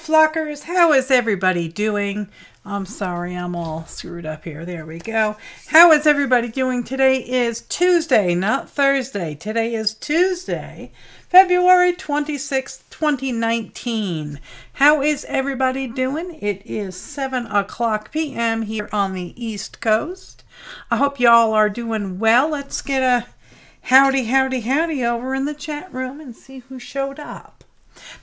Flockers, how is everybody doing? I'm sorry, I'm all screwed up here. There we go. How is everybody doing? Today is Tuesday, not Thursday. Today is Tuesday, February 26th, 2019. How is everybody doing? It is 7 o'clock p.m. here on the East Coast. I hope y'all are doing well. Let's get a howdy, howdy, howdy over in the chat room and see who showed up.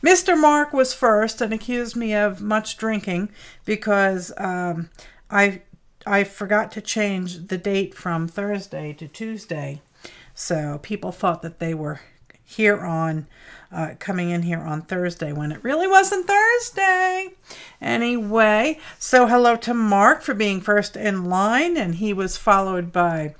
Mr. Mark was first and accused me of much drinking because I forgot to change the date from Thursday to Tuesday. So people thought that they were here on, coming in here on Thursday when it really wasn't Thursday. Anyway, so hello to Mark for being first in line, and he was followed by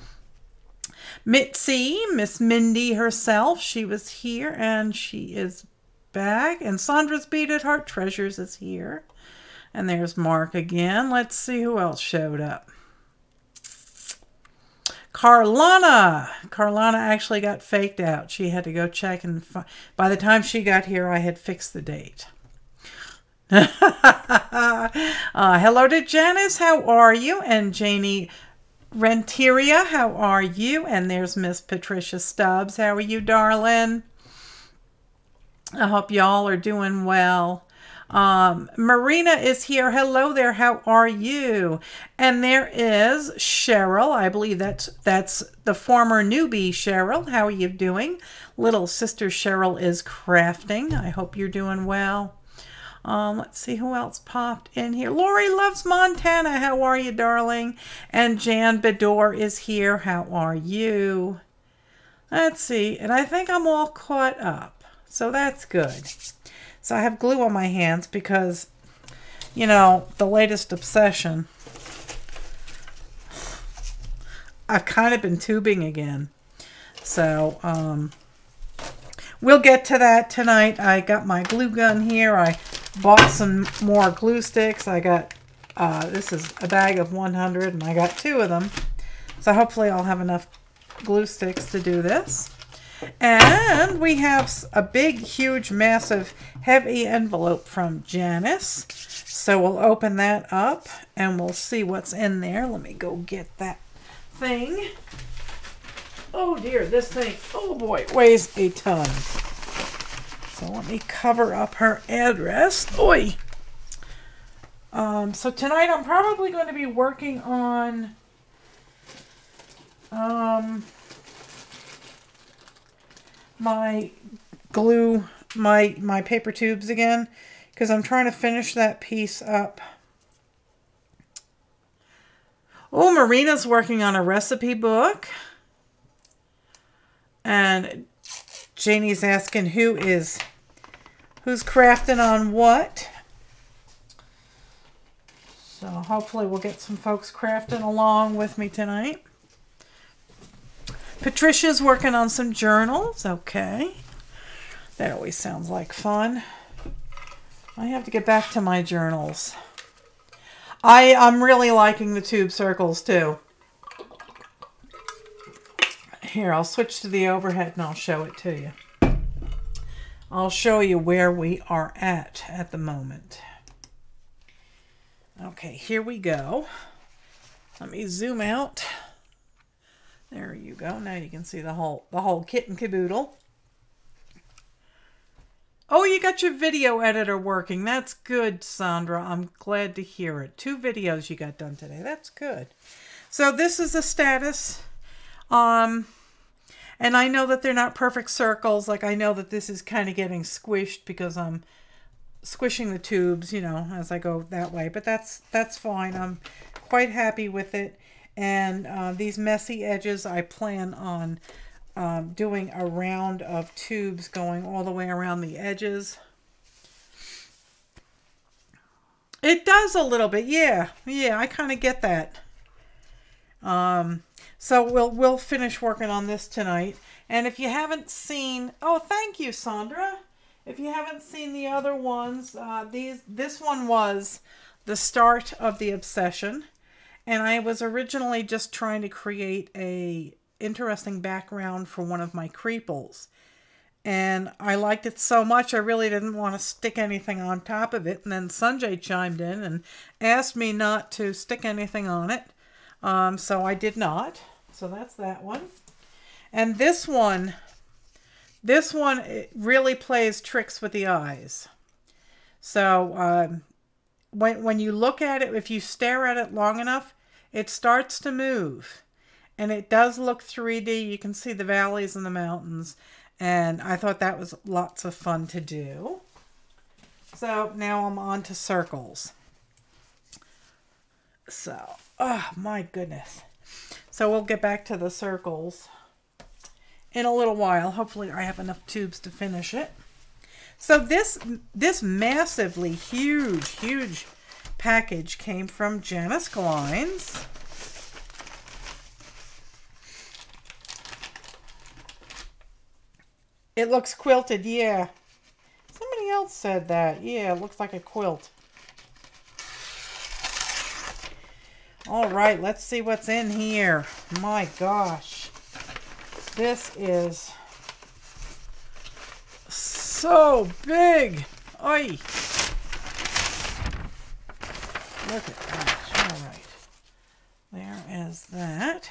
Mitzi, Miss Mindy herself. She was here and she is back, and Sandra's Beat at Heart Treasures is here, and there's Mark again. Let's see who else showed up. Carlana actually got faked out. She had to go check, and by the time she got here I had fixed the date. Hello to Janice, how are you? And Janie Renteria, how are you? And there's Miss Patricia Stubbs. How are you, darling? I hope y'all are doing well. Marina is here. Hello there. How are you? And there is Cheryl. I believe that's the former newbie Cheryl. How are you doing? Little sister Cheryl is crafting. I hope you're doing well. Let's see who else popped in here. Lori Loves Montana. How are you, darling? And Jan Bedore is here. How are you? Let's see. And I think I'm all caught up. So that's good. So I have glue on my hands because, you know, the latest obsession. I've kind of been tubing again. So we'll get to that tonight. I got my glue gun here. I bought some more glue sticks. I got, this is a bag of 100 and I got 2 of them. So hopefully I'll have enough glue sticks to do this. And we have a big, huge, massive, heavy envelope from Janice. So we'll open that up and we'll see what's in there. Let me go get that thing. Oh dear, this thing, oh boy, weighs a ton. So let me cover up her address. Oi! So tonight I'm probably going to be working on my glue, my paper tubes again, because I'm trying to finish that piece up. Oh, Marina's working on a recipe book. And Janie's asking who's crafting on what. So hopefully we'll get some folks crafting along with me tonight. Patricia's working on some journals. Okay. That always sounds like fun. I have to get back to my journals. I'm really liking the tube circles too. Here, I'll switch to the overhead and I'll show it to you. I'll show you where we are at the moment. Okay, here we go. Let me zoom out. There you go. Now you can see the whole kit and caboodle. Oh, you got your video editor working. That's good, Sandra. I'm glad to hear it. 2 videos you got done today. That's good. So this is the status. And I know that they're not perfect circles. Like, I know that this is kind of getting squished because I'm squishing the tubes, you know, as I go that way. But that's fine. I'm quite happy with it. And these messy edges, I plan on doing a round of tubes going all the way around the edges. It does a little bit, yeah. Yeah, I kind of get that. So we'll finish working on this tonight. And if you haven't seen, oh, thank you, Sandra. If you haven't seen the other ones, this one was the start of the obsession. And I was originally just trying to create a interesting background for one of my creeples. And I liked it so much I really didn't want to stick anything on top of it. And then Sanjay chimed in and asked me not to stick anything on it. So I did not. So that's that one. And this one it really plays tricks with the eyes. So when you look at it, if you stare at it long enough, it starts to move. And it does look 3D. You can see the valleys and the mountains. And I thought that was lots of fun to do. So now I'm on to circles. So, oh my goodness. So we'll get back to the circles in a little while. Hopefully I have enough tubes to finish it. So this massively huge package came from Janice Glines. It looks quilted, yeah. Somebody else said that. Yeah, it looks like a quilt. All right, let's see what's in here. My gosh. This is so big. Oi. Look at that. All right. There is that.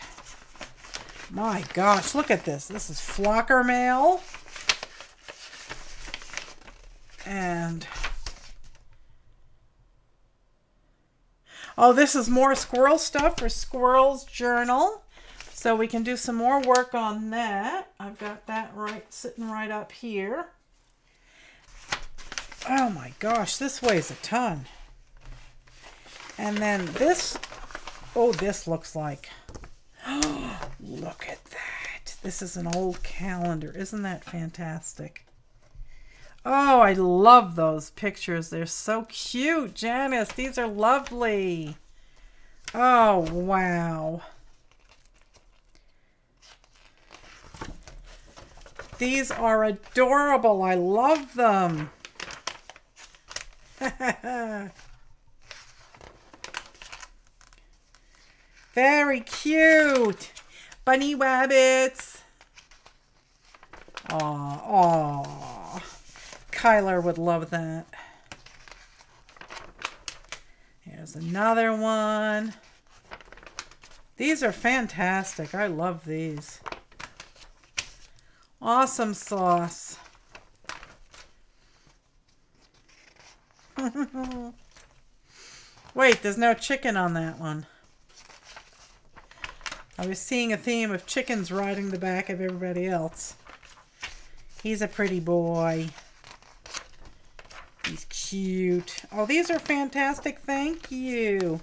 My gosh, look at this. This is flocker mail. And oh, this is more squirrel stuff for Squirrel's Journal. So we can do some more work on that. I've got that sitting right up here. Oh my gosh, this weighs a ton. And then this, oh, this looks like, look at that. This is an old calendar. Isn't that fantastic? Oh, I love those pictures. They're so cute, Janice. These are lovely. Oh, wow. These are adorable. I love them. Very cute. Bunny rabbits. Aw. Kyler would love that. Here's another one. These are fantastic. I love these. Awesome sauce. Wait, there's no chicken on that one. I was seeing a theme of chickens riding the back of everybody else. He's a pretty boy. He's cute. Oh, these are fantastic. Thank you.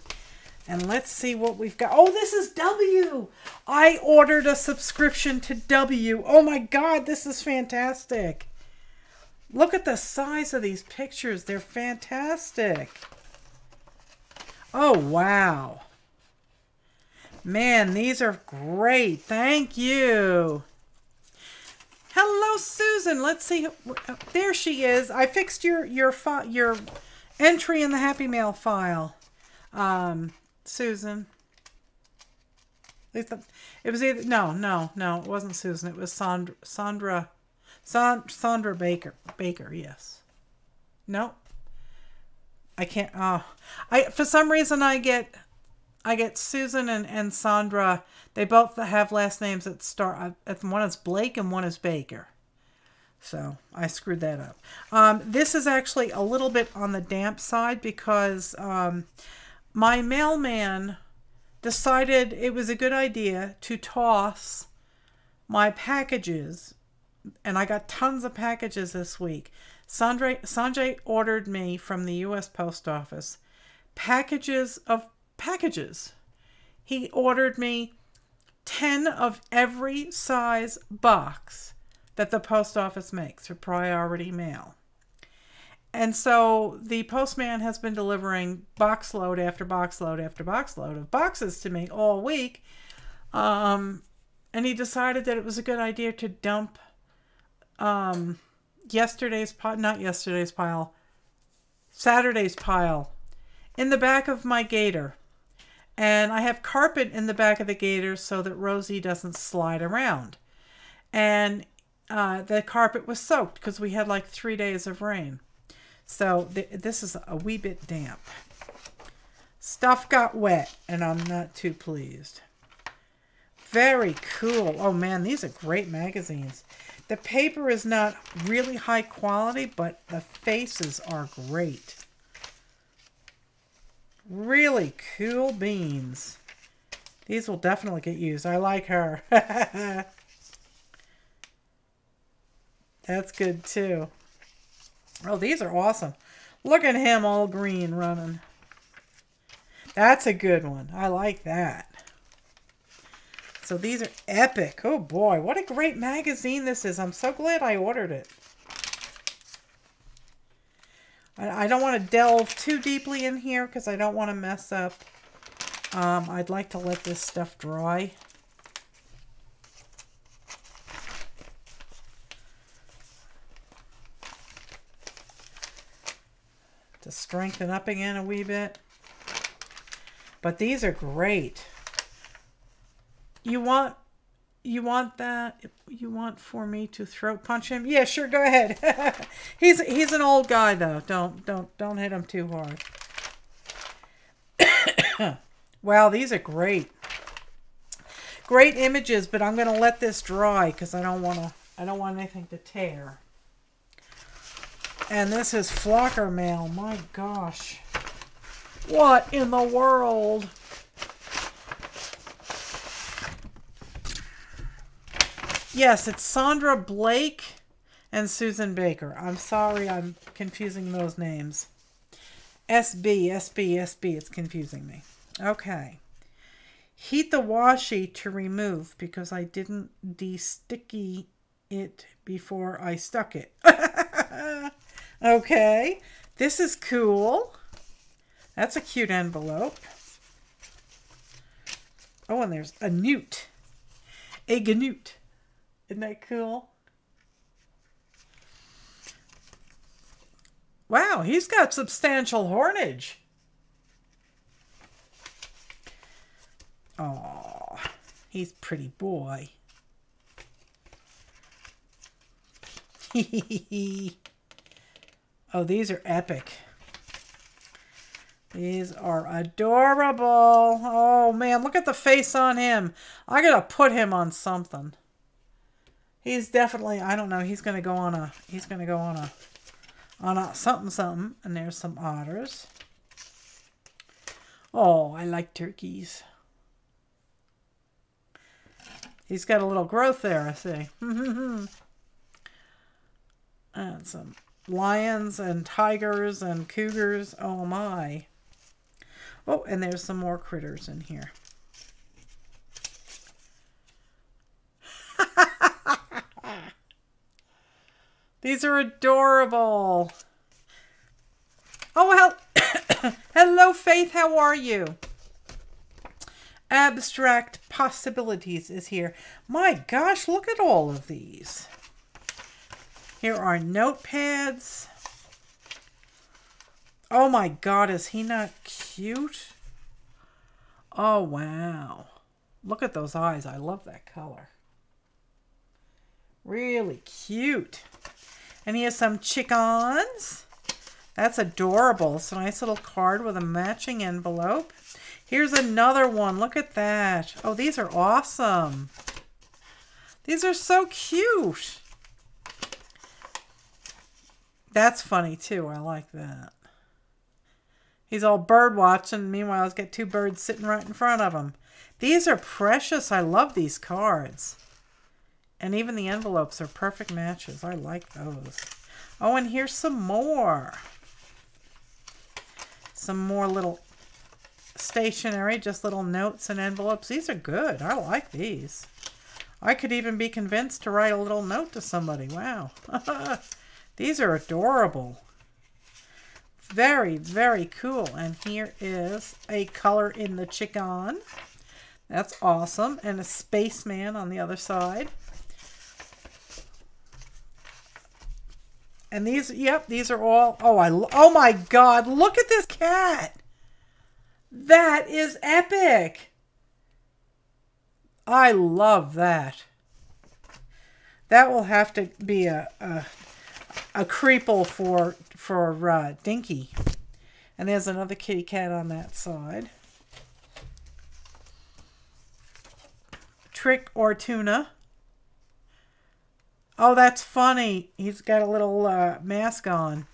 And let's see what we've got. Oh, this is W. I ordered a subscription to W. Oh my God, this is fantastic. Look at the size of these pictures. They're fantastic. Oh, wow. Man, these are great. Thank you. Hello, Susan. Let's see. There she is. I fixed your entry in the Happy Mail file, Susan. It was either no. It wasn't Susan. It was Sandra Baker. Yes. No. I can't. For some reason I get Susan and Sandra. They both have last names that start. One is Blake and one is Baker. So I screwed that up. This is actually a little bit on the damp side because my mailman decided it was a good idea to toss my packages. And I got tons of packages this week. Sanjay ordered me from the U.S. Post Office packages of packages. He ordered me 10 of every size box that the post office makes for priority mail. And so the postman has been delivering box load after box load after box load of boxes to me all week. And he decided that it was a good idea to dump Saturday's pile in the back of my gator. And I have carpet in the back of the gator so that Rosie doesn't slide around. And the carpet was soaked because we had like 3 days of rain. So this is a wee bit damp. Stuff got wet, and I'm not too pleased. Very cool. Oh man, these are great magazines. The paper is not really high quality, but the faces are great. Really cool beans. These will definitely get used. I like her. That's good too. Oh, these are awesome. Look at him all green running. That's a good one. I like that. So these are epic. Oh boy, what a great magazine this is. I'm so glad I ordered it. I don't want to delve too deeply in here because I don't want to mess up. I'd like to let this stuff dry. To strengthen up again a wee bit. But these are great. You want that? You want for me to throat punch him? Yeah, sure, go ahead. he's an old guy though. Don't hit him too hard. Wow, these are great. Great images, but I'm going to let this dry cuz I don't want anything to tear. And this is flocker mail. My gosh. What in the world? Yes, it's Sandra Blake and Susan Baker. I'm sorry I'm confusing those names. SB. It's confusing me. Okay. Heat the washi to remove because I didn't de-sticky it before I stuck it. Okay. This is cool. That's a cute envelope. Oh, and there's a newt. A ganute. Isn't that cool? Wow, he's got substantial hornage. Oh, he's a pretty boy. Oh, these are epic. These are adorable. Oh man, look at the face on him. I gotta put him on something. He's definitely, I don't know, he's gonna go on a something. And there's some otters. Oh, I like turkeys. He's got a little growth there, I see. And some lions and tigers and cougars. Oh my. Oh, and there's some more critters in here. These are adorable. Oh, well. Hello, Faith. How are you? Abstract Possibilities is here. My gosh, look at all of these. Here are notepads. Oh my God, is he not cute? Oh, wow. Look at those eyes. I love that color. Really cute. And he has some chickens. That's adorable. It's a nice little card with a matching envelope. Here's another one. Look at that. Oh, these are awesome. These are so cute. That's funny too. I like that. He's all bird watching. Meanwhile, he's got two birds sitting right in front of him. These are precious. I love these cards. And even the envelopes are perfect matches. I like those. Oh, and here's some more. Some more little stationery, just little notes and envelopes. These are good. I like these. I could even be convinced to write a little note to somebody. Wow. These are adorable. Very, very cool. And here is a color in the chicken. That's awesome. And a spaceman on the other side. And these, yep, these are all, oh my God, look at this cat. That is epic. I love that. That will have to be a creeple for Dinky. And there's another kitty cat on that side. Trick or Tuna. Oh, that's funny. He's got a little mask on.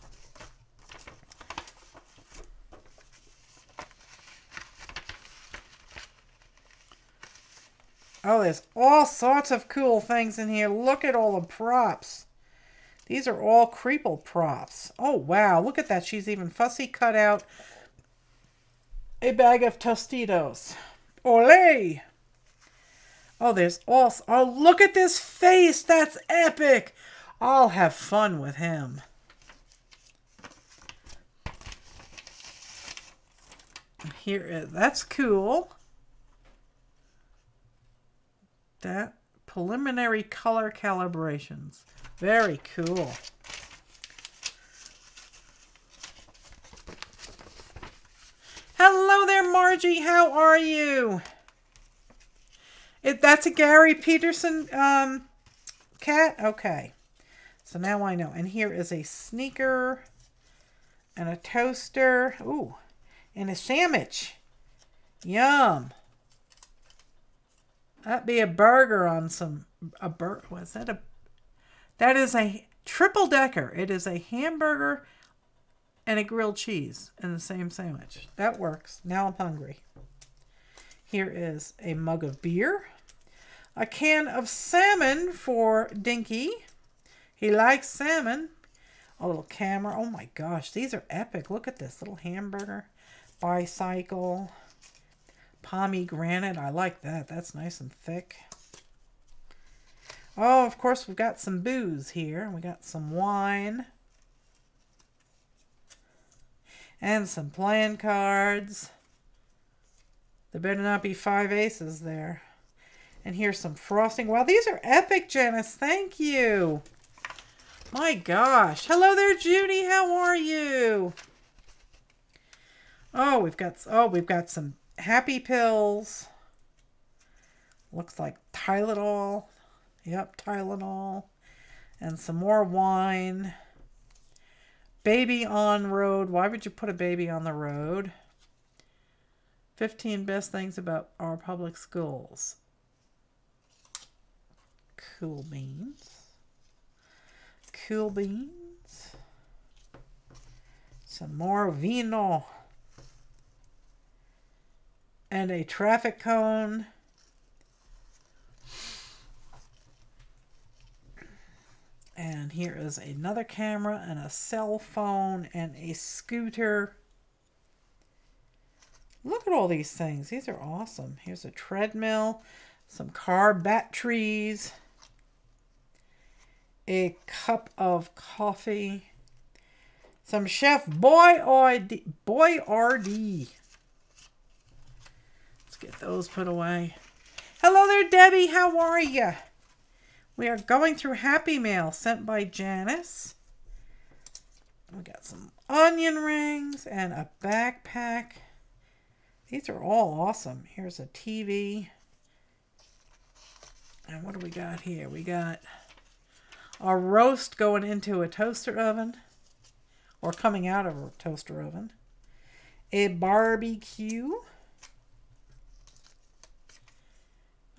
Oh, there's all sorts of cool things in here. Look at all the props. These are all creeple props. Oh, wow. Look at that. She's even fussy cut out a bag of Tostitos. Olé! Oh, there's also... Oh, look at this face. That's epic. I'll have fun with him. Here is... That's cool. That preliminary color calibrations. Very cool. Hello there, Margie. How are you? That's a Gary Peterson cat? Okay. So now I know. And here is a sneaker and a toaster. Ooh. And a sandwich. Yum. That'd be a burger on some... Was that a... That is a triple decker. It is a hamburger and a grilled cheese in the same sandwich. That works. Now I'm hungry. Here is a mug of beer. A can of salmon for Dinky. He likes salmon. A little camera. Oh my gosh, these are epic. Look at this little hamburger. Bicycle. Pomegranate. I like that. That's nice and thick. Oh, of course, we've got some booze here. We got some wine. And some playing cards. There better not be 5 aces there. And here's some frosting. Wow, these are epic, Janice. Thank you. My gosh. Hello there, Judy. How are you? Oh, we've got some Happy Pills. Looks like Tylenol. Yep, Tylenol. And some more wine. Baby on road. Why would you put a baby on the road? 15 best things about our public schools. Cool beans. Cool beans. Some more vino. And a traffic cone. And here is another camera and a cell phone and a scooter. Look at all these things. These are awesome. Here's a treadmill, some car batteries, a cup of coffee, some Chef Boyardee. Let's get those put away. Hello there, Debbie. How are you? We are going through Happy Mail sent by Janice. We got some onion rings and a backpack. These are all awesome. Here's a TV. And what do we got here? We got a roast going into a toaster oven. Or coming out of a toaster oven. A barbecue.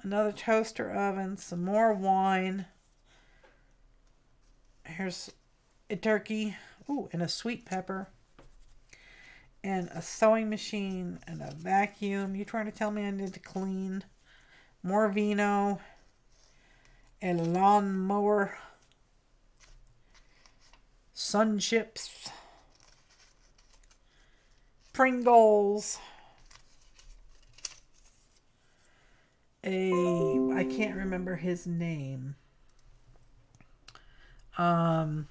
Another toaster oven, some more wine. Here's a turkey. Ooh, and a sweet pepper. And a sewing machine and a vacuum. You trying to tell me I need to clean? More vino. A lawnmower. Sun chips. Pringles. I can't remember his name. I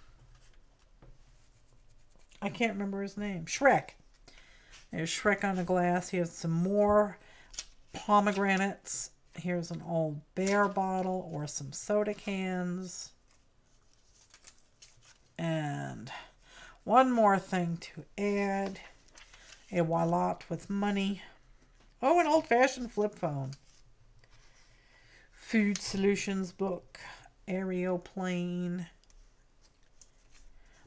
can't remember his name. Shrek. There's Shrek on the glass. Here's some more pomegranates. Here's an old bear bottle or some soda cans. And one more thing to add. A wallet with money. Oh, an old-fashioned flip phone. Food Solutions book. Aeroplane.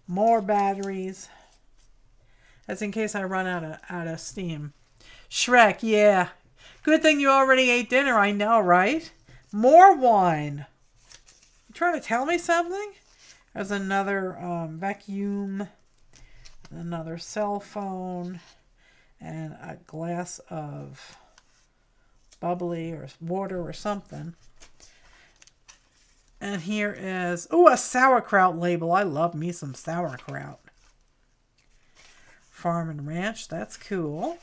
More batteries. That's in case I run out of steam. Shrek, yeah. Good thing you already ate dinner, I know, right? More wine. You trying to tell me something? There's another vacuum, another cell phone, and a glass of bubbly or water or something. And here is, oh, a sauerkraut label. I love me some sauerkraut. Farm and Ranch, that's cool.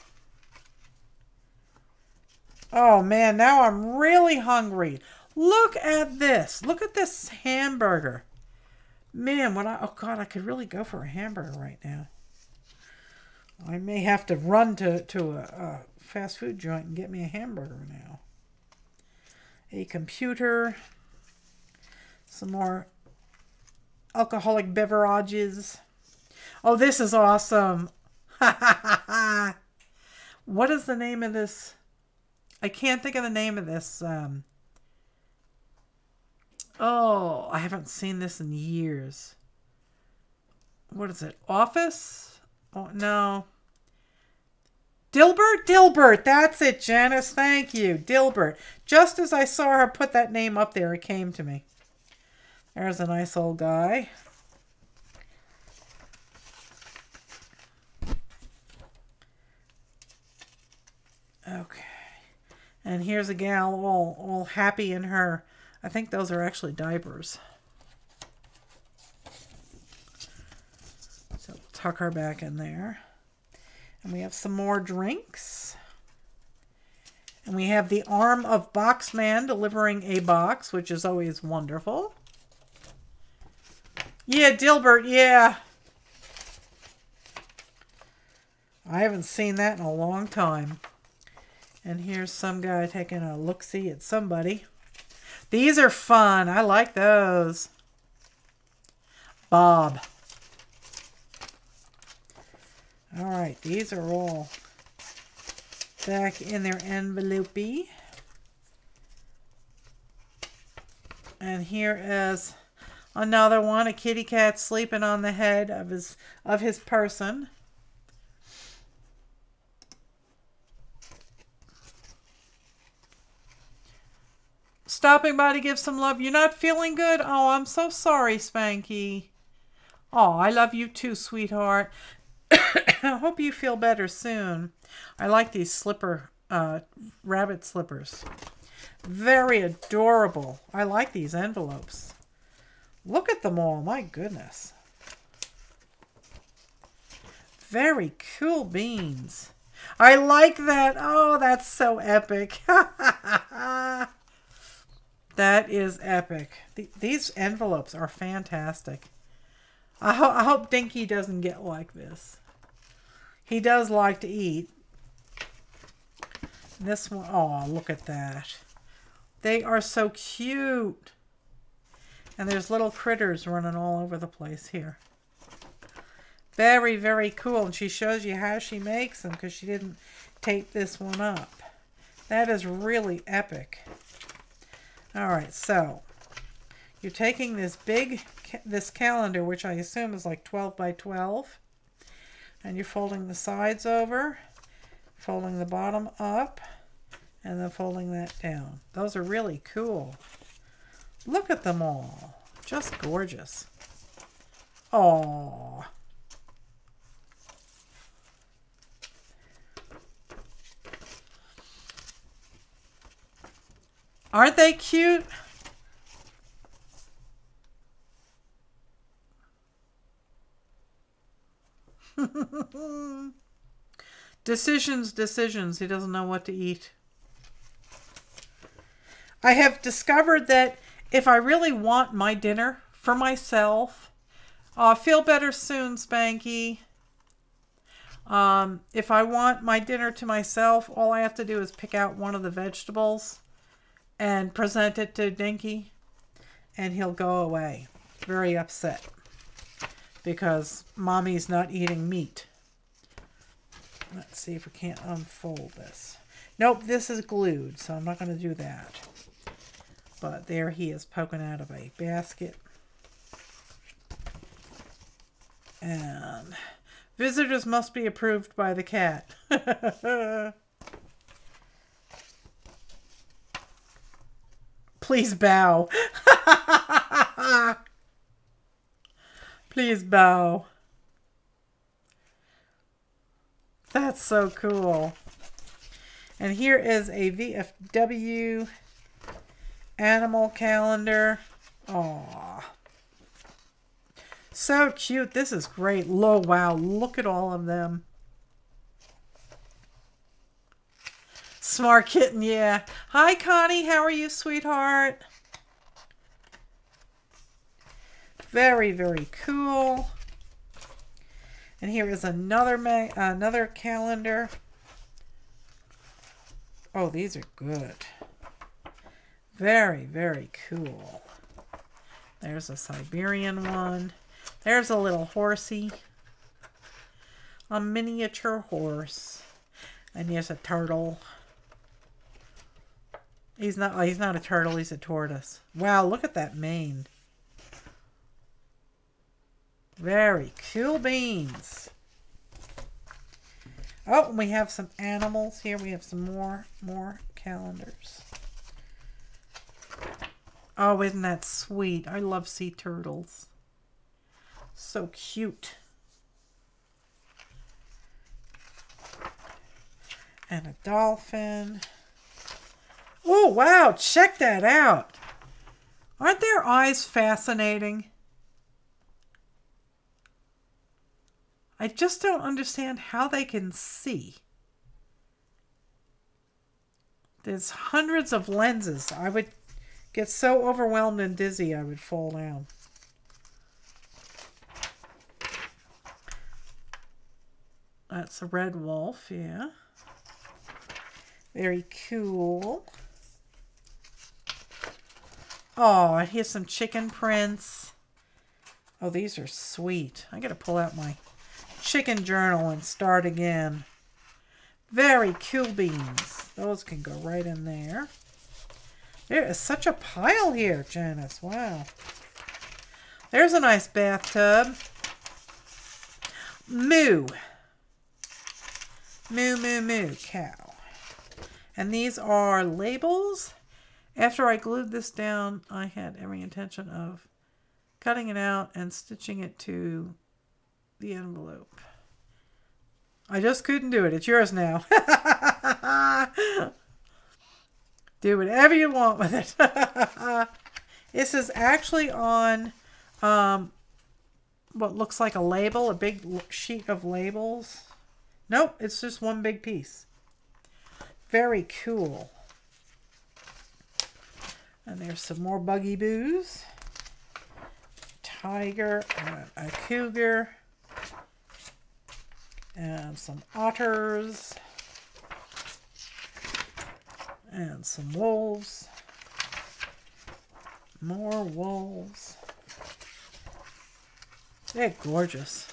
Oh man, now I'm really hungry. Look at this. Look at this hamburger. Man, oh God, I could really go for a hamburger right now. I may have to run to a fast food joint and get me a hamburger now. A computer. Some more alcoholic beverages. Oh, this is awesome. What is the name of this? I can't think of the name of this. Oh, I haven't seen this in years. What is it? Office? Oh, no. Dilbert? Dilbert. That's it, Janice. Thank you. Dilbert. Just as I saw her put that name up there, it came to me. There's a nice old guy. Okay. And here's a gal all happy in her. I think those are actually diapers. So tuck her back in there. And we have some more drinks. And we have the arm of Boxman delivering a box, which is always wonderful. Yeah, Dilbert, yeah. I haven't seen that in a long time. And here's some guy taking a look-see at somebody. These are fun. I like those. Bob. All right, these are all back in their envelope-y. And here is another one, a kitty cat sleeping on the head of his person. Stopping by to give some love. You're not feeling good? Oh, I'm so sorry, Spanky. Oh, I love you too, sweetheart. I hope you feel better soon. I like these rabbit slippers. Very adorable. I like these envelopes. Look at them all. My goodness. Very cool beans. I like that. Oh, that's so epic. That is epic. These envelopes are fantastic. I hope Dinky doesn't get like this. He does like to eat. This one, oh, look at that. They are so cute. And there's little critters running all over the place here. Very, very cool. And she shows you how she makes them because she didn't tape this one up. That is really epic. All right, so you're taking this calendar, which I assume is like 12 by 12, and you're folding the sides over, folding the bottom up, and then folding that down. Those are really cool. Look at them all. Just gorgeous. Aww. Aren't they cute? Decisions. He doesn't know what to eat. I have discovered that if I really want my dinner for myself, feel better soon, Spanky. If I want my dinner to myself, all I have to do is pick out one of the vegetables and present it to Dinky, and he'll go away very upset because Mommy's not eating meat. Let's see if we can't unfold this. Nope, this is glued, so I'm not going to do that. But there he is poking out of a basket. And visitors must be approved by the cat. Please bow. Please bow. That's so cool. And here is a VFW animal calendar. Aww. So cute. This is great. Oh, wow. Look at all of them. Smart kitten, yeah. Hi, Connie. How are you, sweetheart? Very, very cool. And here is another calendar. Oh, these are good. Very, very cool. There's a Siberian one. There's a little horsey. A miniature horse. And here's a turtle. He's not a turtle, he's a tortoise. Wow, look at that mane. Very cool beans. Oh, and we have some animals here. We have some more calendars. Oh, isn't that sweet? I love sea turtles. So cute. And a dolphin. Oh, wow. Check that out. Aren't their eyes fascinating? I just don't understand how they can see. There's hundreds of lenses. I would get so overwhelmed and dizzy I would fall down. That's a red wolf, yeah. Very cool. Oh, here's some chicken prints. Oh, these are sweet. I gotta pull out my chicken journal and start again. Very cool beans. Those can go right in there. There is such a pile here, Janice. Wow. There's a nice bathtub. Moo. Moo, moo, moo, cow. And these are labels. After I glued this down, I had every intention of cutting it out and stitching it to the envelope. I just couldn't do it. It's yours now. Do whatever you want with it. This is actually on what looks like a label, a big sheet of labels. Nope, it's just one big piece. Very cool. And there's some more Buggy Boos. Tiger, a cougar, and some otters, and some wolves. More wolves. They're gorgeous.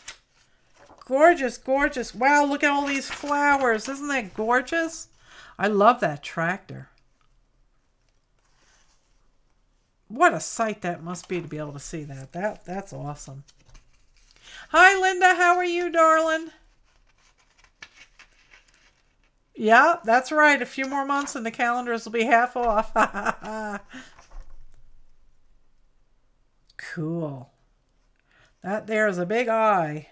Gorgeous, gorgeous. Wow, look at all these flowers. Isn't that gorgeous? I love that tractor. What a sight that must be to be able to see that. That's awesome. Hi, Linda. How are you, darling? Yeah, that's right. A few more months and the calendars will be half off. Cool. That there is a big eye.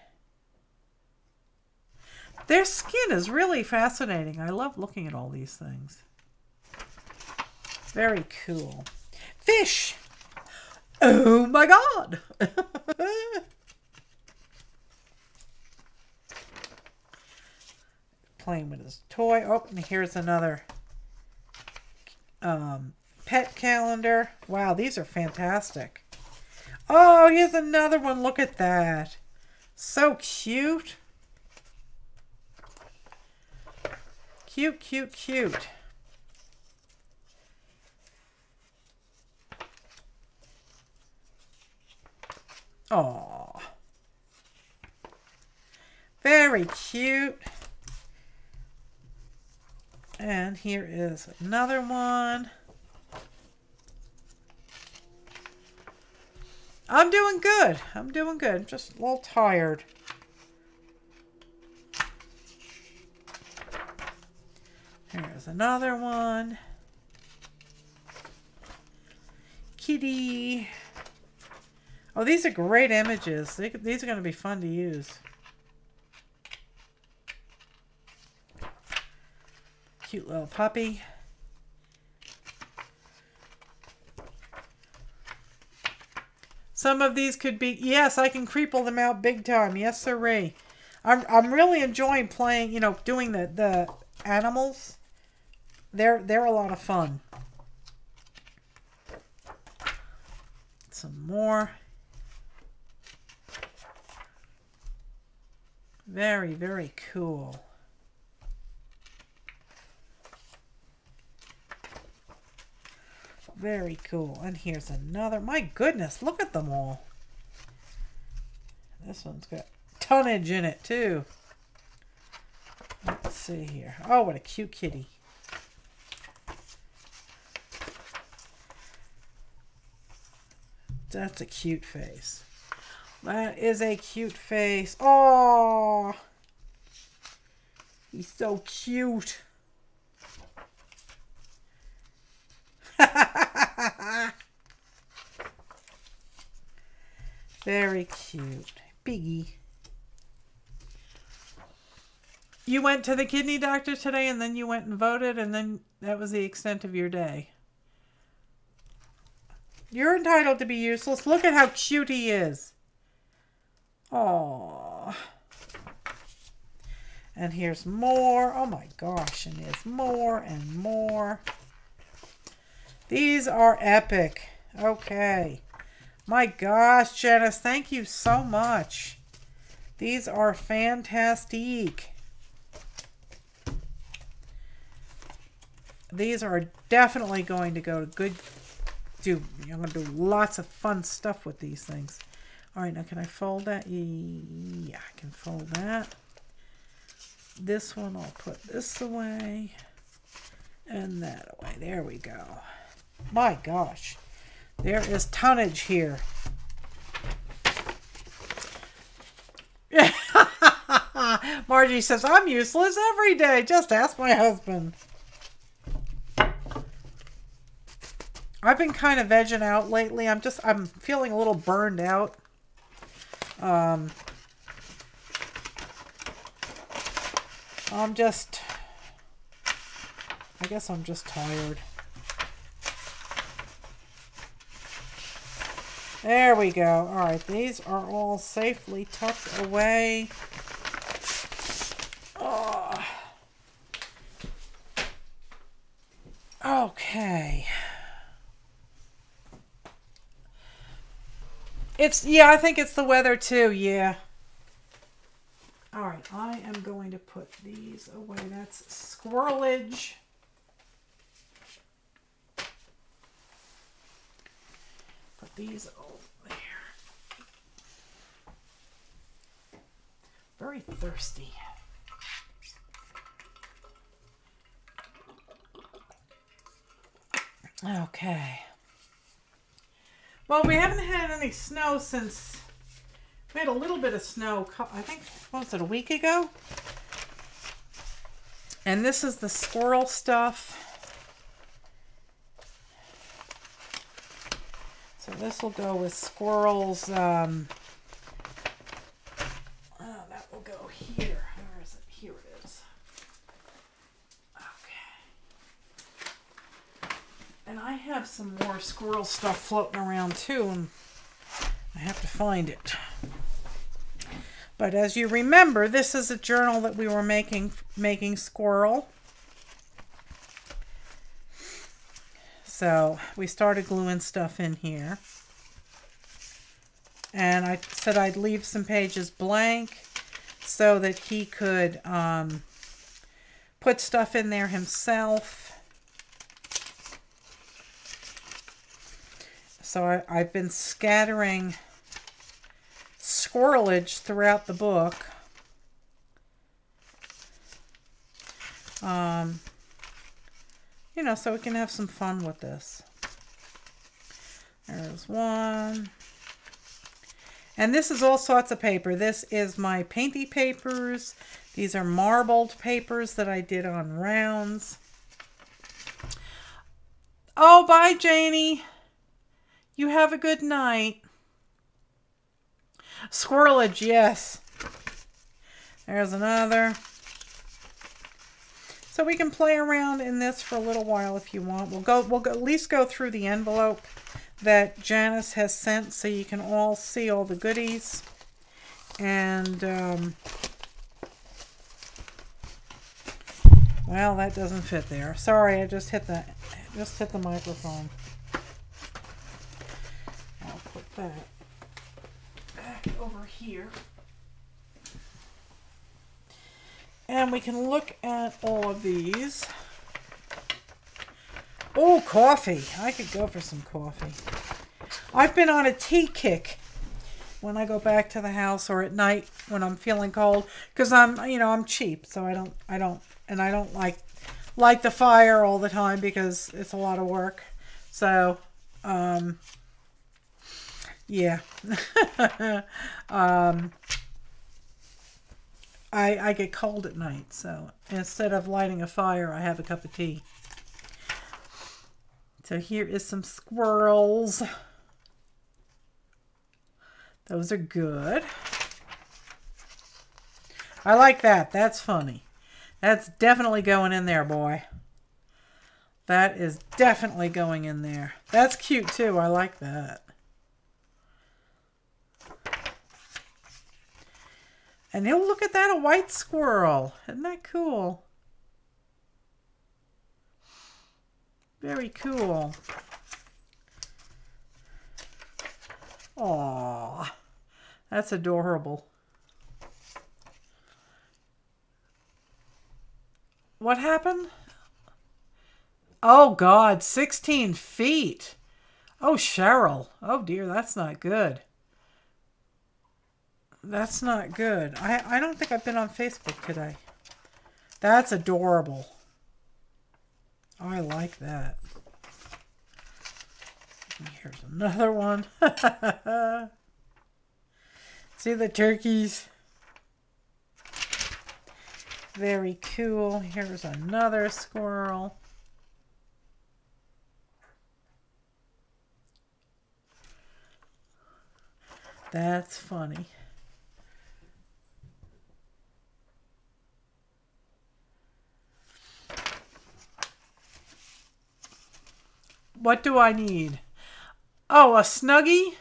Their skin is really fascinating. I love looking at all these things. Very cool. Fish! Oh my God! Playing with his toy. Oh, and here's another pet calendar. Wow, these are fantastic. Oh, here's another one. Look at that. So cute. Cute, cute, cute. Oh, very cute. And here is another one. I'm doing good. I'm doing good. I'm just a little tired. Here's another one. Kitty. Oh, these are great images. These are going to be fun to use. Cute little puppy. Some of these could be, yes, I can creeple them out big time. Yes, sirree. I'm really enjoying playing, you know, doing the animals. They're a lot of fun. Some more. Very, very cool. Very cool. And here's another. My goodness, look at them all. This one's got tonnage in it too. Let's see here. Oh, what a cute kitty. That's a cute face. That is a cute face. Oh, he's so cute. Very cute. Piggy. You went to the kidney doctor today and then you went and voted and then that was the extent of your day. You're entitled to be useless. Look at how cute he is. Aww. And here's more. Oh my gosh. And there's more and more. These are epic. Okay. My gosh, Janice, thank you so much. These are fantastic. These are definitely going to go to good. I'm going to do lots of fun stuff with these things. All right, now can I fold that? Yeah, I can fold that. This one, I'll put this away. And that away. There we go. My gosh. There is tonnage here. Margie says, I'm useless every day. Just ask my husband. I've been kind of vegging out lately. I'm feeling a little burned out. I guess I'm just tired. There we go. All right, these are all safely tucked away. Oh. Okay. I think it's the weather too, yeah. All right, I am going to put these away. That's squirrelage. Put these over there. Very thirsty. Okay. Well, we haven't had any snow since... We had a little bit of snow, I think, what was it, a week ago? And this is the squirrel stuff. So this will go with squirrels. That will go here. Where is it? Here it is. Okay. And I have some more squirrel stuff floating around too, and I have to find it. But as you remember, this is a journal that we were making squirrel. So we started gluing stuff in here. And I said I'd leave some pages blank so that he could put stuff in there himself. So I've been scattering squirrelage throughout the book. You know, so we can have some fun with this. There's one. And this is all sorts of paper. This is my painty papers. These are marbled papers that I did on rounds. Oh, bye, Janie. You have a good night. Squirrelage, yes. There's another. So we can play around in this for a little while if you want. We'll at least go through the envelope that Janice has sent so you can all see all the goodies. And well, that doesn't fit there. Sorry, I just hit the microphone. I'll put that back over here. And we can look at all of these. Oh, coffee. I could go for some coffee. I've been on a tea kick when I go back to the house or at night when I'm feeling cold, because I'm cheap, so I don't like light the fire all the time because it's a lot of work. So, yeah. I get cold at night, so instead of lighting a fire, I have a cup of tea. So here is some squirrels. Those are good. I like that. That's funny. That's definitely going in there, boy. That is definitely going in there. That's cute, too. I like that. And oh, look at that, a white squirrel. Isn't that cool? Very cool. Aww, that's adorable. What happened? Oh, God, 16 feet. Oh, Cheryl. Oh, dear, that's not good. That's not good. I don't think I've been on Facebook today. That's adorable. I like that. Here's another one. See the turkeys? Very cool. Here's another squirrel. That's funny. What do I need? Oh, a Snuggie?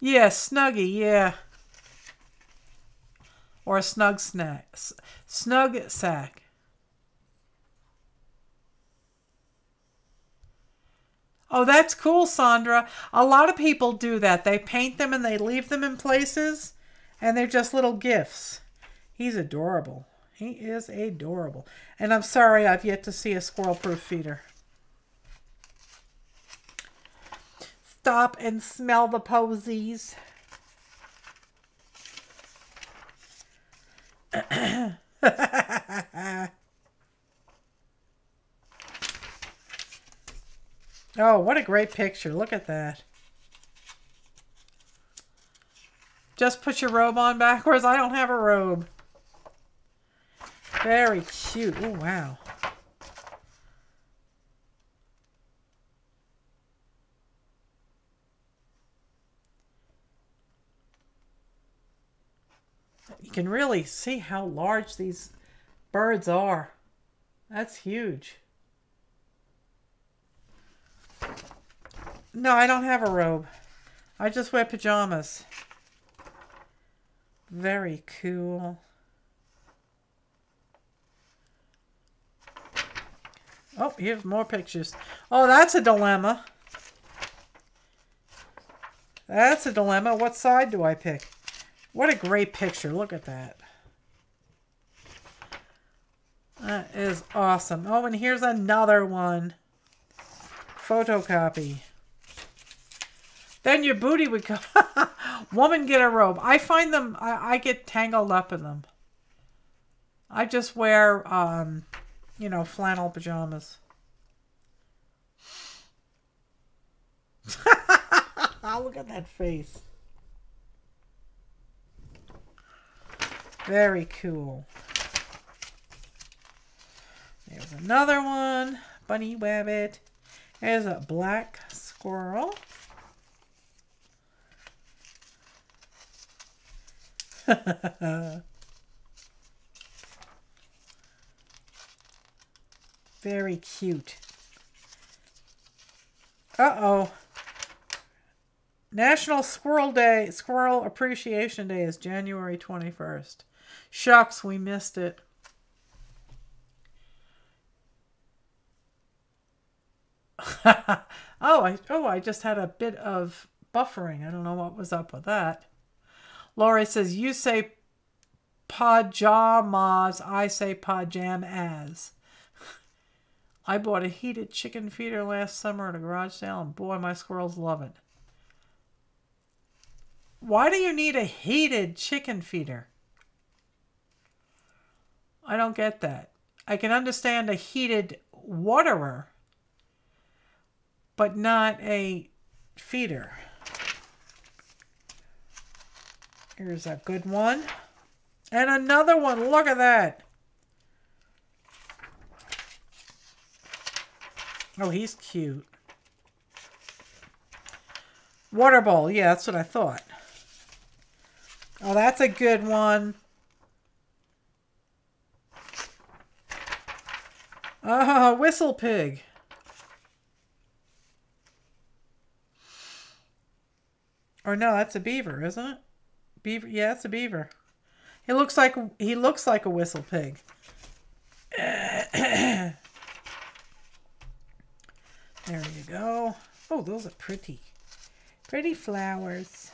Yeah, Snuggie, yeah. Or a snug snack. Snug sack. Oh, that's cool, Sandra. A lot of people do that. They paint them and they leave them in places, and they're just little gifts. He's adorable. He is adorable. And I'm sorry I've yet to see a squirrel-proof feeder. Stop and smell the posies. Oh, what a great picture. Look at that. Just put your robe on backwards. I don't have a robe. Very cute. Oh, wow. You can really see how large these birds are. That's huge. No, I don't have a robe. I just wear pajamas. Very cool. Oh, here's more pictures. Oh, that's a dilemma. That's a dilemma. What side do I pick? What a great picture. Look at that. That is awesome. Oh, and here's another one. Photocopy. Then your booty would go. Woman, get a robe. I find them, I get tangled up in them. I just wear, you know, flannel pajamas. Look at that face. Very cool. There's another one. Bunny rabbit. There's a black squirrel. Very cute. Uh-oh. National Squirrel Day, Squirrel Appreciation Day is January 21st. Shucks, we missed it. I just had a bit of buffering. I don't know what was up with that. Lori says, you say pajamas, I say pajamas. I bought a heated chicken feeder last summer at a garage sale, and boy, my squirrels love it. Why do you need a heated chicken feeder? I don't get that. I can understand a heated waterer, but not a feeder. Here's a good one. And another one. Look at that. Oh, he's cute. Water bowl. Yeah, that's what I thought. Oh, that's a good one. Oh, whistle pig. Or no, that's a beaver, isn't it? Beaver. Yeah, it's a beaver. He looks like a whistle pig. There you go. Oh, those are pretty. Pretty flowers.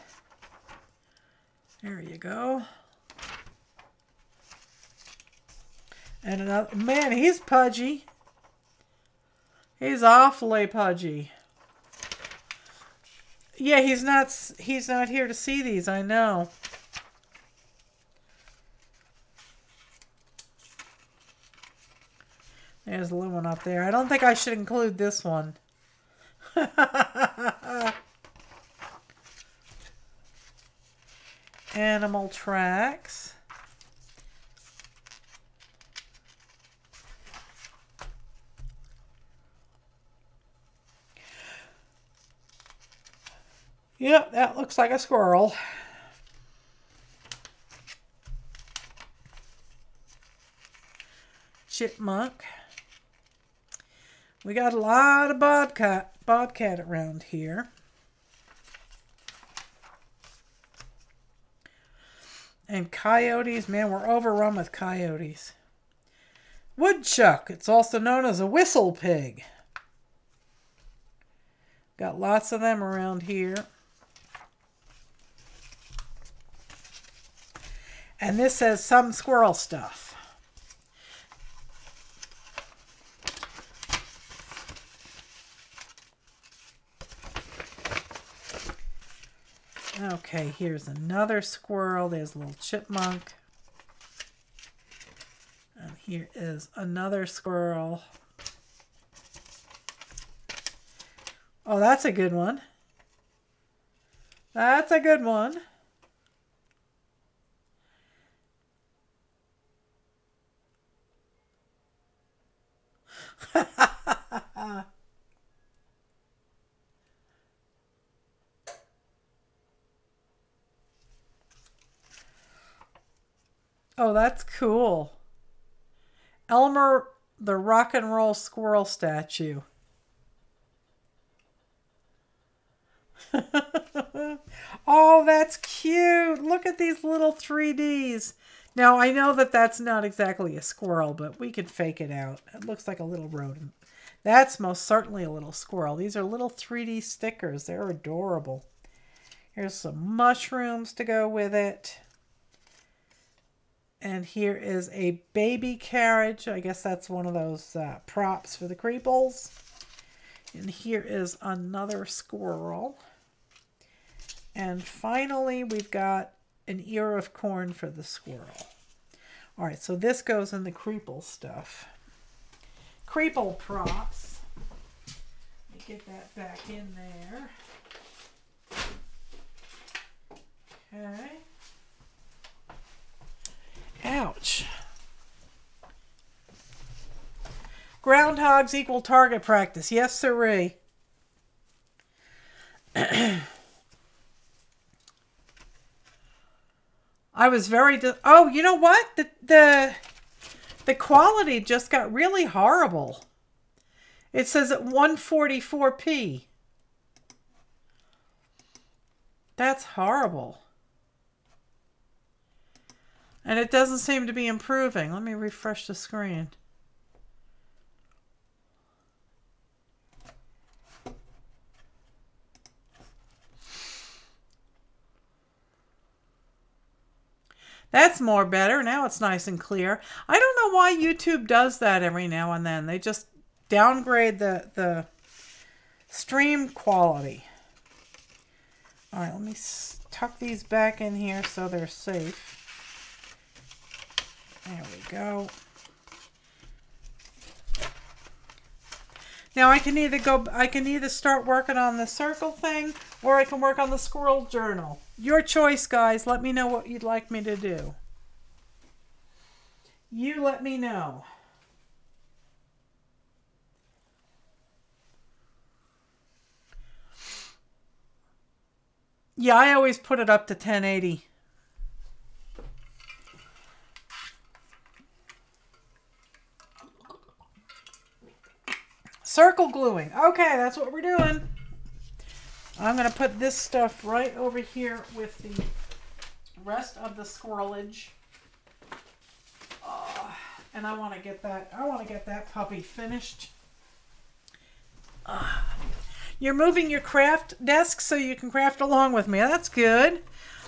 There you go. And another, man, he's pudgy. He's awfully pudgy. Yeah, he's not here to see these, I know. There's a little one up there. I don't think I should include this one. Animal tracks. Yep, that looks like a squirrel. Chipmunk. We got a lot of bobcat around here. And coyotes, man, we're overrun with coyotes. Woodchuck, it's also known as a whistle pig. Got lots of them around here. And this says some squirrel stuff. Okay, here's another squirrel. There's a little chipmunk. And here is another squirrel. Oh, that's a good one. That's a good one. Oh, that's cool. Elmer, the rock and roll squirrel statue. Oh, that's cute. Look at these little 3Ds. Now, I know that that's not exactly a squirrel, but we could fake it out. It looks like a little rodent. That's most certainly a little squirrel. These are little 3D stickers. They're adorable. Here's some mushrooms to go with it. And here is a baby carriage. I guess that's one of those props for the creeples. And here is another squirrel. And finally, we've got an ear of corn for the squirrel. All right, so this goes in the creeple stuff. Creeple props. Let me get that back in there. Okay. Ouch. Groundhogs equal target practice. Yes, sirree. I was very... oh, you know what? The quality just got really horrible. It says at 144p. That's horrible. And it doesn't seem to be improving. Let me refresh the screen. That's more better. Now it's nice and clear. I don't know why YouTube does that every now and then. They just downgrade the stream quality. All right, let me tuck these back in here so they're safe. There we go. Now I can either start working on the circle thing or I can work on the squirrel journal. Your choice, guys. Let me know what you'd like me to do. You let me know. Yeah, I always put it up to 1080. Circle gluing. Okay, that's what we're doing. I'm going to put this stuff right over here with the rest of the squirrelage. And I want to get that puppy finished. You're moving your craft desk so you can craft along with me. That's good.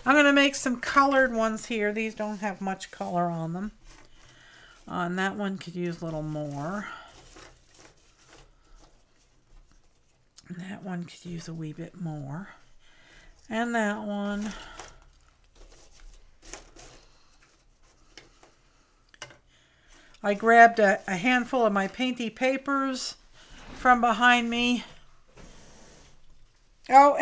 I'm going to make some colored ones here. These don't have much color on them. And that one could use a little more. And that one could use a wee bit more. And that one. I grabbed a handful of my painty papers from behind me. Oh,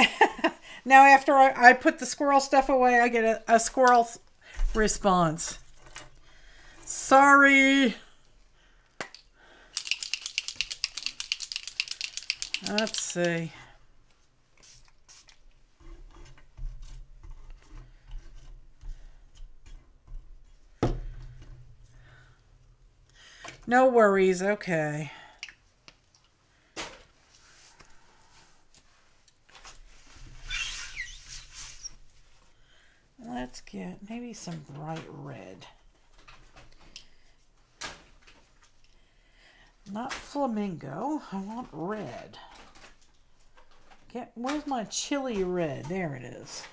now after I put the squirrel stuff away, I get a squirrel response. Sorry. Let's see. No worries, okay. Let's get maybe some bright red. Not flamingo, I want red. Where's my chili red? There it is.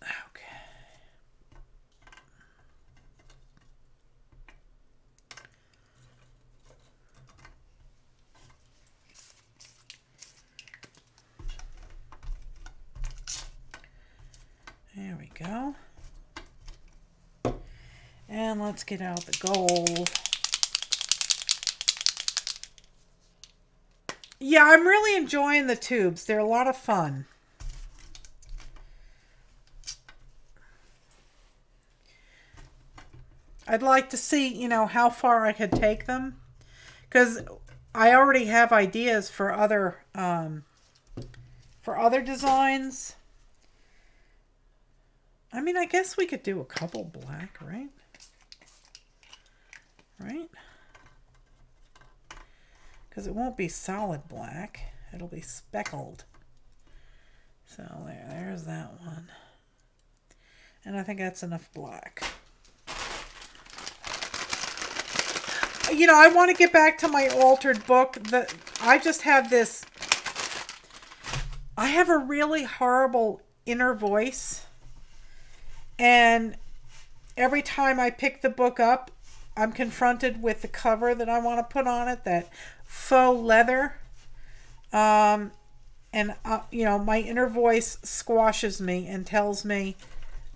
Okay. There we go. And let's get out the gold. Yeah, I'm really enjoying the tubes. They're a lot of fun. I'd like to see, you know, how far I could take them. Because I already have ideas for other designs. I mean, I guess we could do a couple black, right? Right? Because it won't be solid black. It'll be speckled. So there's that one. And I think that's enough black. You know, I want to get back to my altered book. I just have this... I have a really horrible inner voice. And every time I pick the book up, I'm confronted with the cover that I want to put on it, that faux leather. You know, my inner voice squashes me and tells me,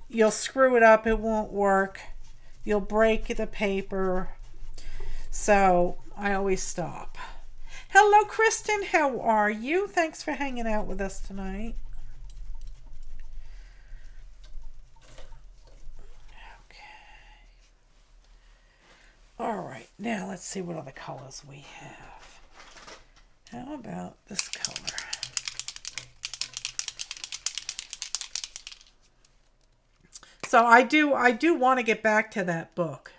you'll screw it up, it won't work, you'll break the paper. So I always stop. Hello, Kristen. How are you? Thanks for hanging out with us tonight. All right, now let's see what other colors we have. How about this color? So I do want to get back to that book.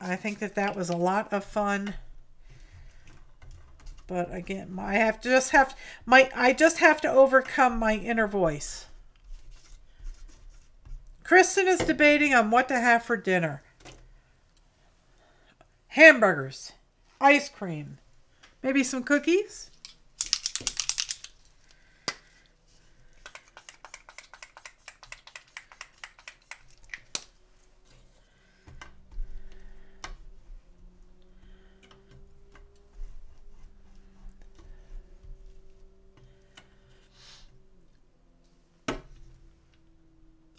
I think that was a lot of fun. But again, I just have to overcome my inner voice. Kristen is debating on what to have for dinner. Hamburgers, ice cream, maybe some cookies.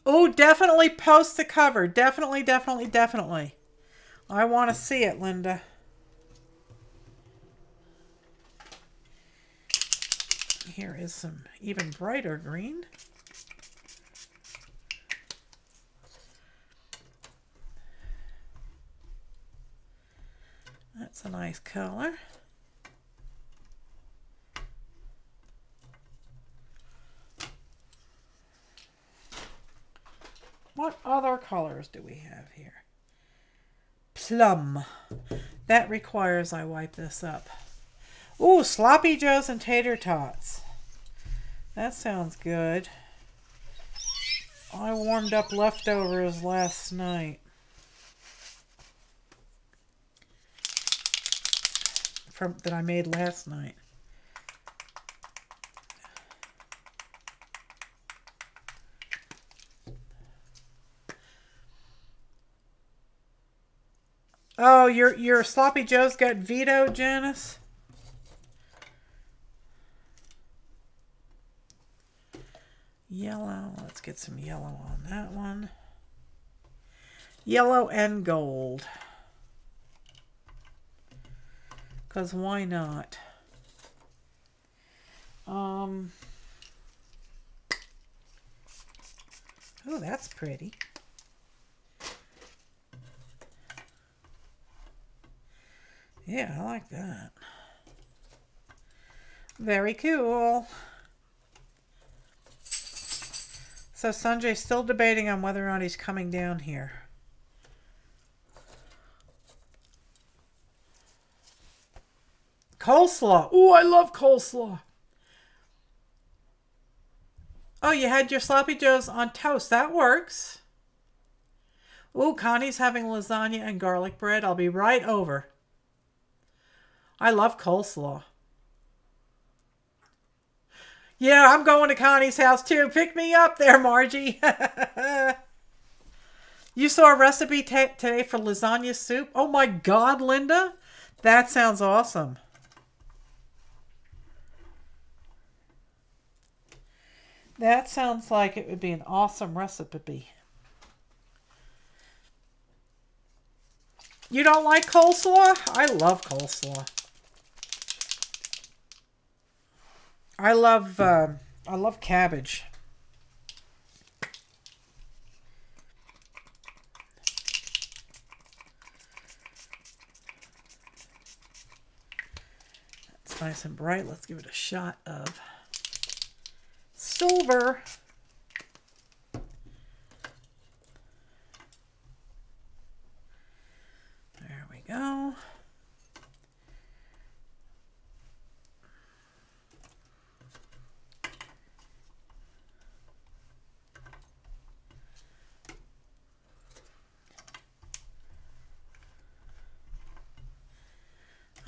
Oh, definitely post the cover. Definitely, definitely, definitely. I want to see it, Linda. Here is some even brighter green. That's a nice color. What other colors do we have here? Plum. That requires I wipe this up. Ooh, sloppy joes and tater tots. That sounds good. I warmed up leftovers last night. That I made last night. Oh, your sloppy joes got vetoed, Janice? Yellow. Let's get some yellow on that one. Yellow and gold. Because why not? Oh, that's pretty. Yeah, I like that. Very cool. So Sanjay's still debating on whether or not he's coming down here. Coleslaw. Ooh, I love coleslaw. Oh, you had your sloppy joes on toast. That works. Ooh, Connie's having lasagna and garlic bread. I'll be right over. I love coleslaw. Yeah, I'm going to Connie's house too. Pick me up there, Margie. You saw a recipe today for lasagna soup? Oh my God, Linda. That sounds awesome. That sounds like it would be an awesome recipe. You don't like coleslaw? I love coleslaw. I love cabbage. It's nice and bright. Let's give it a shot of silver. There we go.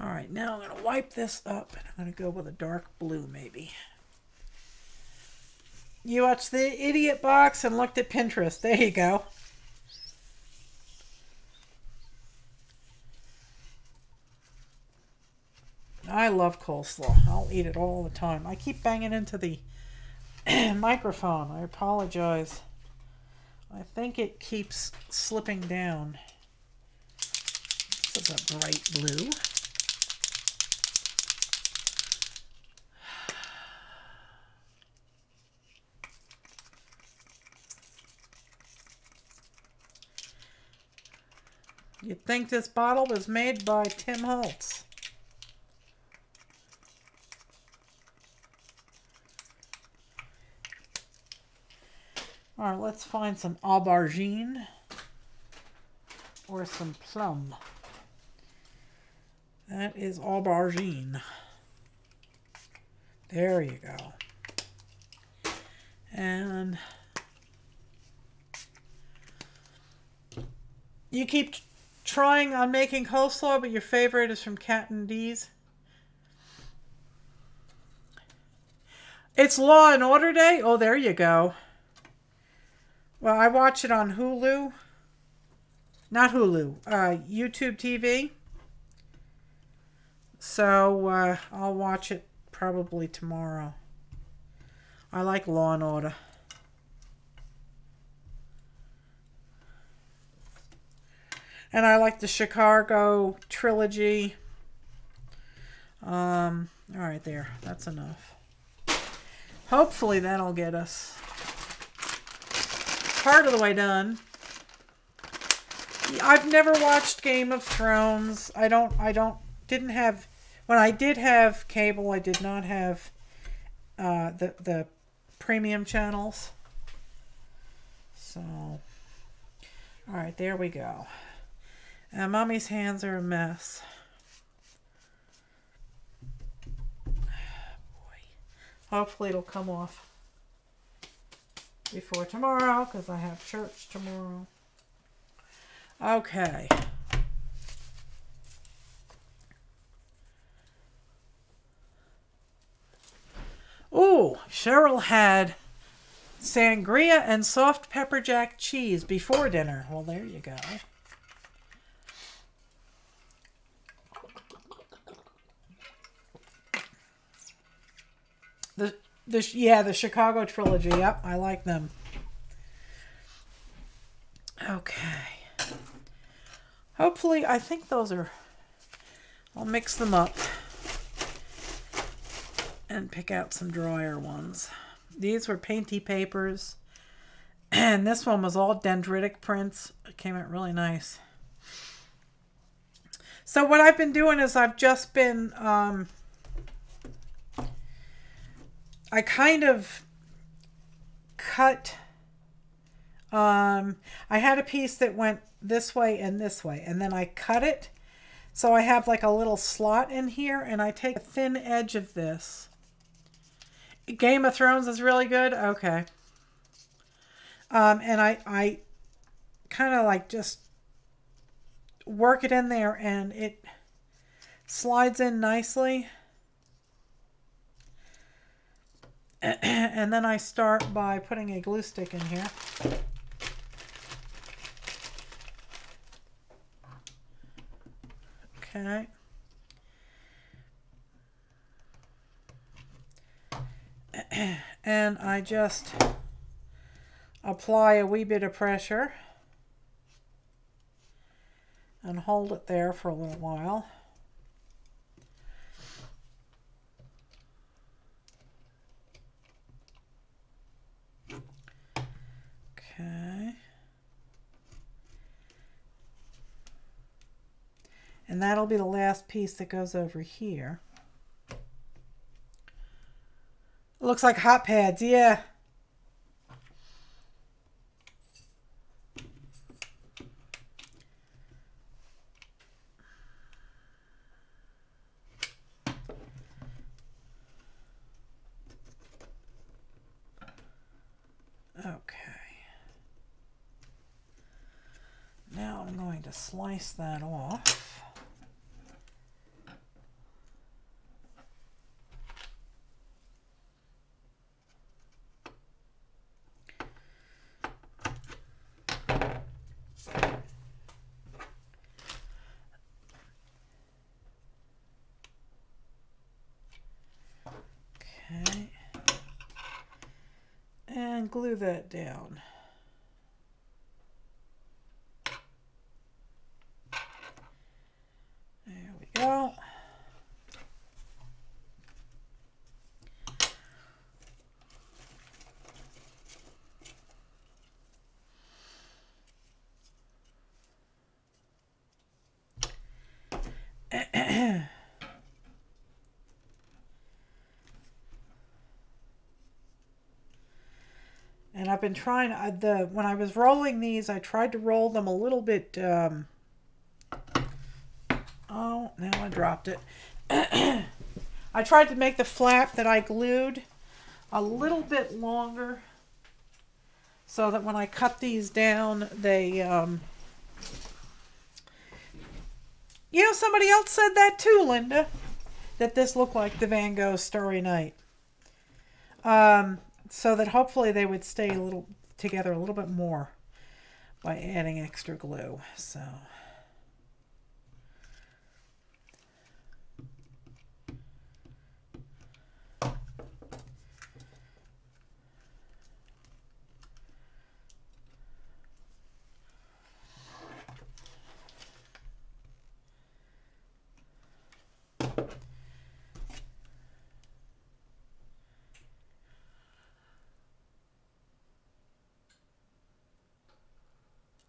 All right, now I'm going to wipe this up and I'm going to go with a dark blue maybe. You watched the idiot box and looked at Pinterest. There you go. I love coleslaw. I'll eat it all the time. I keep banging into the microphone. I apologize. I think it keeps slipping down. This is a bright blue. You'd think this bottle was made by Tim Holtz. All right, let's find some aubergine or some plum. That is aubergine. There you go. And you keep trying on making coleslaw, but your favorite is from Cat and D's. It's Law and Order Day? Oh, there you go. Well, I watch it on Hulu. Not Hulu. YouTube TV. So, I'll watch it probably tomorrow. I like Law and Order. And I like the Chicago trilogy. All right, there. That's enough. Hopefully that'll get us part of the way done. I've never watched Game of Thrones. Didn't have, when I did have cable, I did not have the premium channels. So, all right, there we go. Mommy's hands are a mess. Hopefully it'll come off before tomorrow because I have church tomorrow. Okay. Ooh, Cheryl had sangria and soft pepper jack cheese before dinner. Well, there you go. The Chicago trilogy. Yep, I like them. Okay. Hopefully, I think those are... I'll mix them up and pick out some drier ones. These were painty papers. And this one was all dendritic prints. It came out really nice. So what I've been doing is I've just been... I kind of cut, I had a piece that went this way, and then I cut it. So I have like a little slot in here, and I take a thin edge of this. Game of Thrones is really good? Okay. And I kind of like just work it in there, and it slides in nicely. And then I start by putting a glue stick in here. Okay. And I just apply a wee bit of pressure and hold it there for a little while. Okay. And that'll be the last piece that goes over here. It looks like hot pads, yeah. Okay. Now I'm going to slice that off. Okay. And glue that down. There we go. And I've been trying, when I was rolling these, I tried to roll them a little bit, oh, now I dropped it. I tried to make the flap that I glued a little bit longer so that when I cut these down, they, you know, somebody else said that too, Linda, that this looked like the Van Gogh Starry Night. So that hopefully they would stay a little together a little bit more by adding extra glue. So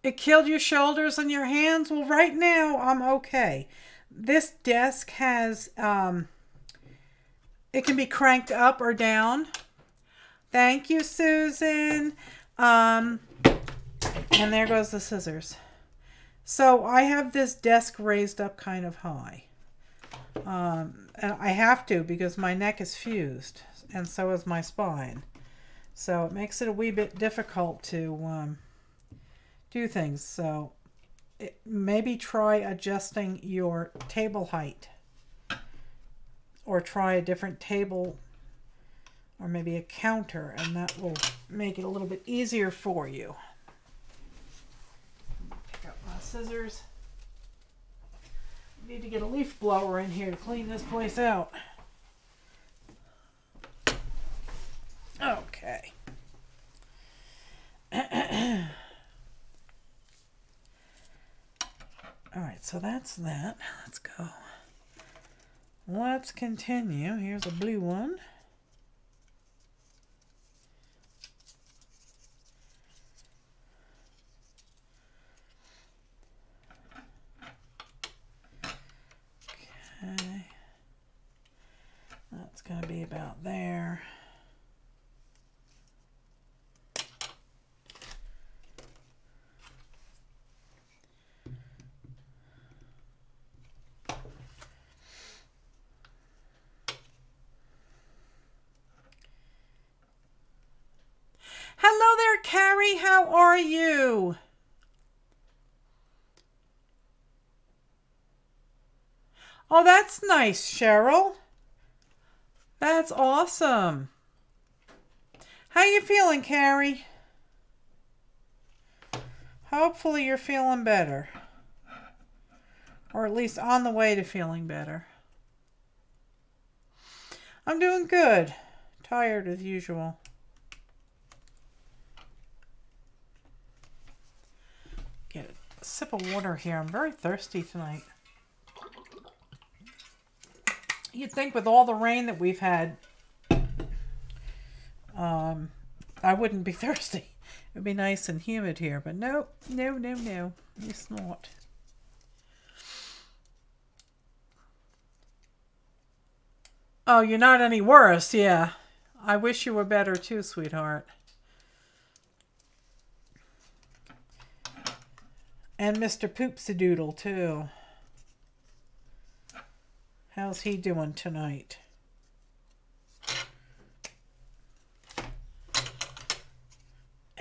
it killed your shoulders and your hands? Well, right now I'm okay. This desk has, it can be cranked up or down. Thank you, Susan. And there goes the scissors. So I have this desk raised up kind of high. And I have to because my neck is fused and so is my spine. So it makes it a wee bit difficult to do things. So maybe try adjusting your table height, or try a different table, or maybe a counter, and that will make it a little bit easier for you. Pick up my scissors. Need to get a leaf blower in here to clean this place out. Okay. All right, so that's that. Let's go. Let's continue. Here's a blue one. Okay. That's going to be about there. Hello there, Carrie. How are you? Oh, that's nice, Cheryl. That's awesome. How you feeling, Carrie? Hopefully you're feeling better. Or at least on the way to feeling better. I'm doing good. Tired as usual. Get a sip of water here. I'm very thirsty tonight. You'd think with all the rain that we've had, I wouldn't be thirsty. It would be nice and humid here, but no, it's not. Oh, you're not any worse, yeah. I wish you were better too, sweetheart. And Mr. Poopsie-Doodle, too. How's he doing tonight?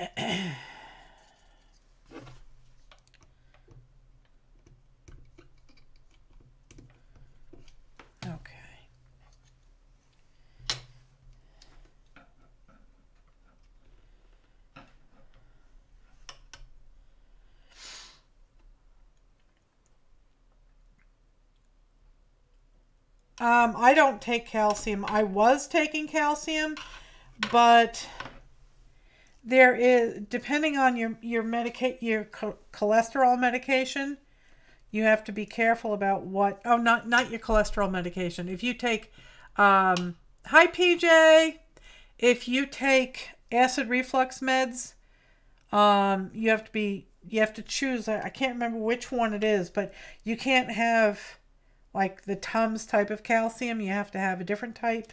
Okay. I don't take calcium. I was taking calcium, but there is, depending on your cholesterol medication, you have to be careful about what, oh, not your cholesterol medication. If you take, hi PJ, if you take acid reflux meds, you have to choose, I can't remember which one it is, but you can't have like the Tums type of calcium. You have to have a different type.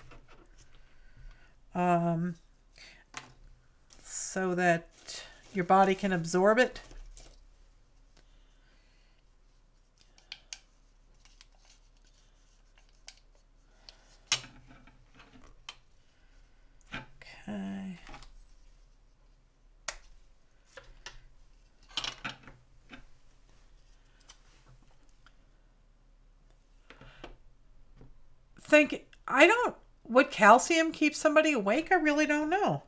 so that your body can absorb it. Okay. Would calcium keep somebody awake? I really don't know.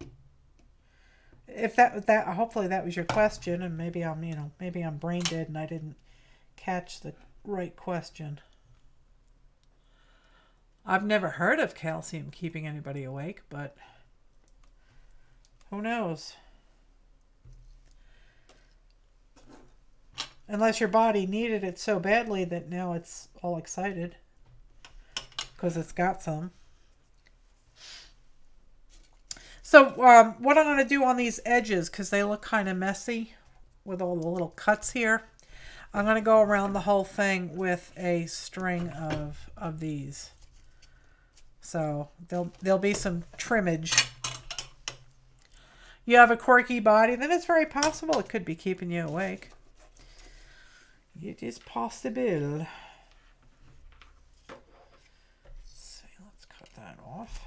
If hopefully that was your question, and maybe I'm brain dead and I didn't catch the right question. I've never heard of calcium keeping anybody awake, but who knows? Unless your body needed it so badly that now it's all excited because it's got some. So what I'm going to do on these edges, because they look kind of messy with all the little cuts here, I'm going to go around the whole thing with a string of these. So there'll be some trimmage. You have a quirky body, then it's very possible it could be keeping you awake. It is possible. Let's see, let's cut that off.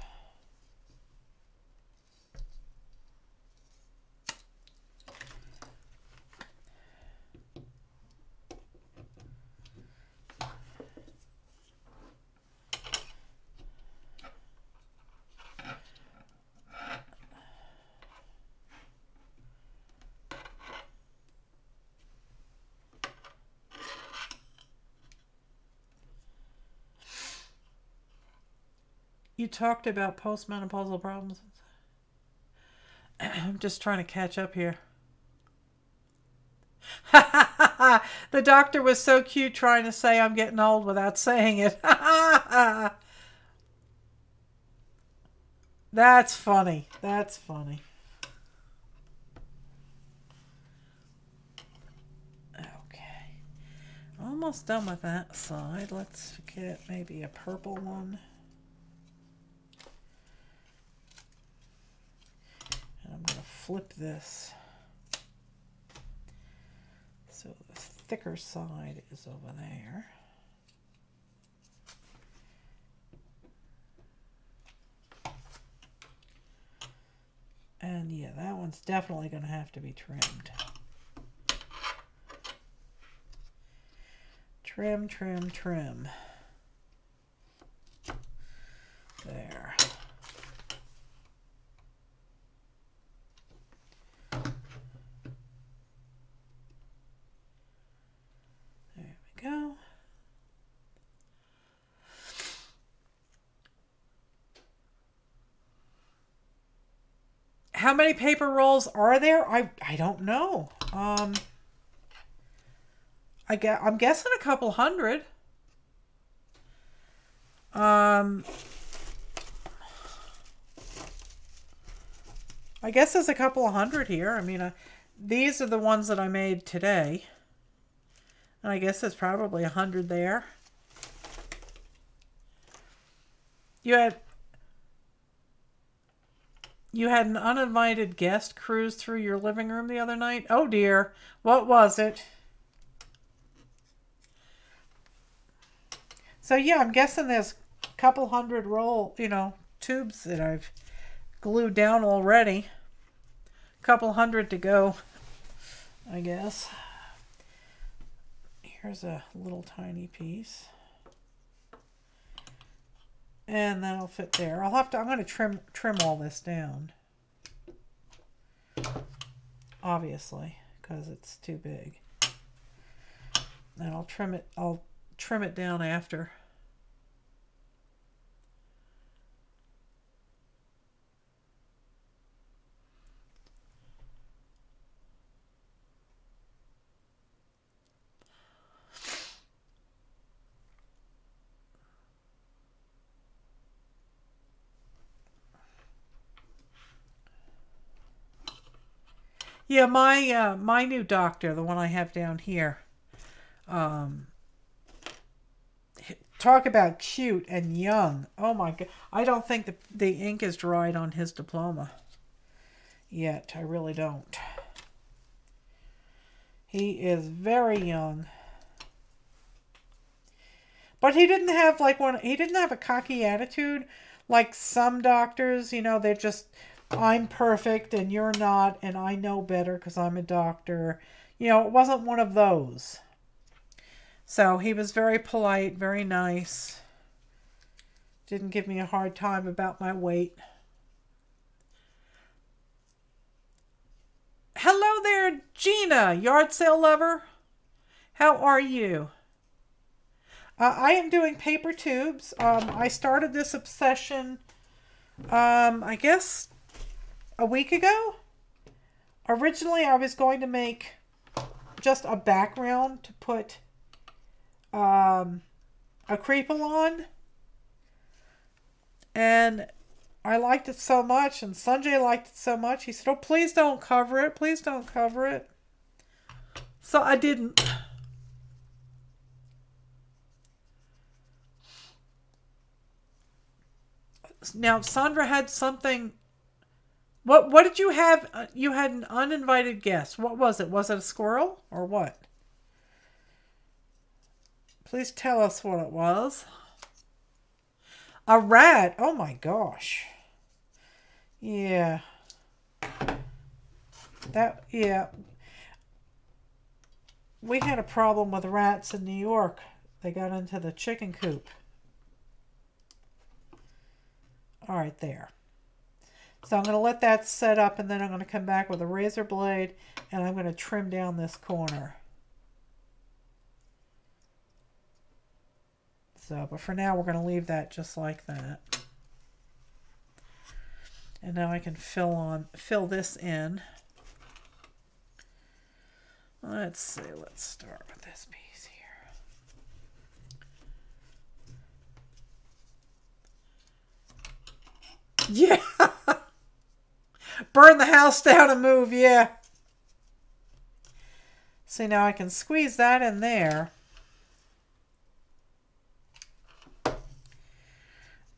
You talked about postmenopausal problems. I'm just trying to catch up here. The doctor was so cute trying to say I'm getting old without saying it. That's funny. That's funny. Okay. Almost done with that side. Let's get maybe a purple one. And I'm going to flip this. So the thicker side is over there. And yeah, that one's definitely going to have to be trimmed. Trim, trim, trim. There. There we go. How many paper rolls are there? I don't know. I'm guessing a couple hundred. I guess there's a couple of hundred here. I mean, these are the ones that I made today. And I guess there's probably 100 there. You had an uninvited guest cruise through your living room the other night? Oh dear. What was it? So yeah, I'm guessing there's a couple hundred tubes that I've glued down already. A couple hundred to go, I guess. Here's a little tiny piece. And that'll fit there. I'm going to trim all this down. Obviously, because it's too big. And I'll trim it down after. Yeah, my new doctor, the one I have down here, talk about cute and young. Oh my God. I don't think the ink is dried on his diploma. yet. I really don't. He is very young. But he didn't have he didn't have a cocky attitude like some doctors, you know, they're just, I'm perfect and you're not, and I know better because I'm a doctor. You know, it wasn't one of those. So he was very polite, very nice. Didn't give me a hard time about my weight. Hello there, Gina, yard sale lover. How are you? I am doing paper tubes. I started this obsession, I guess, a week ago. Originally, I was going to make just a background to put a creeple on. And I liked it so much, and Sanjay liked it so much. He said, oh, please don't cover it. Please don't cover it. So I didn't. Now, Sandra had something. What did you have? You had an uninvited guest. What was it? Was it a squirrel or what? Please tell us what it was. A rat. Oh my gosh. Yeah. Yeah. We had a problem with rats in New York. They got into the chicken coop. All right, there. So I'm going to let that set up, and then I'm going to come back with a razor blade, and I'm going to trim down this corner. So, but for now, we're going to leave that just like that. And now I can fill this in. Let's see, let's start with this piece here. Yeah! Burn the house down and move, yeah. See, now I can squeeze that in there.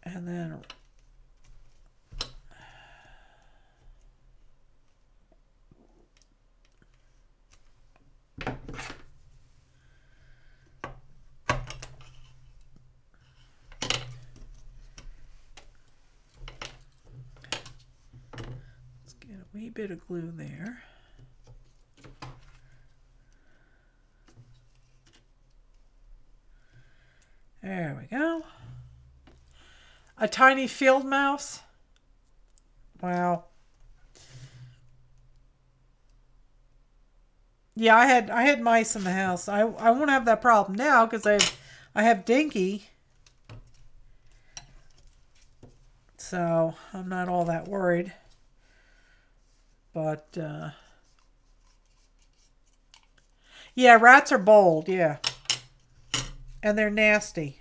And then let's get a wee bit of glue there. There we go. A tiny field mouse. Wow. Yeah, I had mice in the house. I won't have that problem now because I have Dinky. So I'm not all that worried. But yeah, rats are bold, yeah. And they're nasty.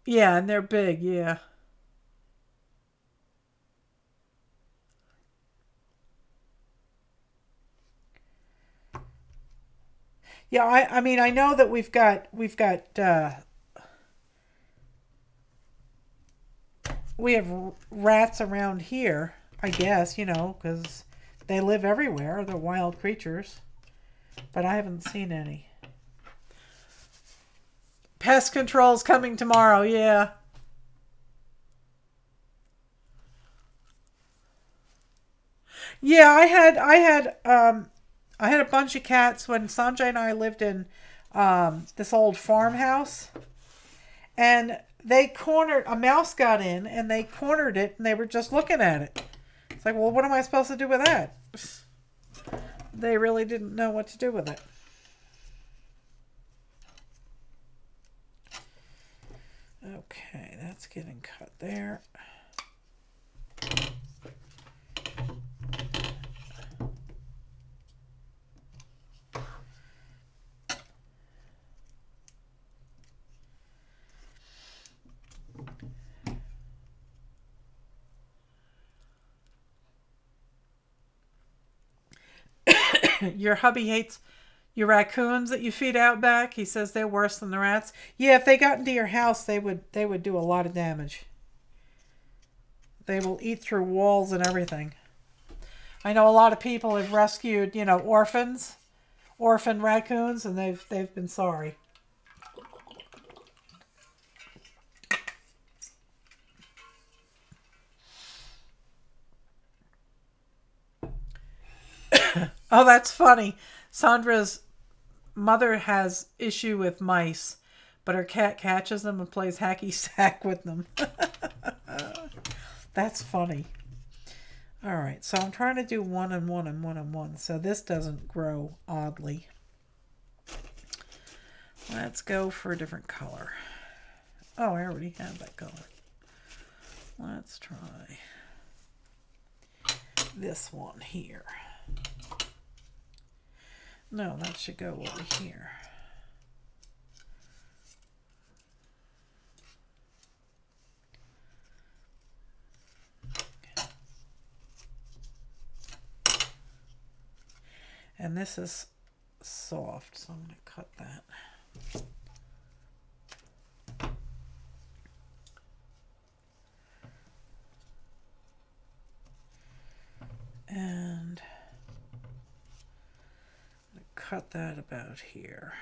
Yeah, and they're big, yeah. Yeah, I mean, I know that we've got we have rats around here, I guess, you know, because they live everywhere. They're wild creatures. But I haven't seen any. Pest control's coming tomorrow, yeah. Yeah, I had a bunch of cats when Sanjay and I lived in this old farmhouse. And a mouse got in and they cornered it and they were just looking at it. It's like, well, what am I supposed to do with that? They really didn't know what to do with it. Okay, that's getting cut there. Your hubby hates your raccoons that you feed out back. He says they're worse than the rats. Yeah, if they got into your house, they would do a lot of damage. They will eat through walls and everything. I know a lot of people have rescued, you know, orphan raccoons, and they've been sorry. Oh, that's funny. Sandra's mother has issue with mice, but her cat catches them and plays hacky sack with them. That's funny. All right, so I'm trying to do 1 and 1 and 1 and 1, so this doesn't grow oddly. Let's go for a different color. Oh, I already have that color. Let's try this one here. No, that should go over here. And this is soft, so I'm going to cut that. And cut that about here.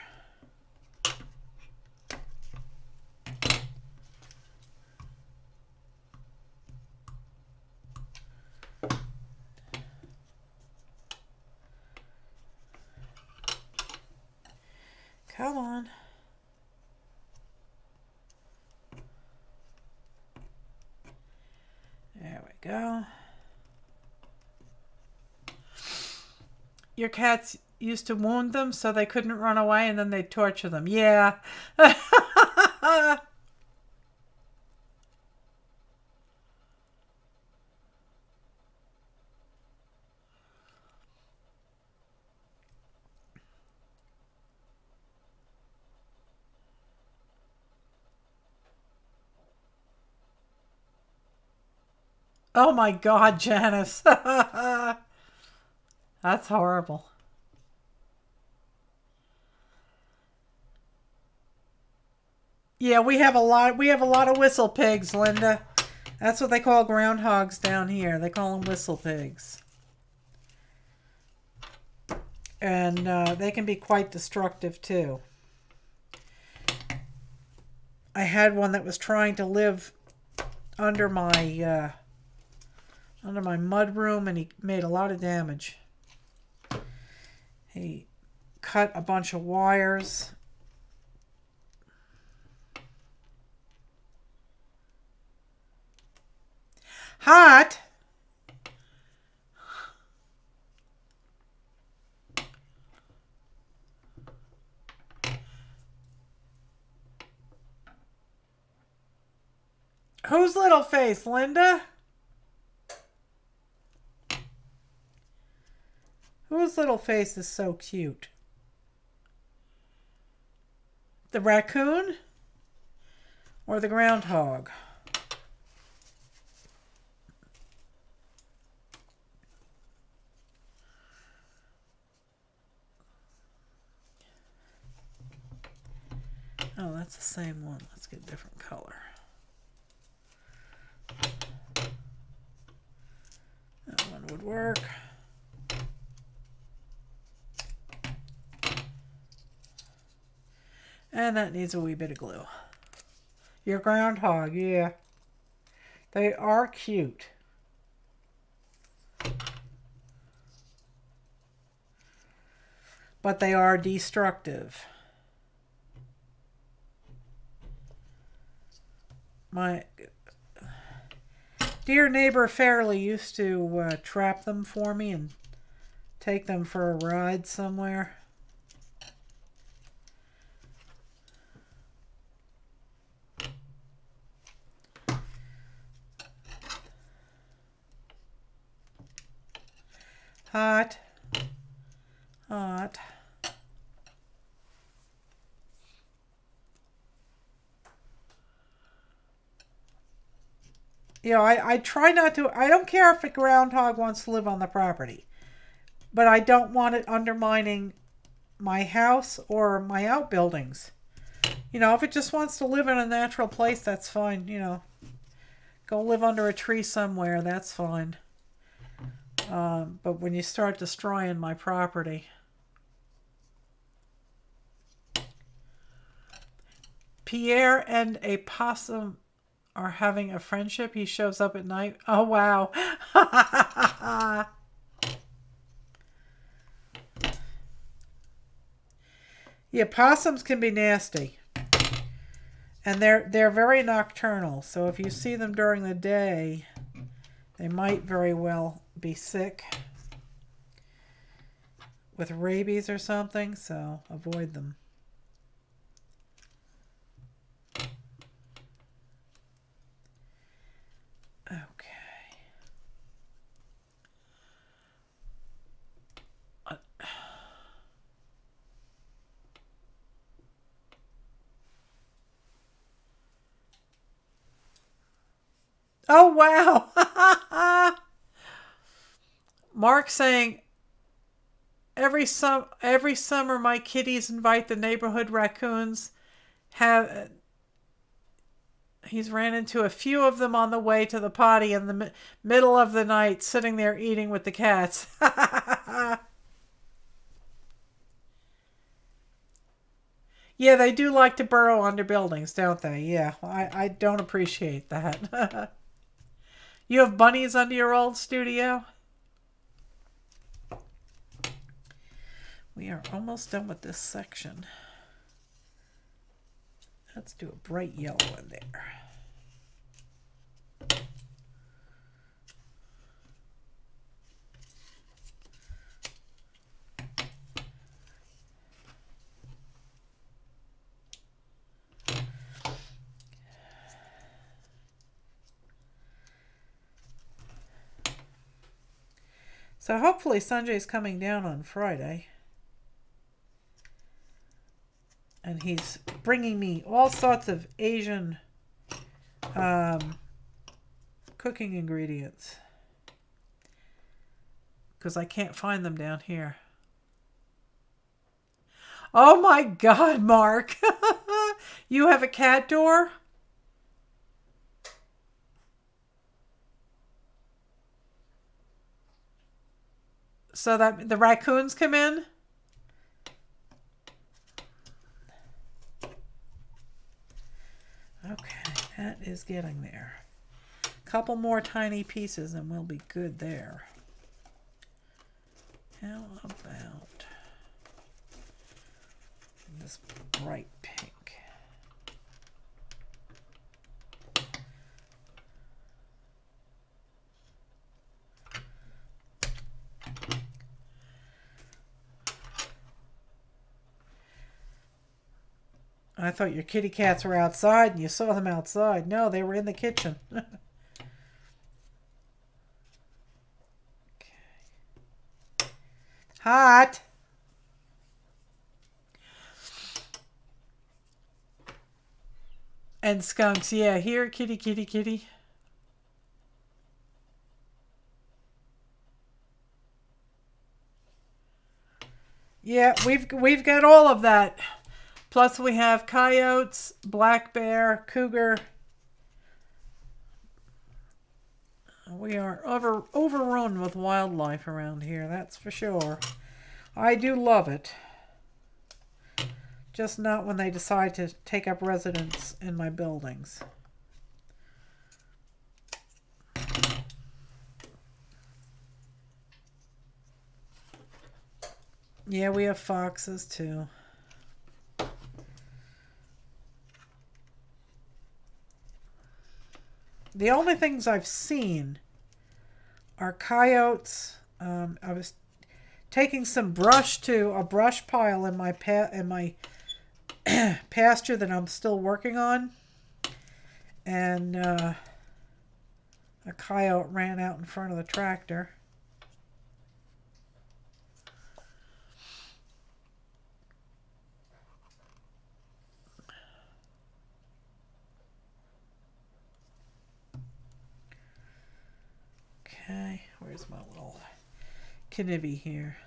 Come on. There we go. Your cats used to wound them so they couldn't run away, and then they'd torture them. Yeah. Oh my God, Janice. That's horrible. Yeah, we have a lot of whistle pigs, Linda. That's what they call groundhogs down here. They call them whistle pigs. And they can be quite destructive too. I had one that was trying to live under my mud room, and he made a lot of damage. He cut a bunch of wires. Hot. Whose little face, Linda? Whose little face is so cute? The raccoon or the groundhog? Oh, that's the same one. Let's get a different color. That one would work. And that needs a wee bit of glue. Your groundhog, yeah. They are cute. But they are destructive. My dear neighbor Fairley used to trap them for me and take them for a ride somewhere. Hot. Hot. You know, I try not to, I don't care if a groundhog wants to live on the property, but I don't want it undermining my house or my outbuildings. You know, if it just wants to live in a natural place, that's fine. You know, go live under a tree somewhere, that's fine. But when you start destroying my property. Pierre and a possum are having a friendship. He shows up at night. Oh, wow. Yeah, possums can be nasty. And they're very nocturnal. So if you see them during the day, they might very well be sick with rabies or something. So avoid them. Okay. Oh, wow. Mark saying, every summer my kitties invite the neighborhood raccoons. He's ran into a few of them on the way to the potty in the middle of the night, sitting there eating with the cats. Yeah, they do like to burrow under buildings, don't they? Yeah, I don't appreciate that. You have bunnies under your old studio? We are almost done with this section. Let's do a bright yellow in there. So hopefully Sanjay's coming down on Friday. And he's bringing me all sorts of Asian cooking ingredients. Because I can't find them down here. Oh my God, Mark. You have a cat door? So that the raccoons come in? Okay, that is getting there. Couple more tiny pieces and we'll be good there. How about this bright pink? I thought your kitty cats were outside and you saw them outside. No, they were in the kitchen. Okay. Hot. And skunks. Yeah, here, kitty, kitty, kitty. Yeah, we've got all of that. Plus we have coyotes, black bear, cougar. We are overrun with wildlife around here, that's for sure. I do love it. Just not when they decide to take up residence in my buildings. Yeah, we have foxes too. The only things I've seen are coyotes. I was taking some brush to a brush pile in my pasture that I'm still working on, and a coyote ran out in front of the tractor. Okay, where's my little Knivi here?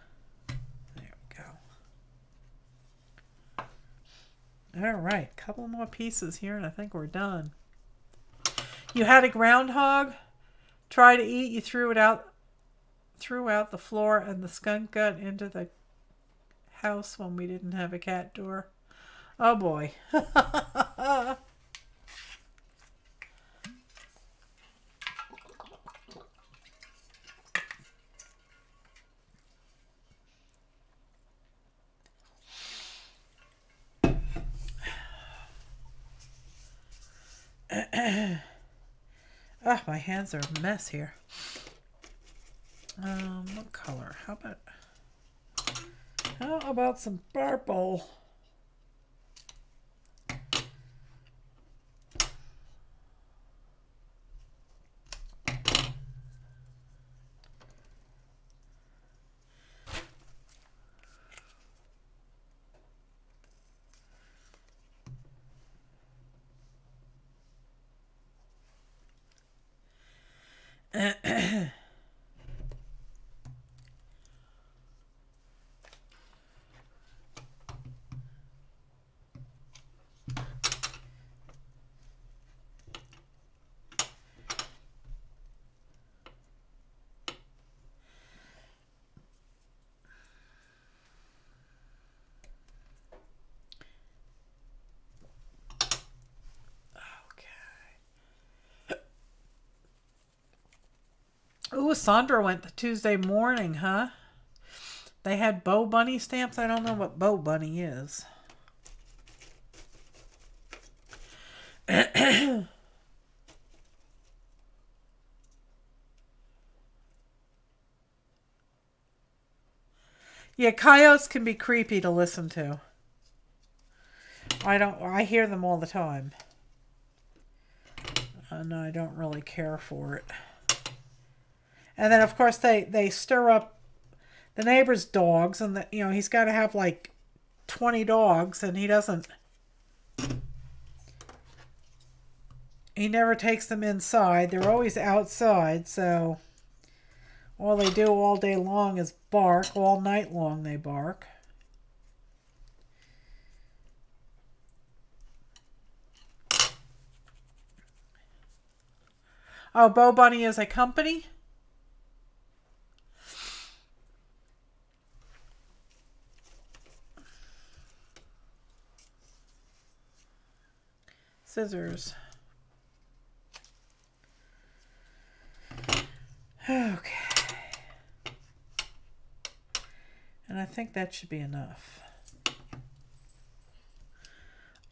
All right, a couple more pieces here and I think we're done. You had a groundhog try to eat, you threw out the floor, and the skunk got into the house when we didn't have a cat door. Oh boy. Oh, my hands are a mess here. What color? How about some purple? Ooh, Sandra went to Tuesday morning, huh? They had Bo Bunny stamps. I don't know what Bo Bunny is. Yeah, coyotes can be creepy to listen to. I hear them all the time. And I don't really care for it. And then, of course, they stir up the neighbor's dogs, and he's got to have like 20 dogs, and he never takes them inside. They're always outside, so all they do all day long is bark. All night long they bark. Oh, Bo Bunny is a company? Scissors. Okay. And I think that should be enough.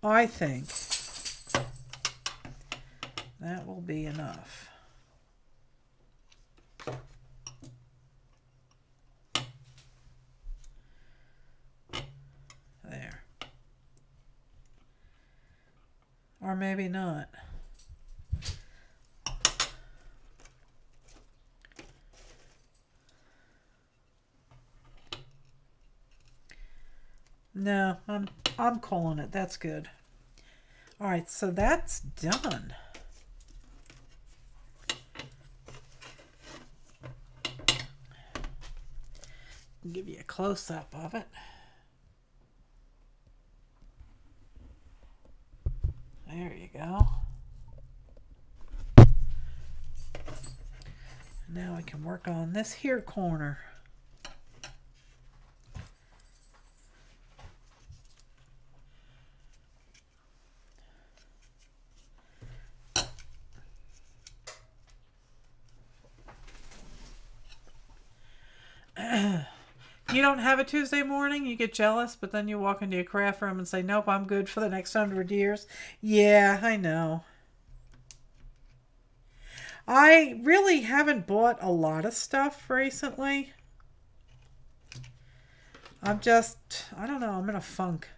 I think that will be enough. There. Or maybe not. No, I'm calling it. That's good. All right, so that's done. I'll give you a close-up of it. There you go. Now I can work on this here corner. You don't have a Tuesday morning? You get jealous, but then you walk into your craft room and say, nope, I'm good for the next 100 years. Yeah, I know. I really haven't bought a lot of stuff recently. I don't know, I'm in a funk.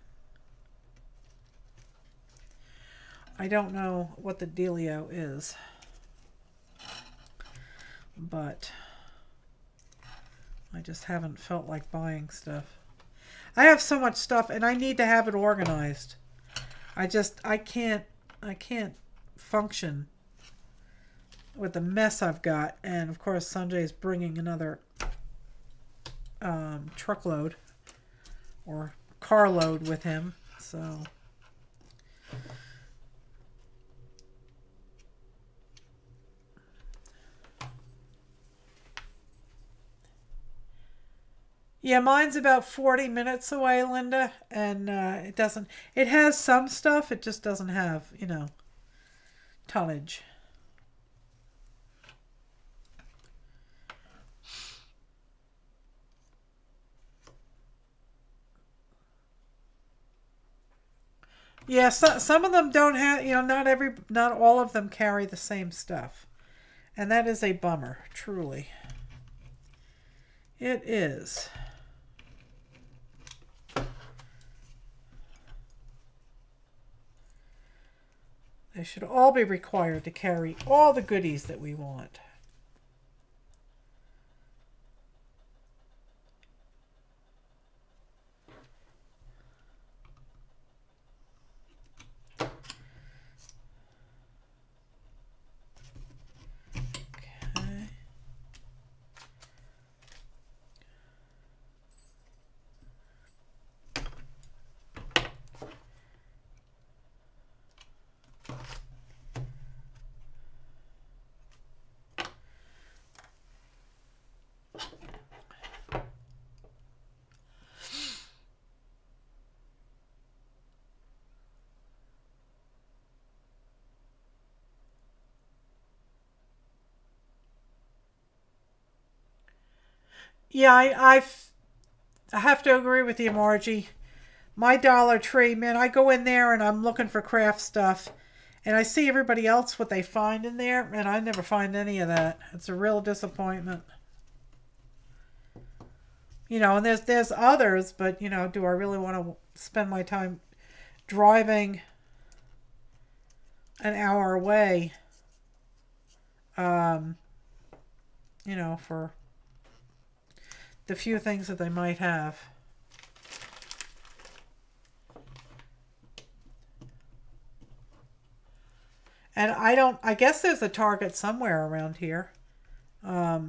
I don't know what the dealio is. But I just haven't felt like buying stuff. I have so much stuff and I need to have it organized. I can't function with the mess I've got. And of course Sanjay's bringing another truckload or carload with him. So Yeah, mine's about 40 minutes away, Linda, and it doesn't. It has some stuff. It just doesn't have, tonnage. Yeah, some of them don't have, not all of them carry the same stuff. And that is a bummer, truly. It is. They should all be required to carry all the goodies that we want. Yeah, I have to agree with you, Margie. My Dollar Tree, man, I go in there and I'm looking for craft stuff. And I see everybody else what they find in there, and I never find any of that. It's a real disappointment. And there's others, but do I really want to spend my time driving an hour away? For the few things that they might have. And I guess there's a Target somewhere around here. I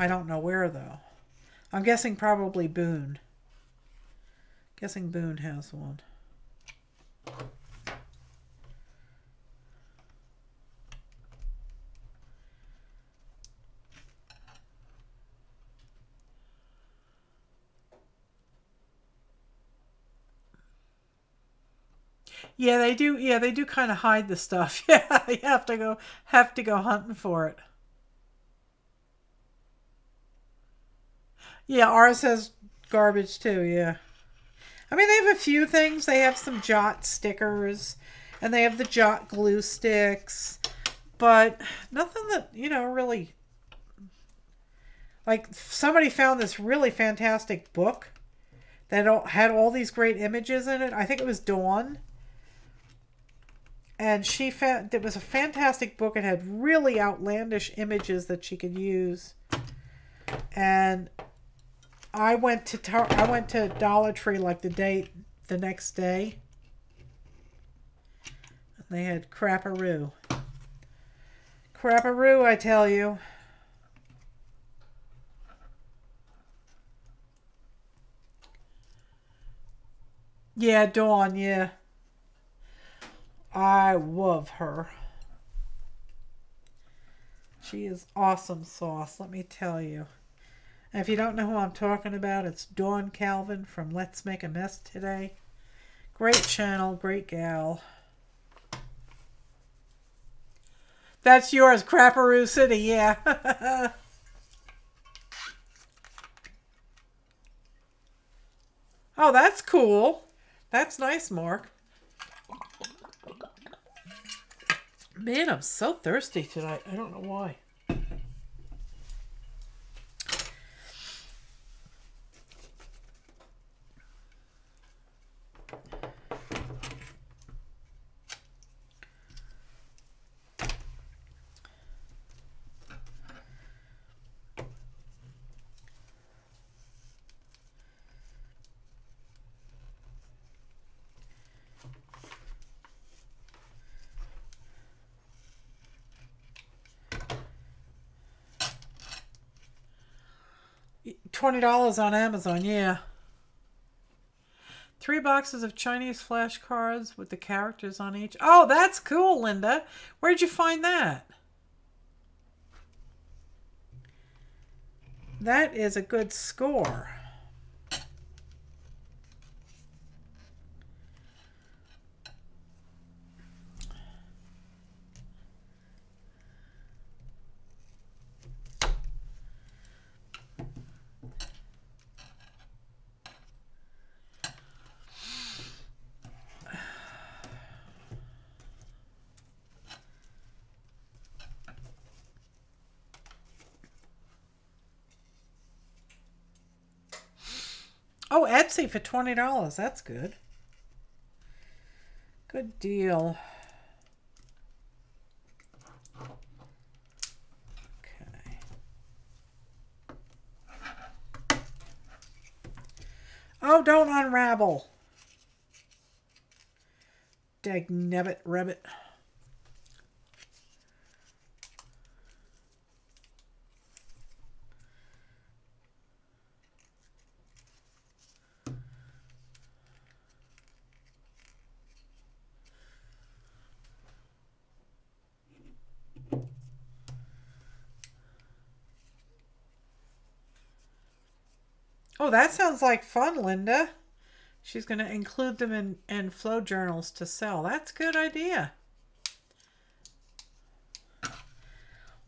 don't know where though. I'm guessing probably Boone. Guessing Boone has one. Yeah, they do. Yeah, they do kind of hide the stuff. Yeah, you have to go hunting for it. Yeah, ours has garbage too. Yeah, I mean they have a few things. They have some Jot stickers, and they have the Jot glue sticks, but nothing that really. Like somebody found this really fantastic book that had all these great images in it. I think it was Dawn. And she found it was a fantastic book. It had really outlandish images that she could use. And I went to Dollar Tree like the next day. And they had crapperoo. Crapperoo, I tell you. Yeah, Dawn, yeah. I love her. She is awesome sauce, let me tell you. And if you don't know who I'm talking about, it's Dawn Calvin from Let's Make a Mess Today. Great channel, great gal. That's yours, Crapperoo City, yeah. Oh, that's cool. That's nice, Mark. Man, I'm so thirsty tonight. I don't know why. $20 on Amazon, yeah. 3 boxes of Chinese flashcards with the characters on each. Oh, that's cool, Linda. Where'd you find that? That is a good score. Oh, Etsy for $20. That's good. Good deal. Okay. Oh, don't unravel. Dagnabbit rabbit. Oh, that sounds like fun, Linda. She's going to include them in flow journals to sell. That's a good idea.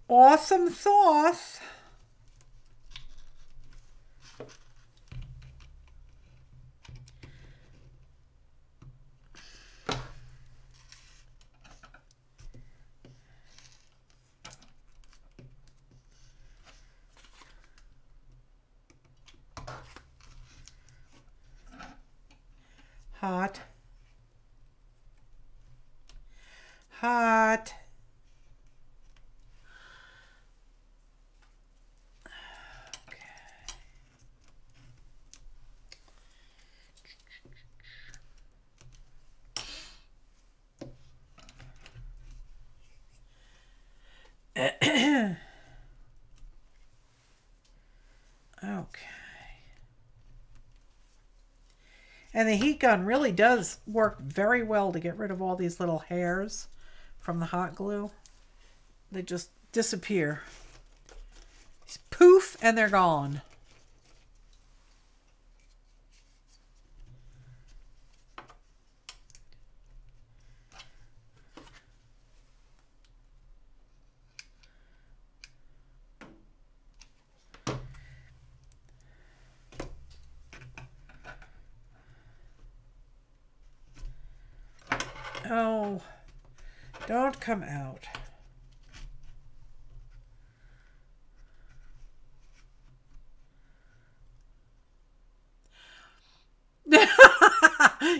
Awesome sauce. Hot. Hot. Okay. Okay. And the heat gun really does work very well to get rid of all these little hairs from the hot glue. They just disappear. Poof, and they're gone. Oh, don't come out.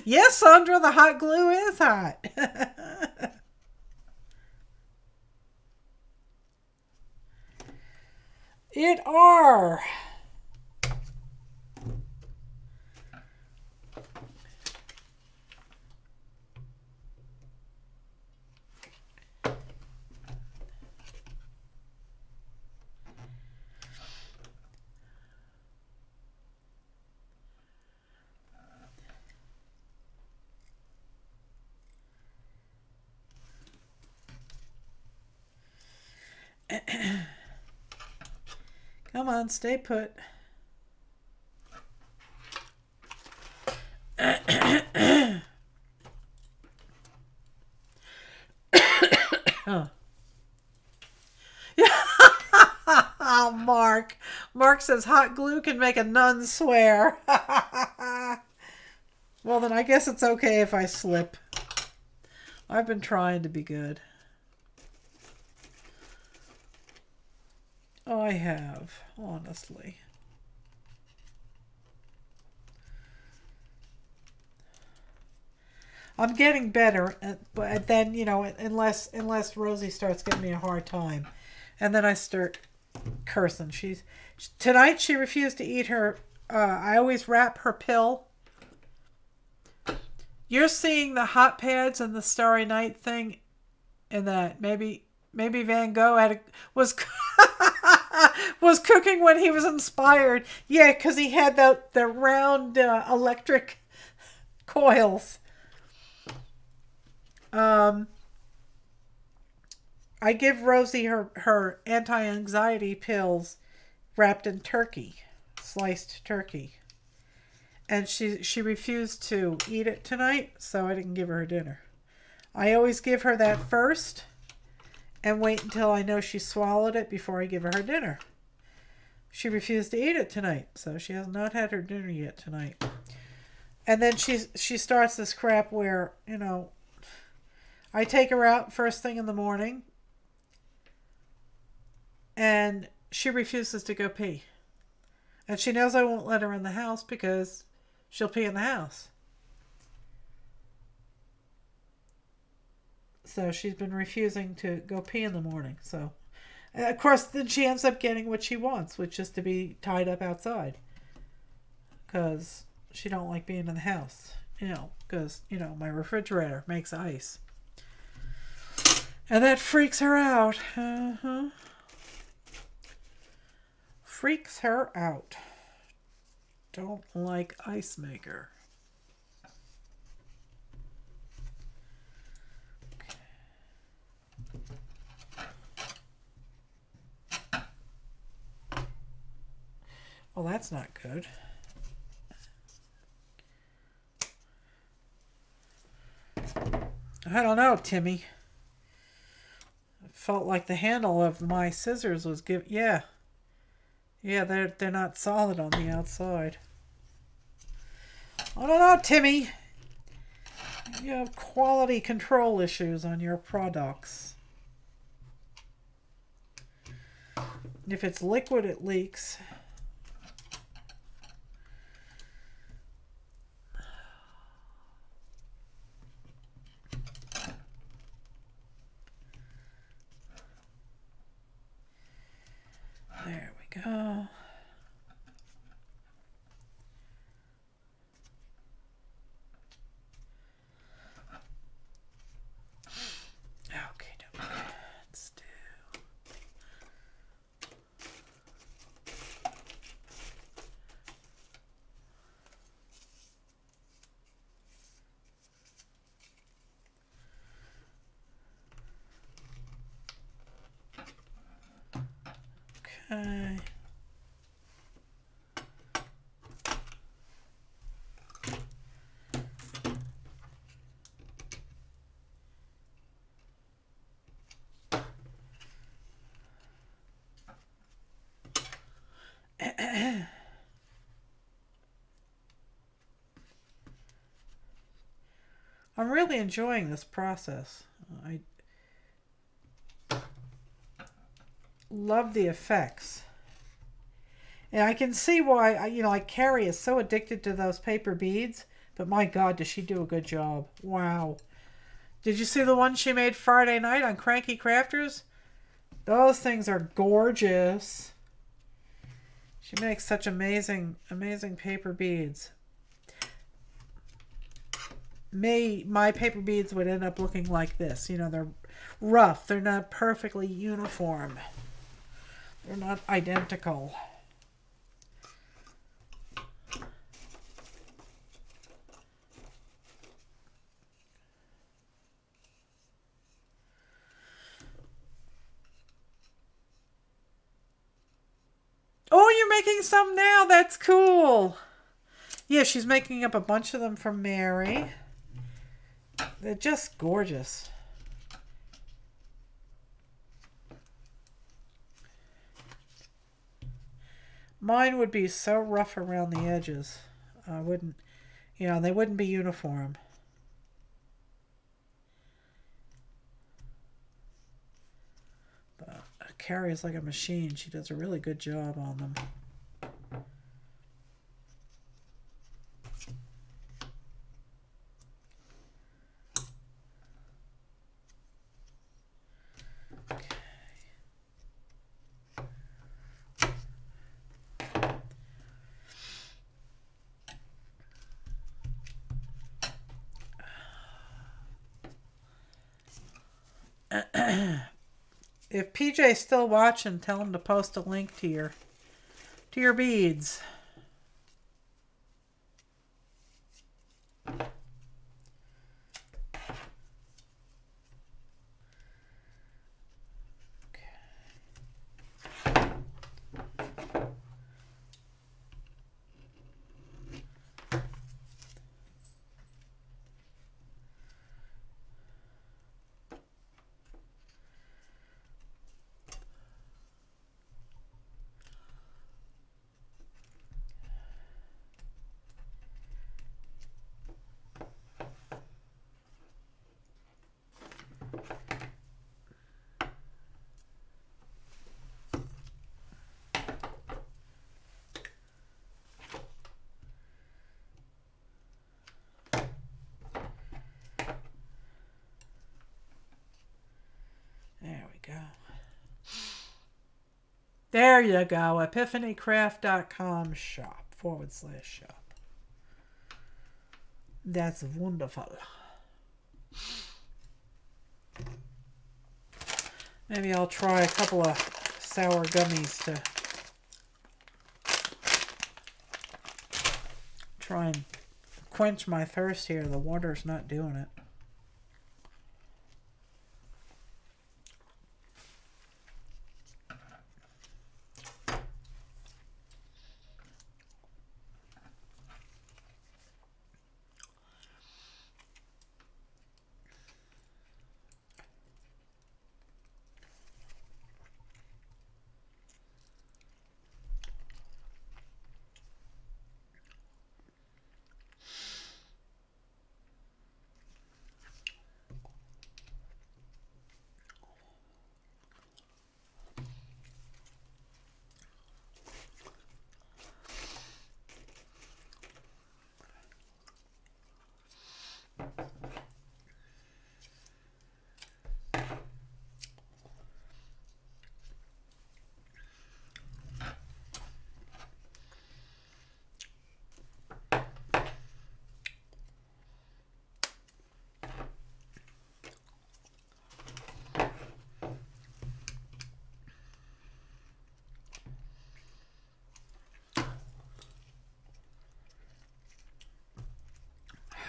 Yes, Sandra, the hot glue is hot. It are. Come on, stay put. Oh, Mark. Mark says hot glue can make a nun swear. Well, then I guess it's okay if I slip. I've been trying to be good. I have, honestly. I'm getting better, but then, you know, unless Rosie starts giving me a hard time, and then I start cursing. Tonight she refused to eat her. I always wrap her pill. You're seeing the hot pads and the Starry Night thing, in that maybe Van Gogh was cooking when he was inspired. Yeah, because he had the round electric coils. I give Rosie her anti-anxiety pills wrapped in turkey, sliced turkey. And she refused to eat it tonight, so I didn't give her dinner. I always give her that first and wait until I know she swallowed it before I give her dinner. She refused to eat it tonight, so she has not had her dinner yet tonight. And then she starts this crap where, you know, I take her out first thing in the morning and she refuses to go pee. And she knows I won't let her in the house because she'll pee in the house. So she's been refusing to go pee in the morning. So, of course, then she ends up getting what she wants, which is to be tied up outside. Because she don't like being in the house. You know, because, you know, my refrigerator makes ice. And that freaks her out. Freaks her out. Don't like ice maker. Well, that's not good. I don't know, Timmy. It felt like the handle of my scissors was yeah. Yeah, they're not solid on the outside. I don't know, Timmy. You have quality control issues on your products. If it's liquid, it leaks. There we go. Okay, let's do. Okay. I'm really enjoying this process. I love the effects. And I can see why, you know, like Carrie is so addicted to those paper beads. But my God, does she do a good job. Wow. Did you see the one she made Friday night on Cranky Crafters? Those things are gorgeous. She makes such amazing, amazing paper beads. My paper beads would end up looking like this. You know, they're rough. They're not perfectly uniform. They're not identical. Oh, you're making some now. That's cool. Yeah, she's making up a bunch of them for Mary. They're just gorgeous. Mine would be so rough around the edges. I wouldn't, you know, they wouldn't be uniform. But Carrie is like a machine. She does a really good job on them. If PJ's still watching, tell him to post a link to your beads. There you go. epiphanycraft.com shop/shop. That's wonderful. Maybe I'll try a couple of sour gummies to try and quench my thirst here. The water's not doing it.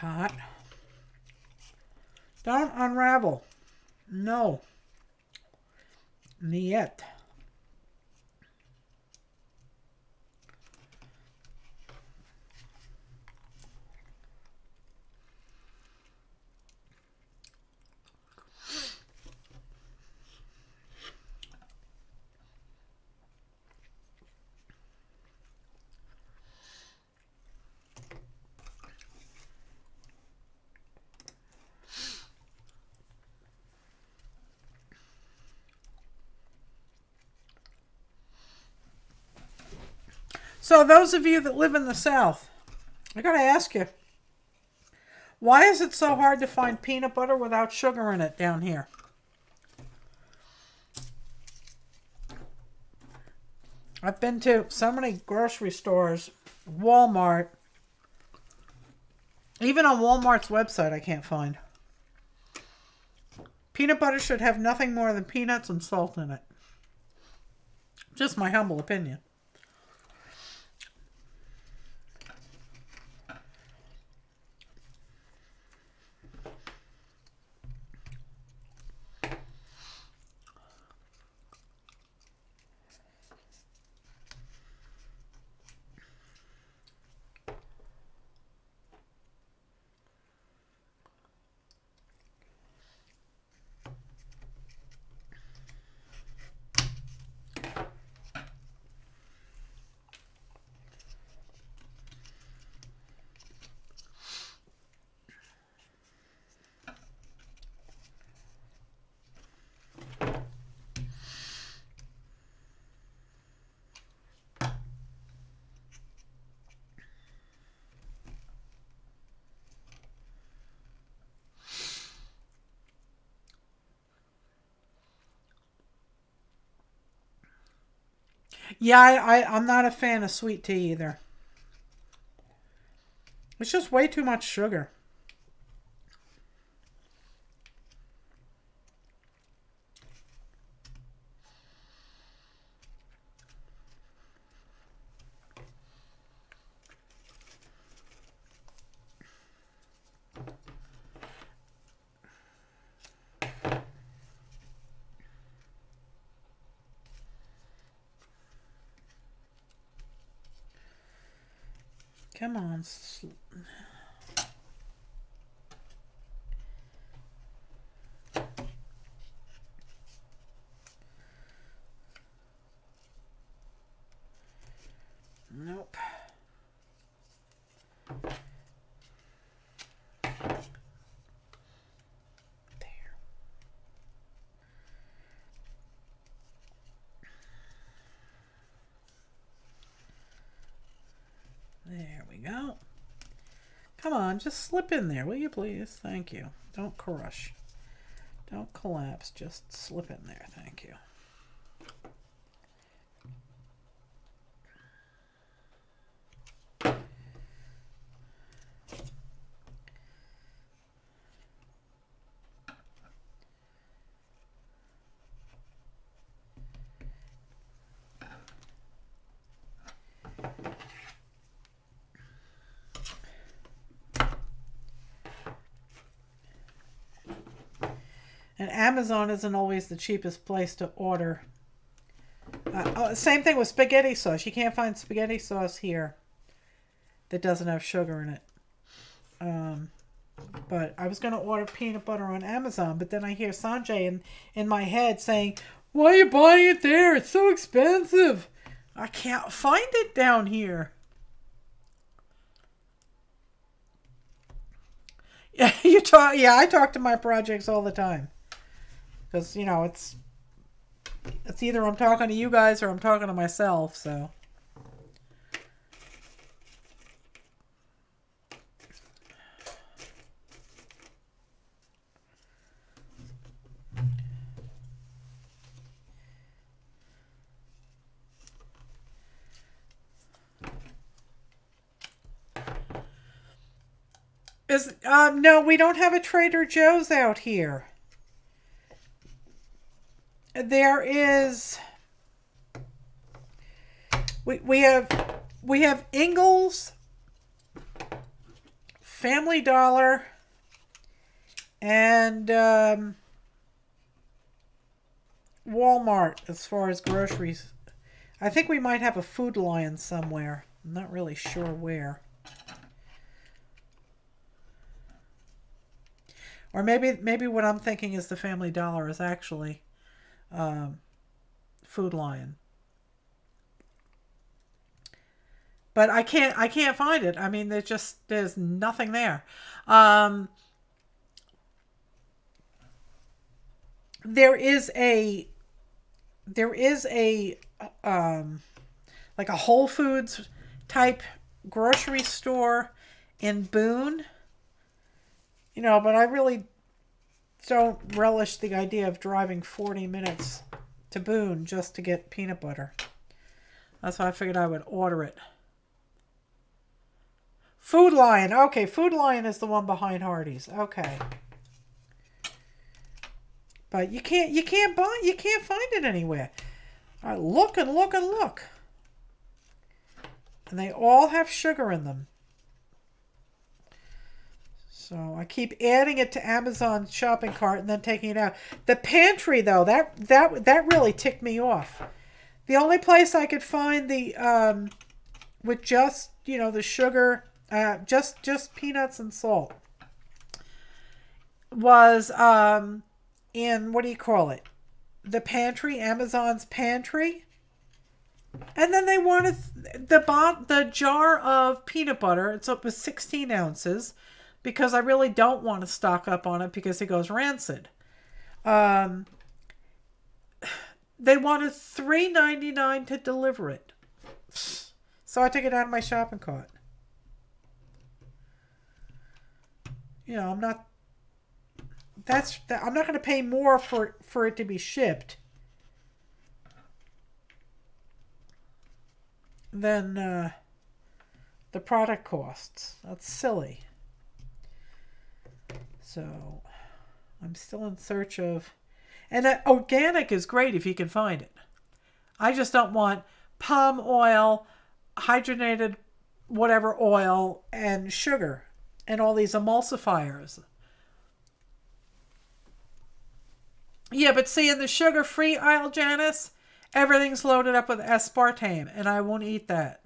Hot. Don't unravel. No. Niet. So those of you that live in the South, I gotta ask you, why is it so hard to find peanut butter without sugar in it down here? I've been to so many grocery stores, Walmart. Even on Walmart's website, I can't find. Peanut butter should have nothing more than peanuts and salt in it. Just my humble opinion. Yeah, I'm not a fan of sweet tea either. It's just way too much sugar. Come on. Nope. There we go. Come on, just slip in there, will you please? Thank you. Don't crush. Don't collapse. Just slip in there. Thank you. Amazon isn't always the cheapest place to order. Same thing with spaghetti sauce. You can't find spaghetti sauce here that doesn't have sugar in it. But I was going to order peanut butter on Amazon, but then I hear Sanjay in my head saying, "Why are you buying it there? It's so expensive." I can't find it down here. Yeah, I talk to my projects all the time. Because, you know, it's either I'm talking to you guys or I'm talking to myself, so. No, we don't have a Trader Joe's out here. There is. We have Ingles, Family Dollar, and Walmart as far as groceries. I think we might have a Food Lion somewhere. I'm not really sure where. Or maybe what I'm thinking is the Family Dollar is actually Food Lion. But I can't find it. I mean, there's nothing there. There is a like a Whole Foods type grocery store in Boone. You know, but I really don't relish the idea of driving 40 minutes to Boone just to get peanut butter. That's why I figured I would order it. Food Lion. Okay, Food Lion is the one behind Hardee's. Okay. But you can't find it anywhere. I look and look and look. And they all have sugar in them. So I keep adding it to Amazon shopping cart and then taking it out. The pantry though, that really ticked me off. The only place I could find the with just, you know, the sugar, just peanuts and salt was in, what do you call it? The pantry, Amazon's pantry. And then they wanted the jar of peanut butter. It's up with 16 ounces. Because I really don't want to stock up on it because it goes rancid. They wanted $3.99 to deliver it. So I took it out of my shopping cart. You know, I'm not going to pay more for it to be shipped than the product costs. That's silly. So, I'm still in search of... And organic is great if you can find it. I just don't want palm oil, hydrogenated whatever oil, and sugar. And all these emulsifiers. Yeah, but see, in the sugar-free aisle, Janice, everything's loaded up with aspartame. And I won't eat that.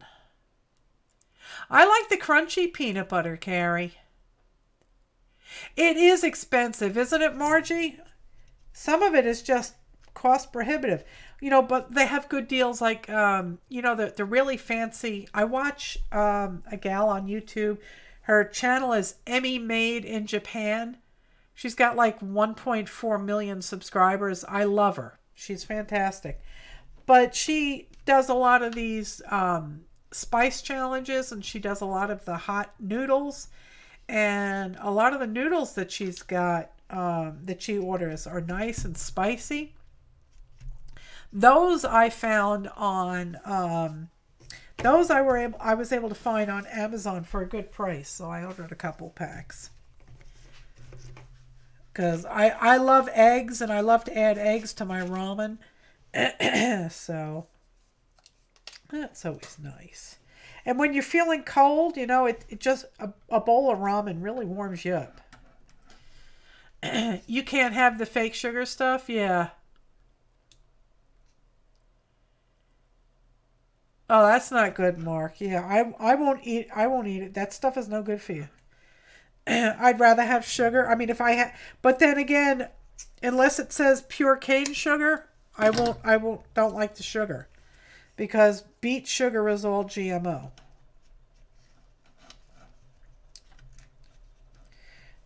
I like the crunchy peanut butter, Carrie. It is expensive, isn't it, Margie? Some of it is just cost prohibitive. You know, but they have good deals like, you know, the really fancy... I watch a gal on YouTube. Her channel is Emmy Made in Japan. She's got like 1.4 million subscribers. I love her. She's fantastic. But she does a lot of these spice challenges, and she does a lot of the hot noodles. And a lot of the noodles that she's got, that she orders, are nice and spicy. Those I found on, I was able to find on Amazon for a good price. So I ordered a couple packs. Because I love eggs, and I love to add eggs to my ramen. So that's always nice. And when you're feeling cold, you know, it just, a bowl of ramen really warms you up. You can't have the fake sugar stuff? Yeah. Oh, that's not good, Mark. Yeah, I won't eat it. That stuff is no good for you. I'd rather have sugar. I mean, if I had, but then again, unless it says pure cane sugar, don't like the sugar because beet sugar is all GMO.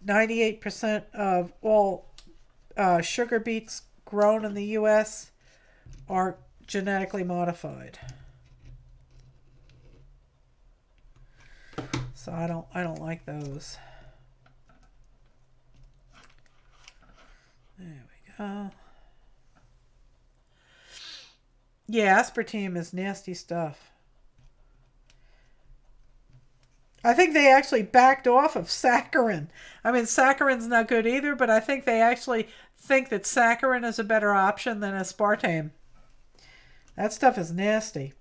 98% of all sugar beets grown in the U.S. are genetically modified. So I don't like those. There we go. Yeah, aspartame is nasty stuff. I think they actually backed off of saccharin. I mean, saccharin's not good either, but I think they actually think that saccharin is a better option than aspartame. That stuff is nasty.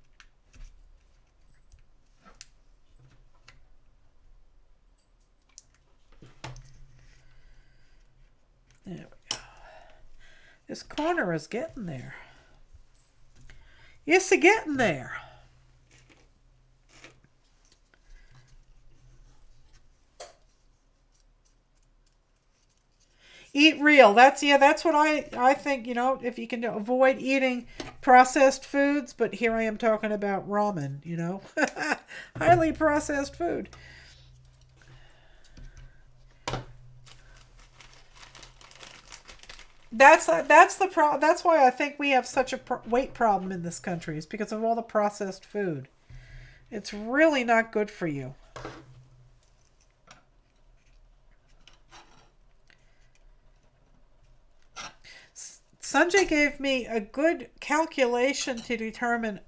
There we go. This corner is getting there. It's getting there. Eat real. That's what I think, you know, if you can avoid eating processed foods, but here I am talking about ramen, you know. Highly processed food. That's why I think we have such a weight problem in this country. Is because of all the processed food. It's really not good for you. Sanjay gave me a good calculation to determine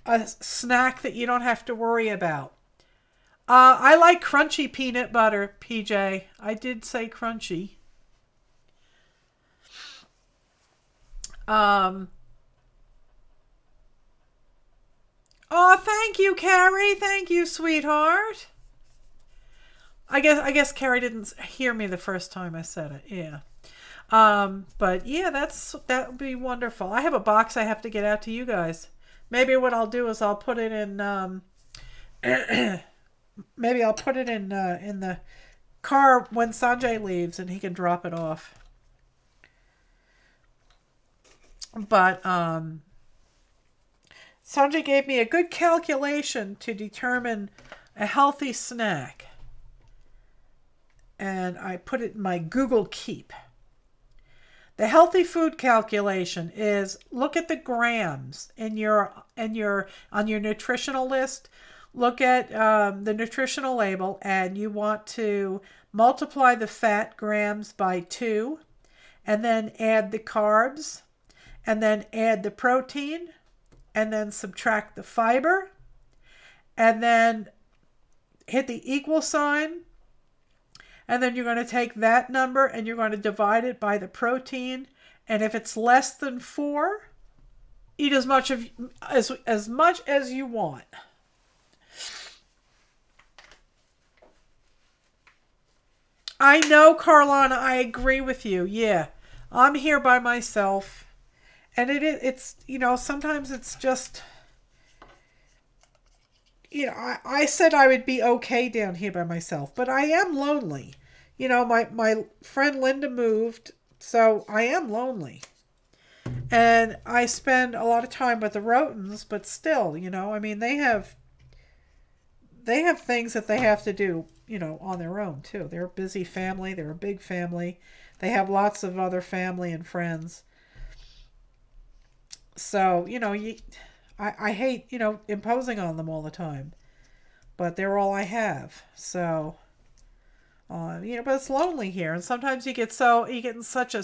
a snack that you don't have to worry about. I like crunchy peanut butter, PJ. I did say crunchy. Oh, thank you, Carrie. Thank you, sweetheart. I guess Carrie didn't hear me the first time I said it. Yeah. But yeah, that would be wonderful. I have a box I have to get out to you guys. Maybe what I'll do is I'll put it in maybe I'll put it in the car when Sanjay leaves and he can drop it off. But Sanjay gave me a good calculation to determine a healthy snack. And I put it in my Google Keep. The healthy food calculation is look at the grams on your nutritional list. Look at the nutritional label, and you want to multiply the fat grams by 2, and then add the carbs, and then add the protein, and then subtract the fiber, and then hit the equal sign. And then you're going to take that number and you're going to divide it by the protein. And if it's less than 4, eat as much as you want. I know, Carlana, I agree with you. Yeah, I'm here by myself. And it's, you know, sometimes it's just, you know, I said I would be okay down here by myself, but I am lonely. You know, my friend Linda moved, so I am lonely. And I spend a lot of time with the Rotens, but still, you know, I mean, they have things that they have to do, you know, on their own, too. They're a busy family. They're a big family. They have lots of other family and friends. So, you know, I hate, you know, imposing on them all the time. But they're all I have. So, you know, but it's lonely here. And sometimes you get in such a,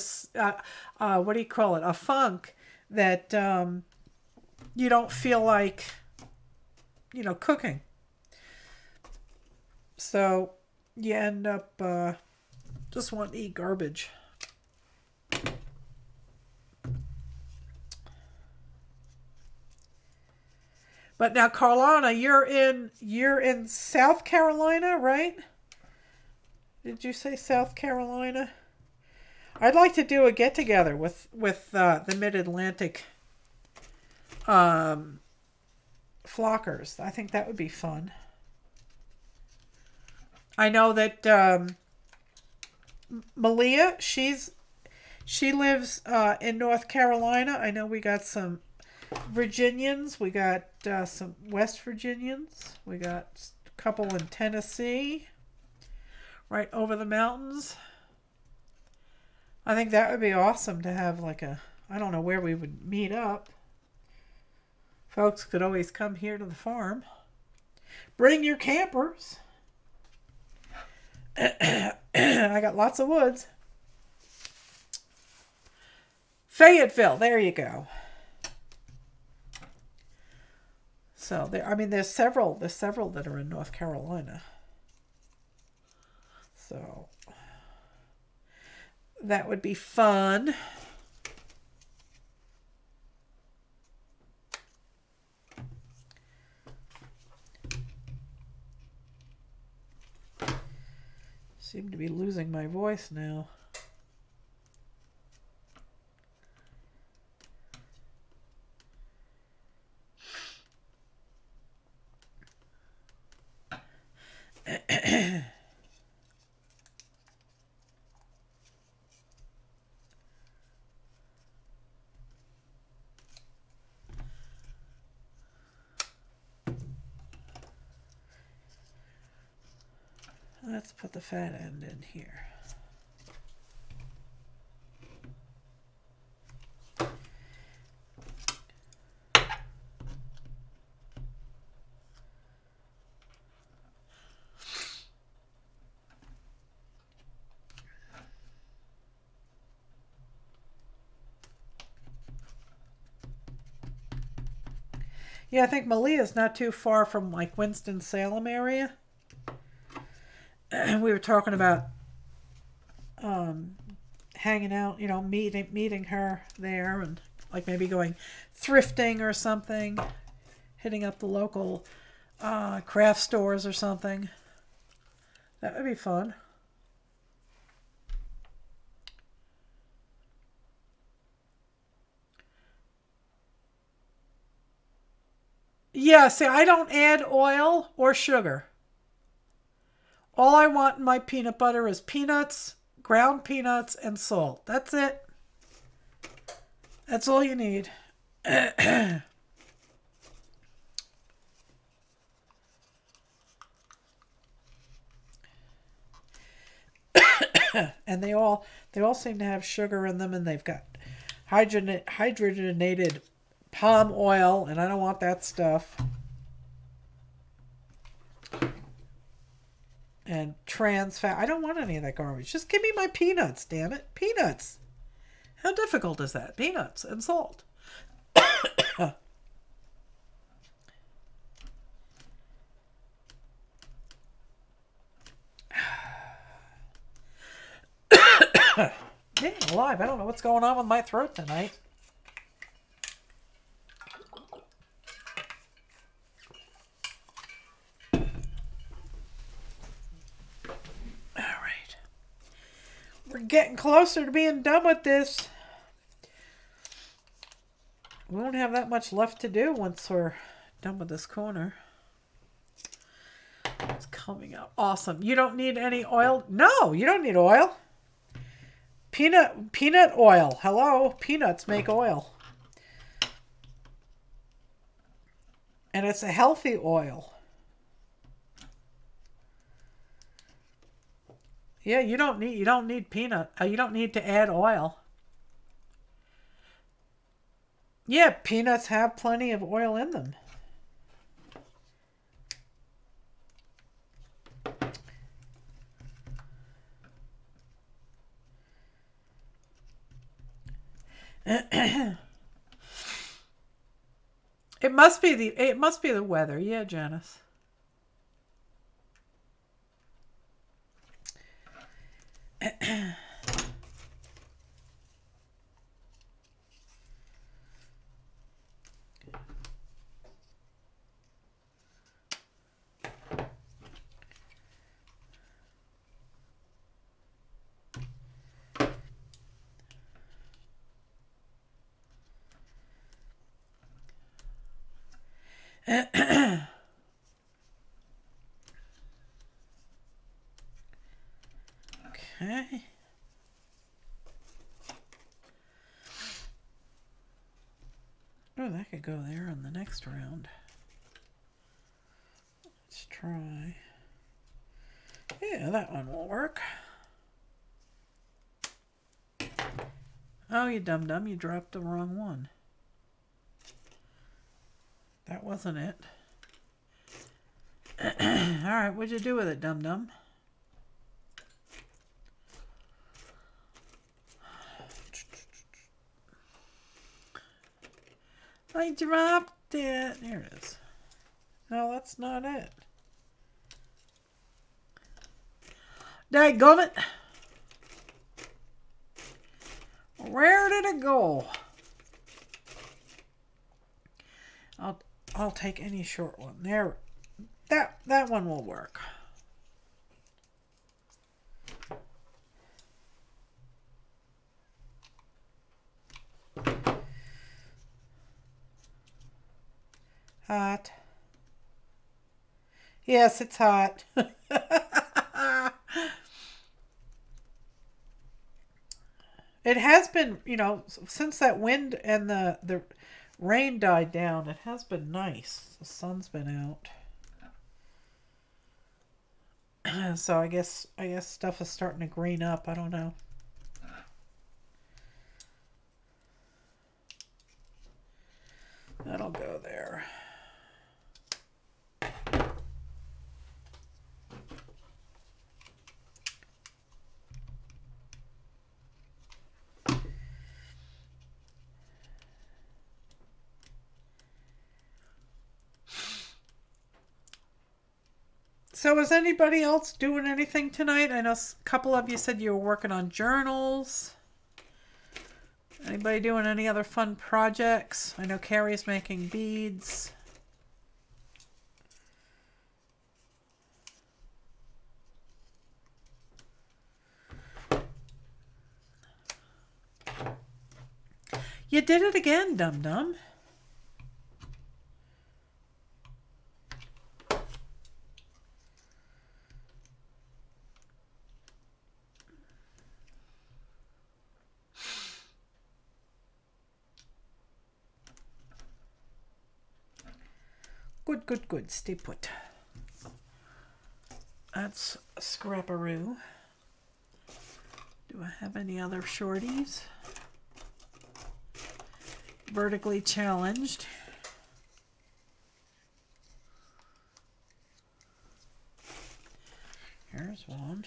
what do you call it? A funk that you don't feel like, you know, cooking. So you end up just wanting to eat garbage. But now, Carlana, you're in South Carolina, right? Did you say South Carolina? I'd like to do a get together with the Mid-Atlantic flockers. I think that would be fun. I know that Malia, she lives in North Carolina. I know we got some Virginians. We got some West Virginians. We got a couple in Tennessee, right over the mountains. I think that would be awesome to have like a, I don't know where we would meet up. Folks could always come here to the farm. Bring your campers. I got lots of woods. Fayetteville, there you go. So there, I mean, there's several that are in North Carolina. So that would be fun. Seem to be losing my voice now. Let's put the fat end in here. Yeah, I think Malia's not too far from like Winston-Salem area. We were talking about hanging out, you know, meeting her there, and like maybe going thrifting or something, hitting up the local craft stores or something. That would be fun. Yeah, see, I don't add oil or sugar. All I want in my peanut butter is peanuts, ground peanuts, and salt. That's it. That's all you need. And they all seem to have sugar in them, and they've got hydrogenated palm oil, and I don't want that stuff. And trans fat. I don't want any of that garbage. Just give me my peanuts, damn it. Peanuts. How difficult is that? Peanuts and salt. Man alive, I don't know what's going on with my throat tonight. We're getting closer to being done with this. We won't have that much left to do once we're done with this corner. It's coming up. Awesome. You don't need any oil? No, you don't need oil. Peanut oil. Hello, peanuts make oil. And it's a healthy oil. Yeah, you don't need peanut. You don't need to add oil. Yeah, peanuts have plenty of oil in them. It must be the weather. Yeah, Janice. Oh, that could go there in the next round. Let's try. Yeah, that one will work. Oh, you dum-dum, you dropped the wrong one. That wasn't it. Alright, what'd you do with it, dum-dum? I dropped it. There it is. No, that's not it. Dadgummit. Where did it go? I'll take any short one. There. That one will work. Hot. Yes, it's hot. It has been, you know, since that wind and the rain died down, it has been nice. The sun's been out. So I guess stuff is starting to green up. I don't know. That'll go there. So is anybody else doing anything tonight? I know a couple of you said you were working on journals. Anybody doing any other fun projects? I know Carrie's making beads. You did it again, dum-dum. Good, good, good. Stay put. That's a scrapperoo. Do I have any other shorties? Vertically challenged. Here's one.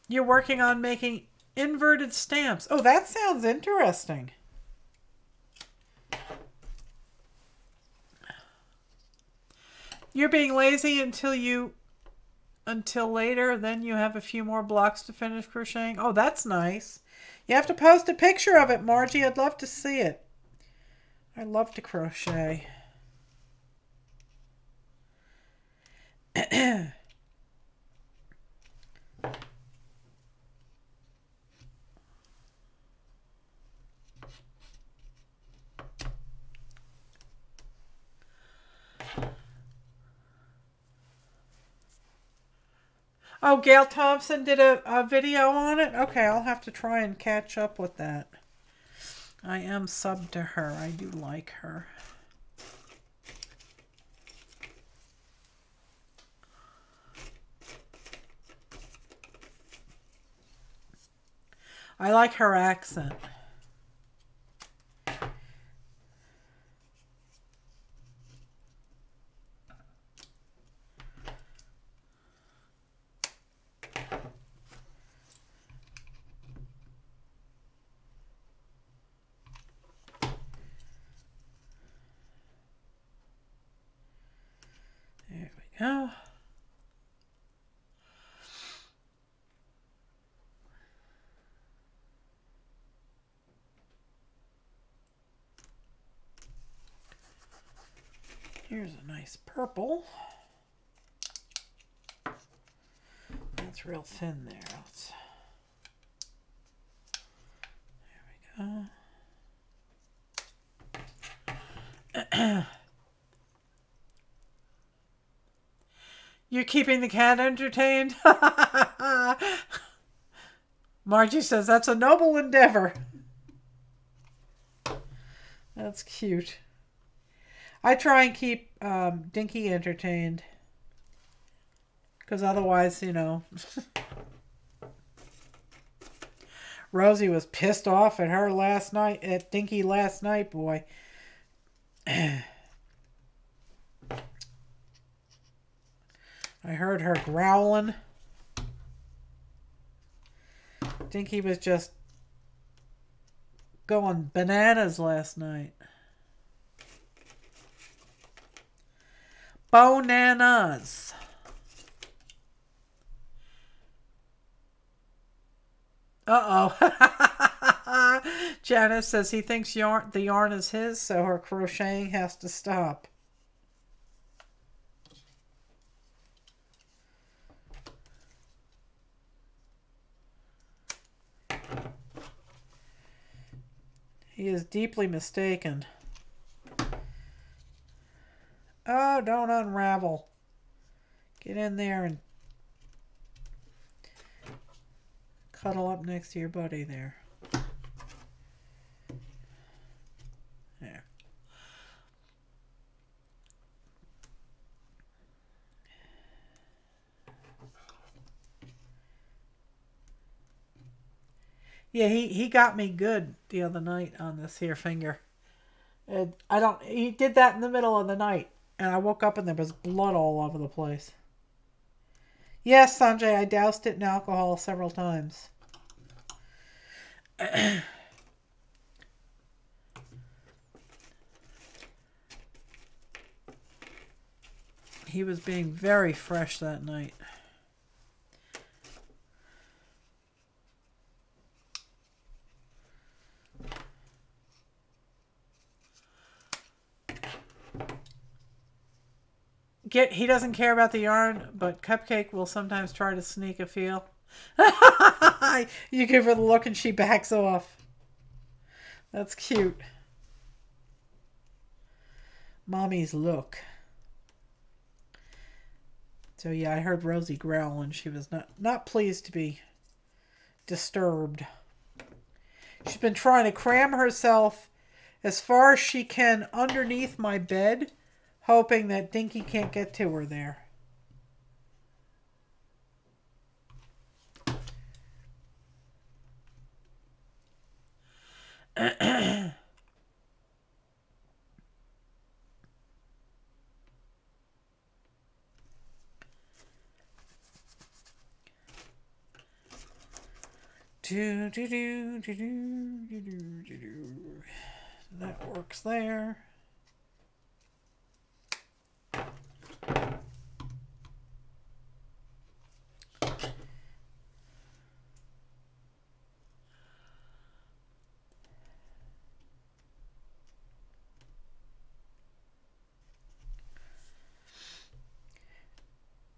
You're working on making inverted stamps. Oh, that sounds interesting. You're being lazy until later, then you have a few more blocks to finish crocheting. Oh, that's nice. You have to post a picture of it, Margie. I'd love to see it. I love to crochet. Oh, Gail Thompson did a video on it? Okay, I'll have to try and catch up with that. I am subbed to her. I do like her. I like her accent. There we go. Here's a nice purple. That's real thin there. There we go. You're keeping the cat entertained? Margie says that's a noble endeavor. That's cute. I try and keep Dinky entertained. Because otherwise, you know... Rosie was pissed off at her last night, at Dinky last night, boy. I heard her growling. Dinky was just going bananas last night. Bananas. Uh-oh. Janice says he thinks the yarn is his, so her crocheting has to stop. He is deeply mistaken. Oh, don't unravel. Get in there and cuddle up next to your buddy there. There. Yeah, he got me good the other night on this here finger. And he did that in the middle of the night, and I woke up and there was blood all over the place. Yes, Sanjay, I doused it in alcohol several times. He was being very fresh that night. He doesn't care about the yarn, but Cupcake will sometimes try to sneak a feel. You give her the look and she backs off. That's cute. Mommy's look. So yeah, I heard Rosie growl and she was not pleased to be disturbed. She's been trying to cram herself as far as she can underneath my bed, hoping that Dinky can't get to her there. That works there.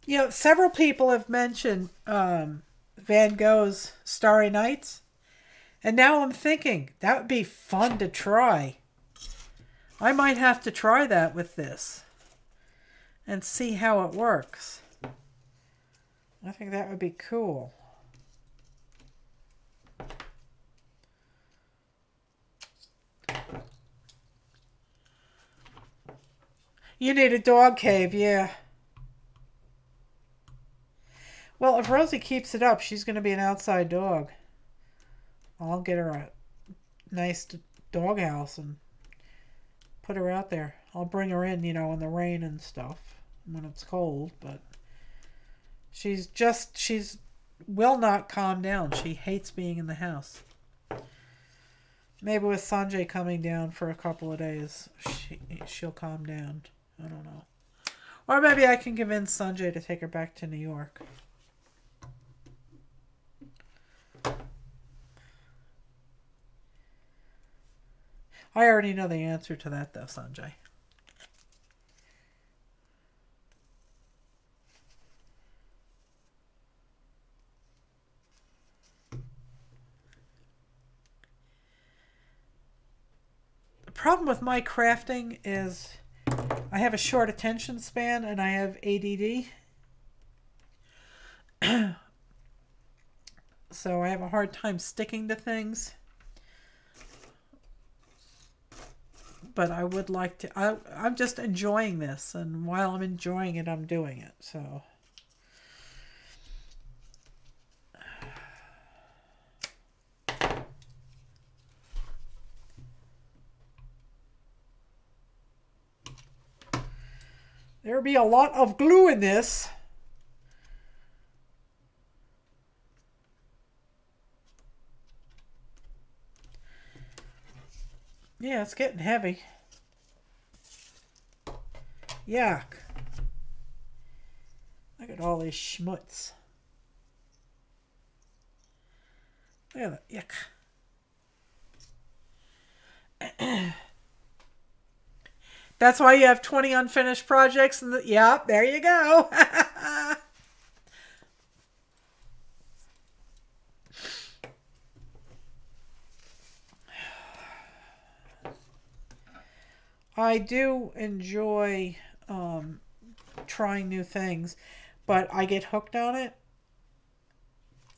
You know, several people have mentioned Van Gogh's Starry Nights. And now I'm thinking, that would be fun to try. I might have to try that with this. And see how it works. I think that would be cool. You need a dog cave, yeah. Well, if Rosie keeps it up, she's going to be an outside dog. I'll get her a nice doghouse and put her out there. I'll bring her in, you know, in the rain and stuff when it's cold, but she will not calm down. She hates being in the house. Maybe with Sanjay coming down for a couple of days, she'll calm down. I don't know. Or maybe I can convince Sanjay to take her back to New York. I already know the answer to that, though, Sanjay. The problem with my crafting is I have a short attention span and I have ADD. So I have a hard time sticking to things. but I would like to, I'm just enjoying this, and while I'm enjoying it, I'm doing it, so. There'll be a lot of glue in this. Yeah, it's getting heavy. Yuck. Look at all this schmutz. Look at that. Yuck. That's why you have 20 unfinished projects. And yeah, there you go. I do enjoy trying new things, but I get hooked on it.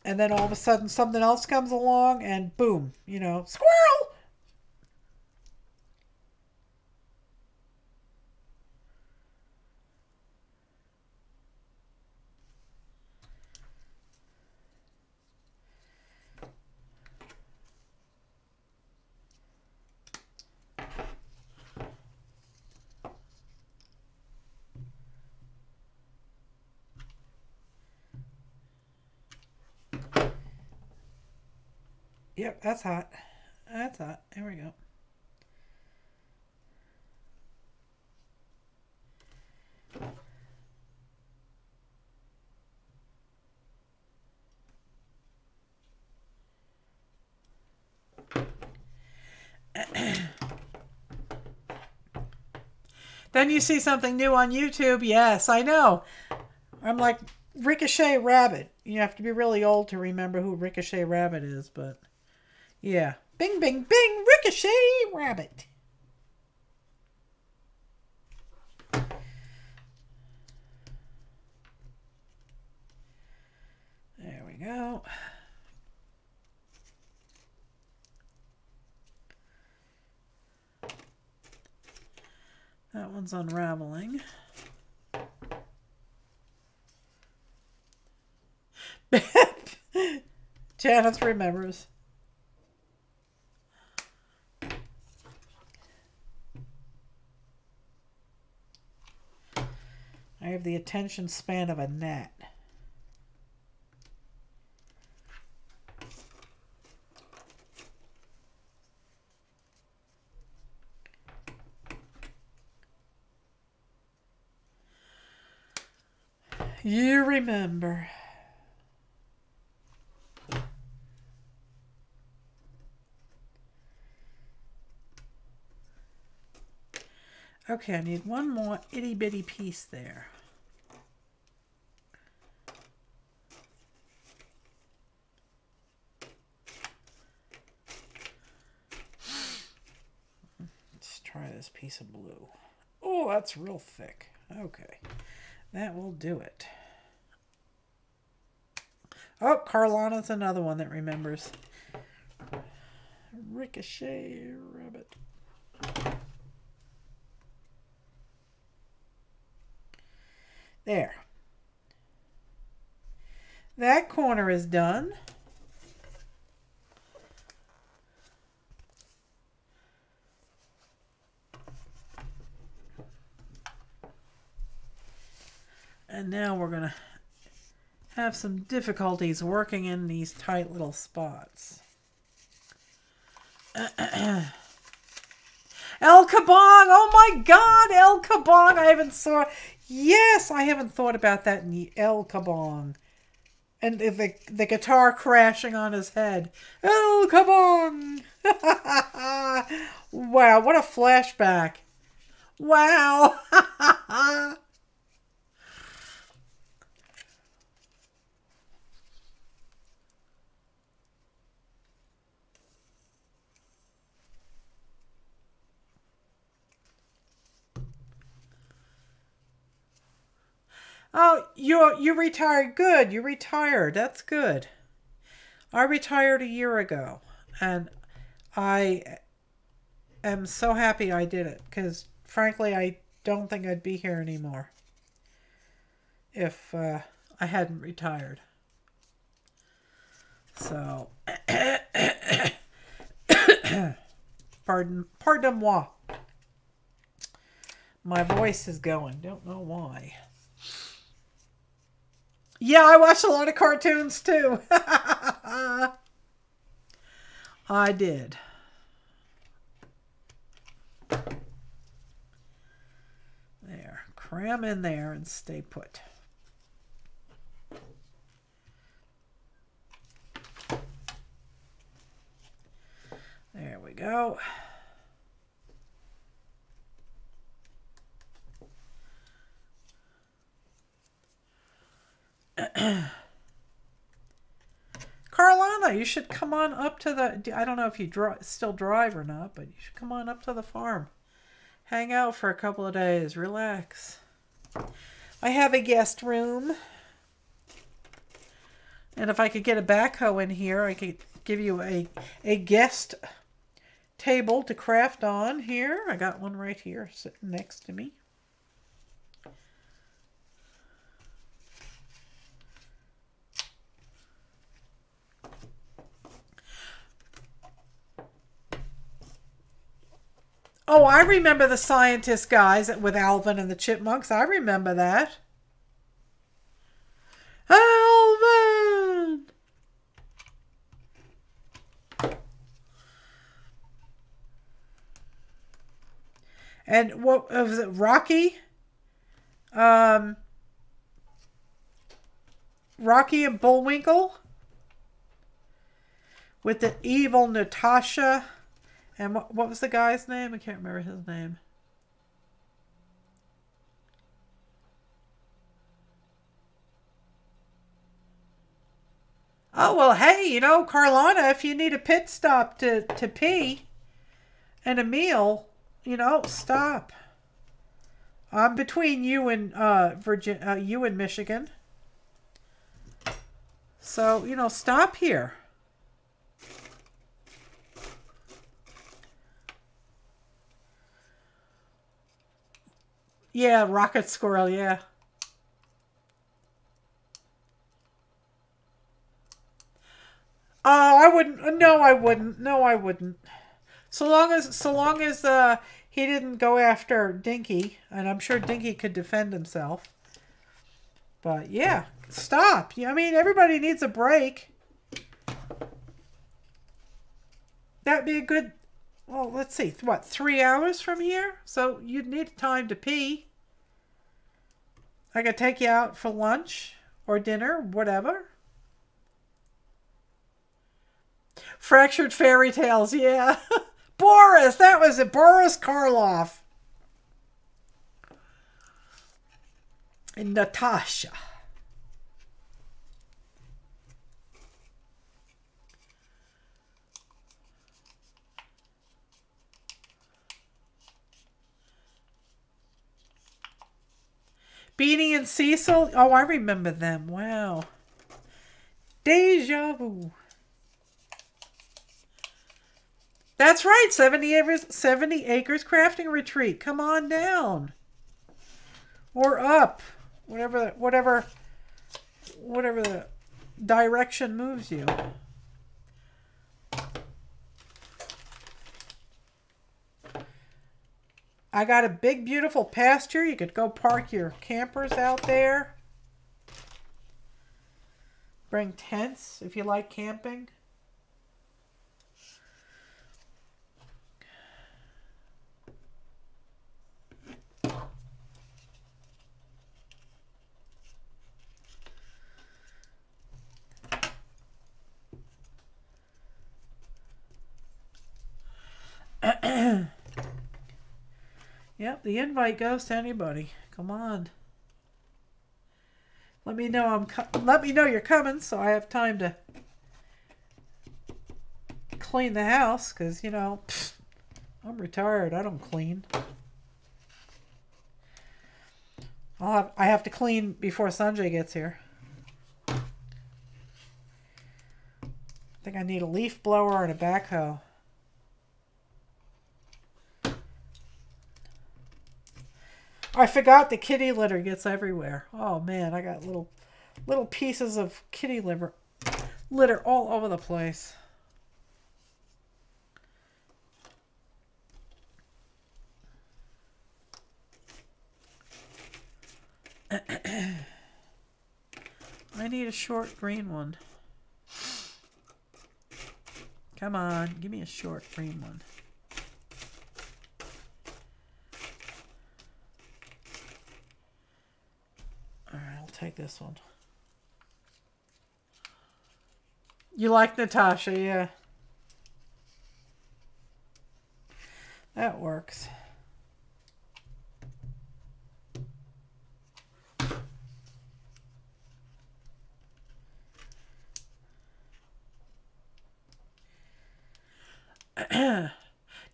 And then all of a sudden something else comes along and boom, you know, squirrel! Yep, that's hot. That's hot. There we go. Then you see something new on YouTube. Yes, I know. I'm like Ricochet Rabbit. You have to be really old to remember who Ricochet Rabbit is, but yeah. Bing, bing, bing, Ricochet Rabbit. There we go. That one's unraveling. Janice remembers. I have the attention span of a gnat. You remember. Okay, I need one more itty bitty piece there. Let's try this piece of blue. Oh, that's real thick. Okay, that will do it. Oh, Carlana's another one that remembers. Ricochet Rabbit. There. That corner is done. And now we're going to have some difficulties working in these tight little spots. El Kabong! Oh my God, El Kabong! I haven't saw. Yes, I haven't thought about that in the El Kabong. And the guitar crashing on his head. El Kabong! Wow, what a flashback. Wow! Oh, you retired. Good. You retired. That's good. I retired a year ago, and I am so happy I did it, because frankly, I don't think I'd be here anymore if I hadn't retired. So, pardon-moi. My voice is going. Don't know why. Yeah, I watched a lot of cartoons too. I did. There. Cram in there and stay put. There we go. Carlana, you should come on up to the... I don't know if you still drive or not, but you should come on up to the farm. Hang out for a couple of days. Relax. I have a guest room. And if I could get a backhoe in here, I could give you a guest table to craft on here. I got one right here sitting next to me. Oh, I remember the scientist guys with Alvin and the Chipmunks. I remember that. Alvin! And what was it? Rocky? Rocky and Bullwinkle? With the evil Natasha. And what was the guy's name? I can't remember his name. Oh, well, hey, you know, Carlana, if you need a pit stop to pee and a meal, you know, stop. I'm between you and you and Michigan. So, you know, stop here. Yeah, rocket squirrel, yeah. Oh, I wouldn't. No, I wouldn't. No, I wouldn't. So long as he didn't go after Dinky, and I'm sure Dinky could defend himself. But yeah, stop. I mean, everybody needs a break. That'd be a good. Well, let's see. What, 3 hours from here? So you'd need time to pee. I could take you out for lunch or dinner, whatever. Fractured Fairy Tales, yeah. Boris, that was it. Boris Karloff. And Natasha. Beanie and Cecil. Oh, I remember them. Wow. Deja vu. That's right. 70 acres crafting retreat. Come on down. Or up. Whatever the direction moves you. I got a big, beautiful pasture. You could go park your campers out there. Bring tents if you like camping. Yep, the invite goes to anybody. Come on. Let me know you're coming so I have time to clean the house, because, you know, I'm retired. I don't clean. I have to clean before Sanjay gets here. I think I need a leaf blower and a backhoe. I forgot the kitty litter gets everywhere. Oh man, I got little pieces of kitty litter all over the place. I need a short green one. Come on, give me a short green one. All right, I'll take this one. You like Natasha, yeah. That works.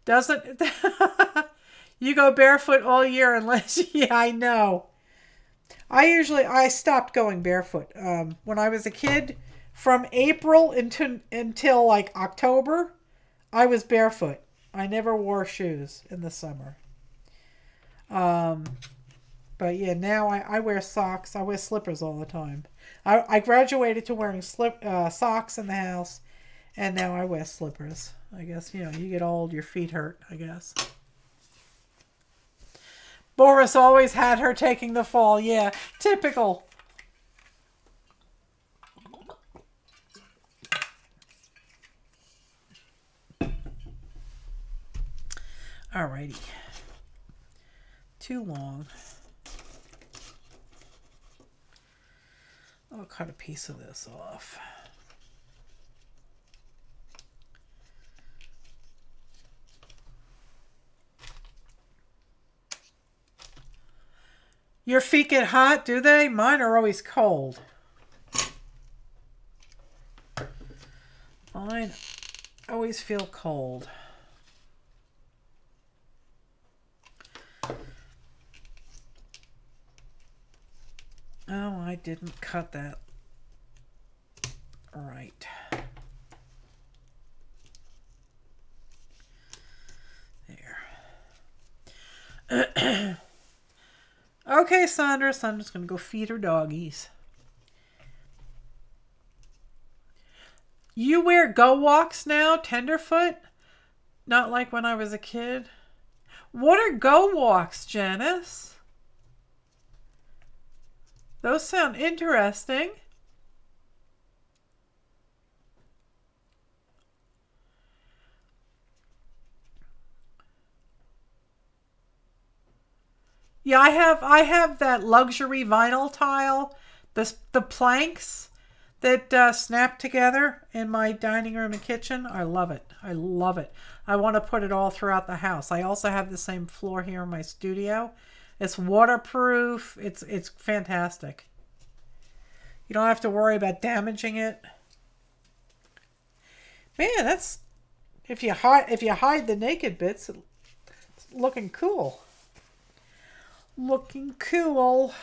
Doesn't you go barefoot all year unless yeah, I know. I stopped going barefoot when I was a kid. From April until like October, I was barefoot. I never wore shoes in the summer. But yeah, now I wear socks. I wear slippers all the time. I graduated to wearing socks in the house, and now I wear slippers. I guess, you know, you get old, your feet hurt, I guess. Boris always had her taking the fall. Yeah, typical. Alrighty. Too long. I'll cut a piece of this off. Your feet get hot, do they? Mine are always cold. Mine always feel cold. Oh, I didn't cut that right. There. Okay, Sandra. Sandra's going to go feed her doggies. You wear Go Walks now, tenderfoot? Not like when I was a kid. What are Go Walks, Janice? Those sound interesting. Yeah, I have that luxury vinyl tile, the planks that snap together in my dining room and kitchen. I love it. I love it. I want to put it all throughout the house. I also have the same floor here in my studio. It's waterproof. It's fantastic. You don't have to worry about damaging it. Man, that's if you hide the naked bits, it's looking cool. Looking cool.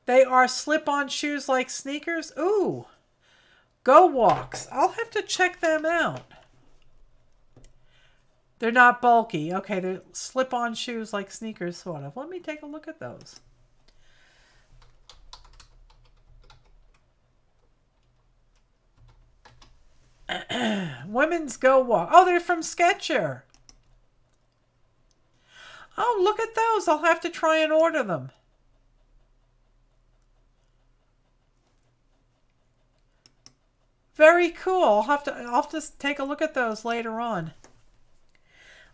They are slip-on shoes like sneakers. Ooh. Go Walks. I'll have to check them out. They're not bulky. Okay, they're slip-on shoes like sneakers, sort of. Let me take a look at those. Women's Go Walk. Oh, they're from Skechers. Oh, look at those. I'll have to try and order them. Very cool. I'll have to take a look at those later on.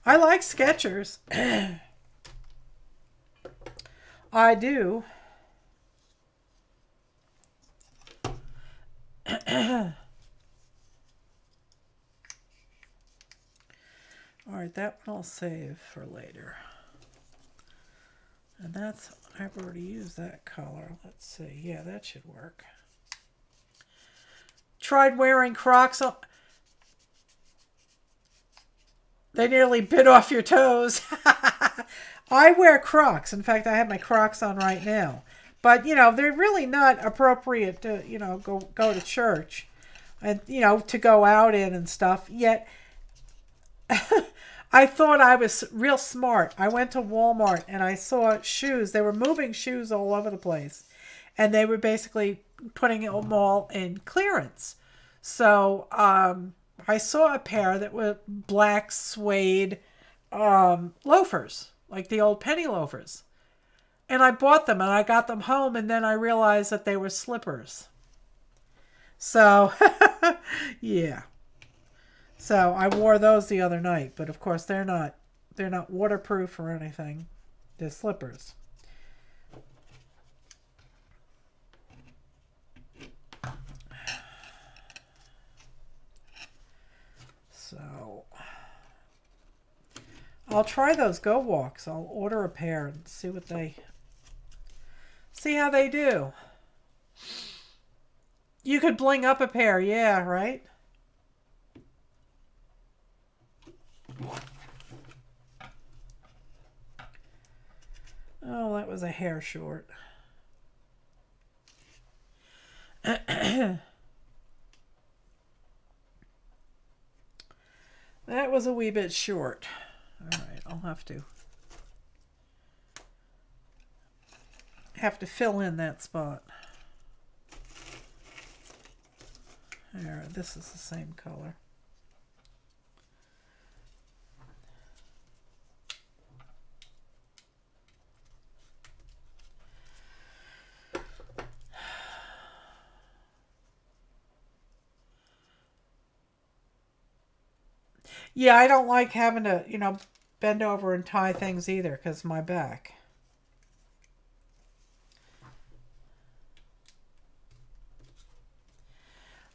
I like Skechers. I do. All right, that one I'll save for later. And that's, I've already used that color. Let's see. Yeah, that should work. Tried wearing Crocs. They nearly bit off your toes. I wear Crocs. In fact, I have my Crocs on right now. But, you know, they're really not appropriate to, you know, go to church and, you know, to go out in and stuff. Yet, I thought I was real smart. I went to Walmart and I saw shoes. They were moving shoes all over the place. And they were basically putting them all in clearance. So I saw a pair that were black suede loafers, like the old penny loafers. And I bought them and I got them home, and then I realized that they were slippers. So, yeah. So I wore those the other night, but of course they're not waterproof or anything. They're slippers. So I'll try those Go Walks. I'll order a pair and see how they do. You could bling up a pair, yeah, right? Oh, that was a hair short. That was a wee bit short. All right, I'll have to fill in that spot. There, this is the same color. Yeah, I don't like having to, bend over and tie things either because of my back.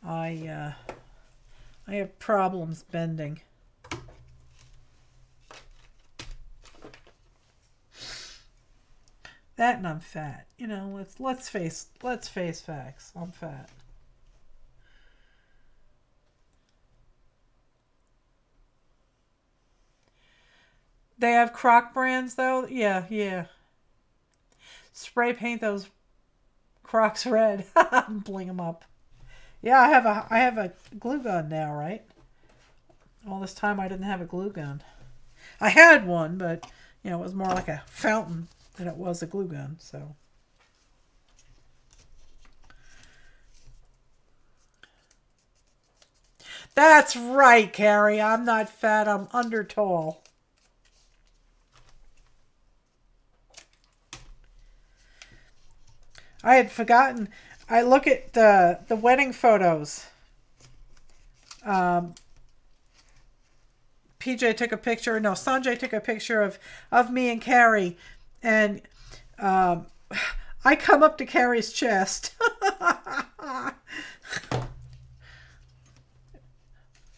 I have problems bending. That and I'm fat. Let's face facts. I'm fat. They have Croc brands though? Yeah, yeah. Spray paint those Crocs red. Bling them up. Yeah, I have a glue gun now, right? All this time I didn't have a glue gun. I had one, but it was more like a fountain than it was a glue gun, so. That's right, Carrie. I'm not fat. I'm under tall. I had forgotten. I look at the wedding photos. PJ took a picture. No, Sanjay took a picture of me and Carrie, and I come up to Carrie's chest.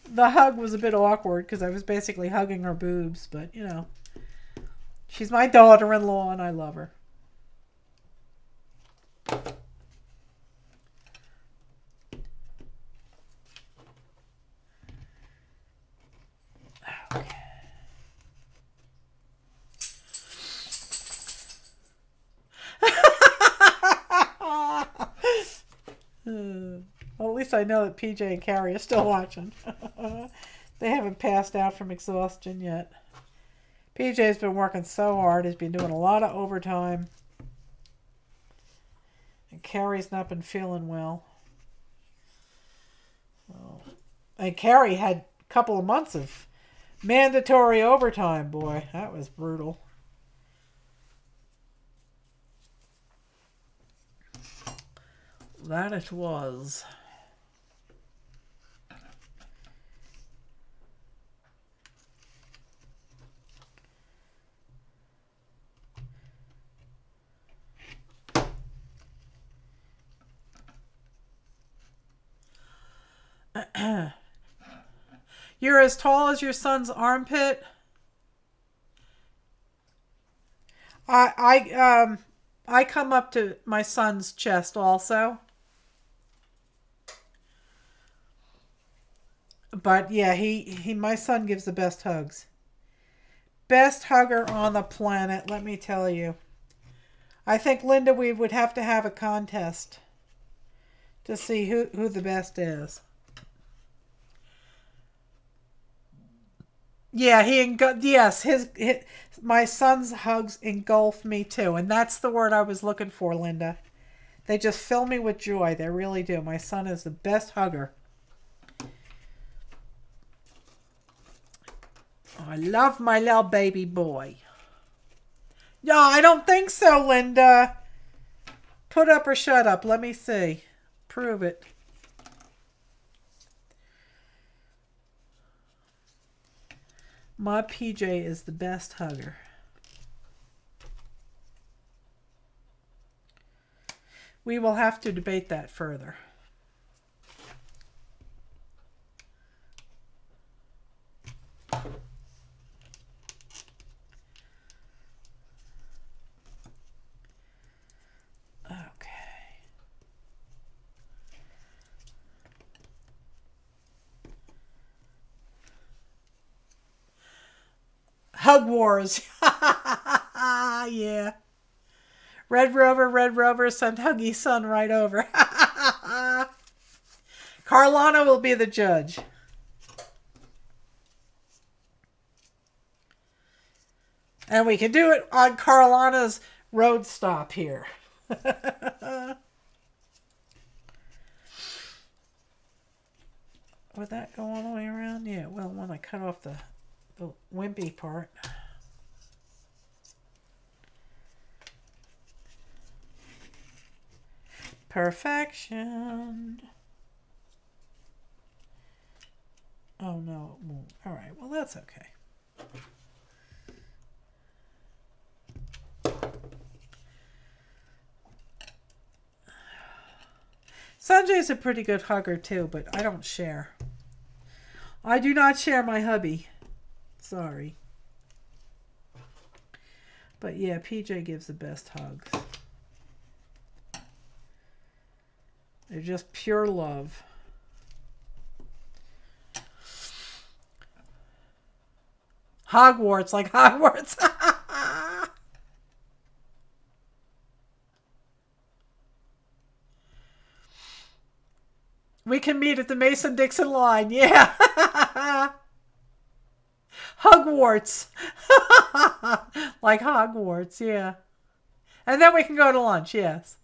The hug was a bit awkward because I was basically hugging her boobs, but she's my daughter-in-law and I love her. Well, at least I know that PJ and Carrie are still watching. They haven't passed out from exhaustion yet. PJ's been working so hard. He's been doing a lot of overtime. And Carrie's not been feeling well. And Carrie had a couple of months of mandatory overtime. Boy, that was brutal. That it was. You're as tall as your son's armpit? I come up to my son's chest also. But yeah, my son gives the best hugs. Best hugger on the planet, let me tell you. I think, Linda, we would have to have a contest to see who the best is. Yeah, yes, his my son's hugs engulf me too, and that's the word I was looking for, Linda. They just fill me with joy. They really do. My son is the best hugger. Oh, I love my little baby boy. No, I don't think so, Linda. Put up or shut up. Let me see. Prove it. My PJ is the best hugger. We will have to debate that further. Hug Wars. Yeah. Red Rover, send Huggy Son right over. Carlana will be the judge. And we can do it on Carlana's road stop here. Would that go all the way around? Yeah, well, when I cut off the wimpy part. Perfection. Oh, no, it won't. All right, well, that's okay. Sanjay's a pretty good hugger, too, but I don't share. I do not share my hubby. Sorry. But yeah, PJ gives the best hugs. They're just pure love. Hogwarts, like Hogwarts. We can meet at the Mason-Dixon line. Yeah. Hogwarts. Like Hogwarts, yeah. And then we can go to lunch, yes.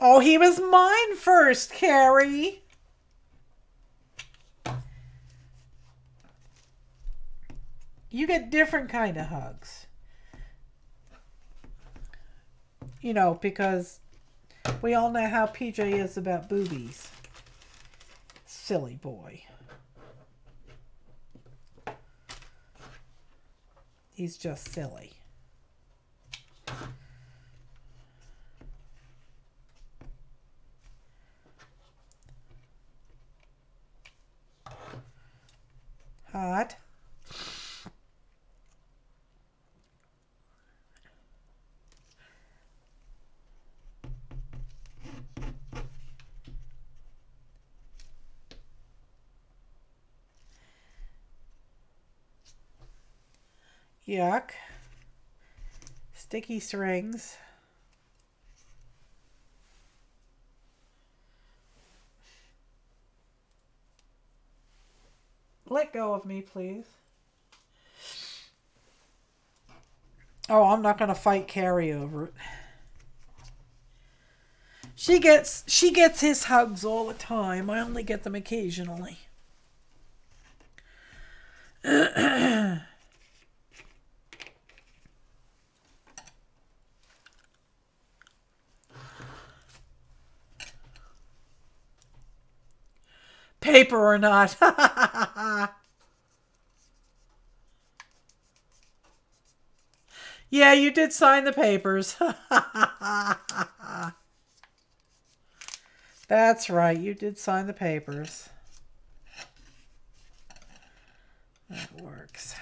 Oh, he was mine first, Carrie. You get different kind of hugs. You know, because we all know how PJ is about boobies. Silly boy. He's just silly. Hot. Yuck. Sticky strings. Let go of me, please. Oh, I'm not going to fight Carrie over it. She gets his hugs all the time. I only get them occasionally. Paper or not. Yeah, you did sign the papers. That's right, you did sign the papers. That works.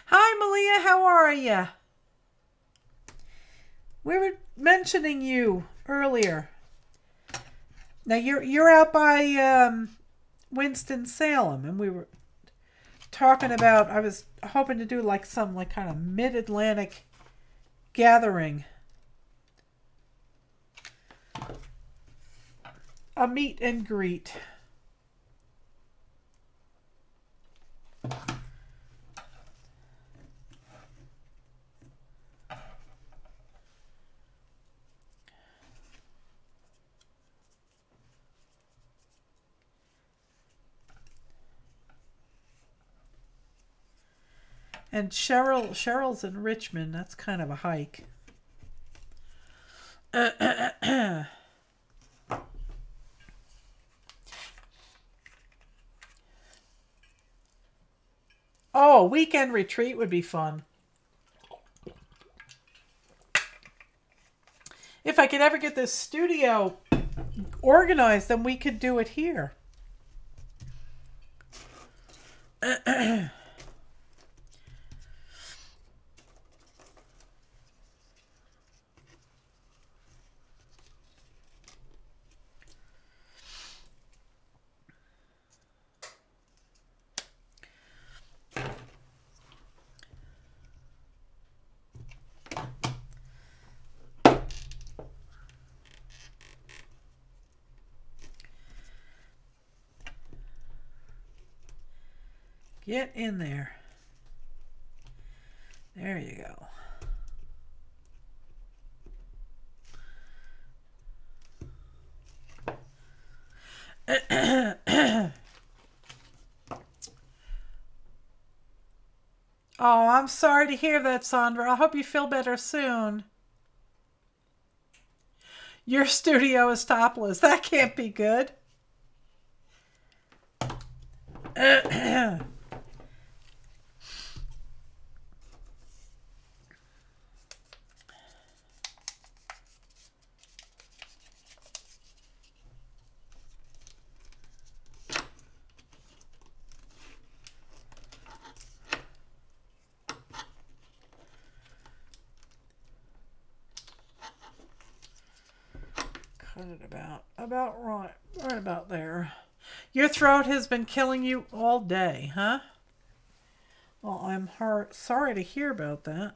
Hi, Malia. How are you? We were mentioning you earlier. Now you're out by Winston-Salem, and we were talking about, I was hoping to do like some like kind of mid-Atlantic gathering. A meet and greet. And Cheryl's in Richmond. That's kind of a hike. Oh, a weekend retreat would be fun. If I could ever get this studio organized, then we could do it here. Get in there. There you go. Oh, I'm sorry to hear that, Sandra. I hope you feel better soon. Your studio is topless. That can't be good. Cut it about right about there. Your throat has been killing you all day, huh? Well, I'm sorry to hear about that.